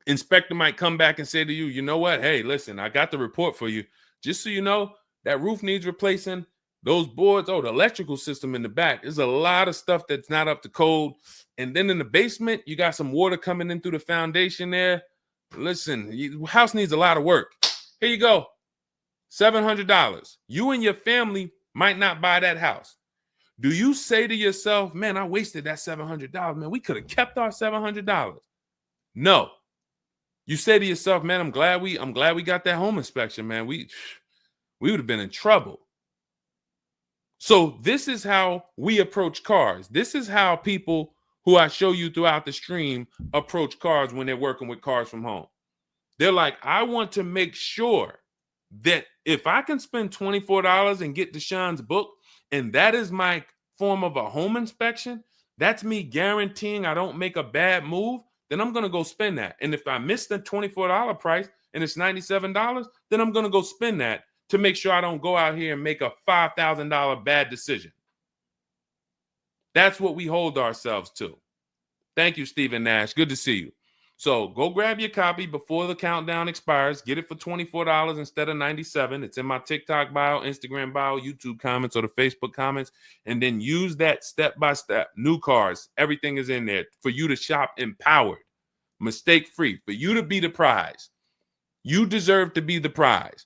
Inspector might come back and say to you, you know what? Hey, listen, I got the report for you. Just so you know, that roof needs replacing. Those boards, the electrical system in the back, there's a lot of stuff that's not up to code. And then in the basement, you got some water coming in through the foundation there. Listen, house needs a lot of work. Here you go, $700. You and your family might not buy that house. Do you say to yourself, man, I wasted that $700, man, we could have kept our $700? No. You say to yourself, man, I'm glad we got that home inspection, man. We would have been in trouble. So this is how we approach cars. This is how people who I show you throughout the stream approach cars when they're working with cars from home. They're like, I want to make sure that if I can spend $24 and get Deshone's book, and that is my form of a home inspection, that's me guaranteeing I don't make a bad move, then I'm going to go spend that. And if I miss the $24 price and it's $97, then I'm going to go spend that to make sure I don't go out here and make a $5,000 bad decision. That's what we hold ourselves to. Thank you, Stephen Nash. Good to see you. So go grab your copy before the countdown expires. Get it for $24 instead of $97. It's in my TikTok bio, Instagram bio, YouTube comments, or the Facebook comments. And then use that step-by-step. New cars. Everything is in there for you to shop empowered, mistake-free, for you to be the prize. You deserve to be the prize.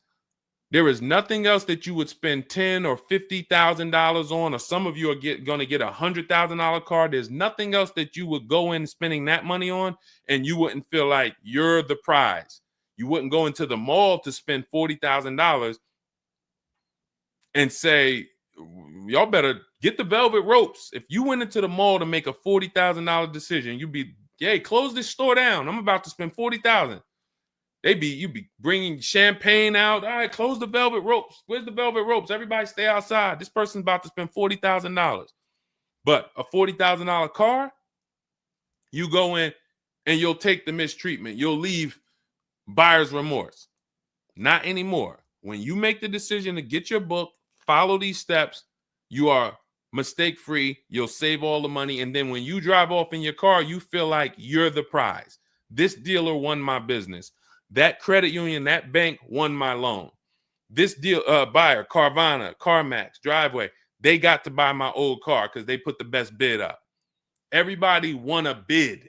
There is nothing else that you would spend $10,000 or $50,000 on, or some of you are going to get a $100,000 car. There's nothing else that you would go in spending that money on, and you wouldn't feel like you're the prize. You wouldn't go into the mall to spend $40,000 and say, y'all better get the velvet ropes. If you went into the mall to make a $40,000 decision, you'd be, hey, close this store down. I'm about to spend $40,000. You'd be bringing champagne out. All right, close the velvet ropes. Where's the velvet ropes? Everybody stay outside. This person's about to spend $40,000. But a $40,000 car, you go in and you'll take the mistreatment. You'll leave buyer's remorse. Not anymore. When you make the decision to get your book, follow these steps, you are mistake-free. You'll save all the money. And then when you drive off in your car, you feel like you're the prize. This dealer won my business. That credit union, that bank won my loan. This deal, buyer, Carvana, CarMax, Driveway, they got to buy my old car because they put the best bid up. Everybody won a bid.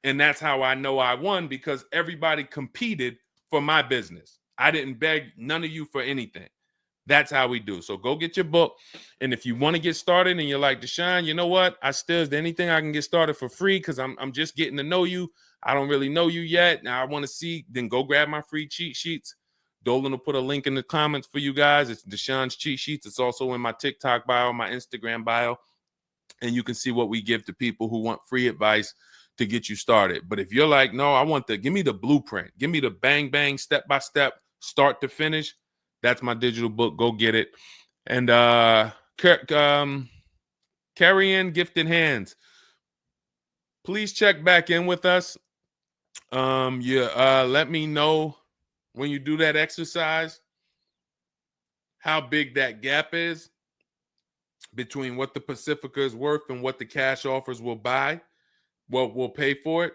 And that's how I know I won, because everybody competed for my business. I didn't beg none of you for anything. That's how we do. So go get your book. And if you want to get started and you're like, Deshone, you know what? Is there anything I can get started for free? Because I'm just getting to know you. I don't really know you yet. Now I want to see, then go grab my free cheat sheets. Dolan will put a link in the comments for you guys. It's Deshone's cheat sheets. It's also in my TikTok bio, my Instagram bio. And you can see what we give to people who want free advice to get you started. But if you're like, no, give me the blueprint. Give me the bang, bang, step-by-step, start to finish. That's my digital book. Go get it. And carry in gifted hands. Please check back in with us. Let me know when you do that exercise how big that gap is between what the Pacifica is worth and what the cash offers will buy, what will pay for it.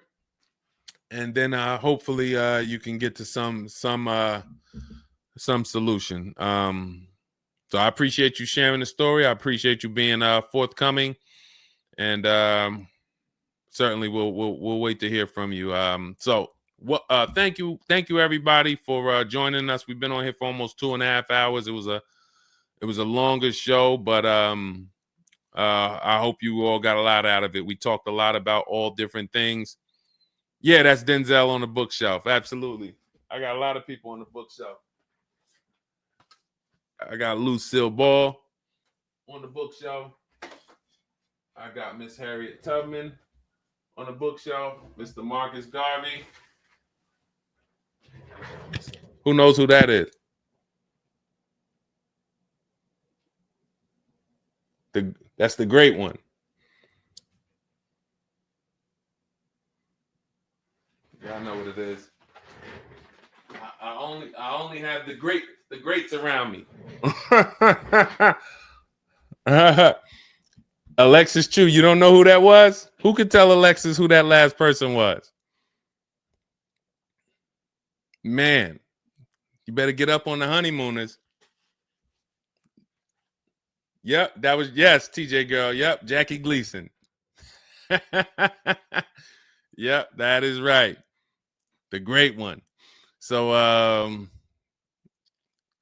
And then hopefully you can get to some solution. So I appreciate you sharing the story. I appreciate you being forthcoming, and certainly we'll wait to hear from you. Thank you everybody for joining us. We've been on here for almost 2.5 hours. It was a longer show, but I hope you all got a lot out of it. We talked a lot about all different things. Yeah, that's Denzel on the bookshelf. Absolutely. I got a lot of people on the bookshelf. I got Lucille Ball on the bookshelf. I got Miss Harriet Tubman on the bookshelf. Mr. Marcus Garvey. Who knows who that is? That's the great one. Yeah, I know what it is. I only have the greats around me. Alexis Chu, you don't know who that was? Who could tell Alexis who that last person was? Man, you better get up on the honeymooners. Yep, that was, yes, TJ girl. Yep, Jackie Gleason. Yep, that is right. The great one. So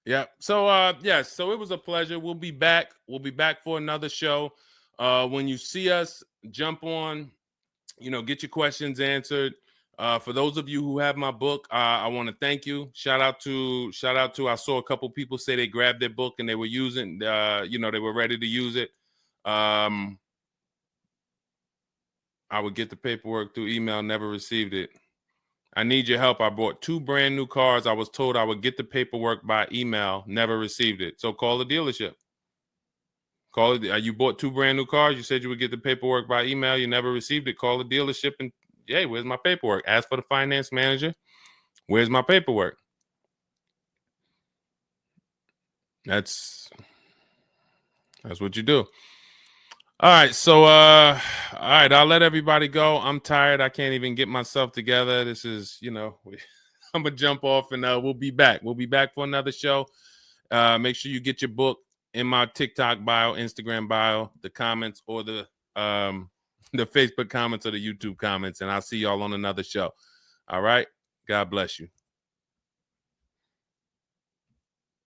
yeah. So yes, so it was a pleasure. We'll be back. We'll be back for another show. When you see us, jump on, get your questions answered. For those of you who have my book, I want to thank you. Shout out to I saw a couple people say they grabbed their book and they were using they were ready to use it. I would get the paperwork through email, never received it. I need your help. I bought 2 brand new cars. I was told I would get the paperwork by email, never received it. So call the dealership. Call it. You bought 2 brand new cars. You said you would get the paperwork by email. You never received it. Call the dealership and, hey, where's my paperwork? Ask for the finance manager. Where's my paperwork? That's what you do. All right. So, all right. I'll let everybody go. I'm tired. I can't even get myself together. This is, I'm going to jump off and we'll be back. We'll be back for another show. Make sure you get your book in my TikTok bio, Instagram bio, the comments, or the Facebook comments or the YouTube comments. And I'll see y'all on another show. All right. God bless you.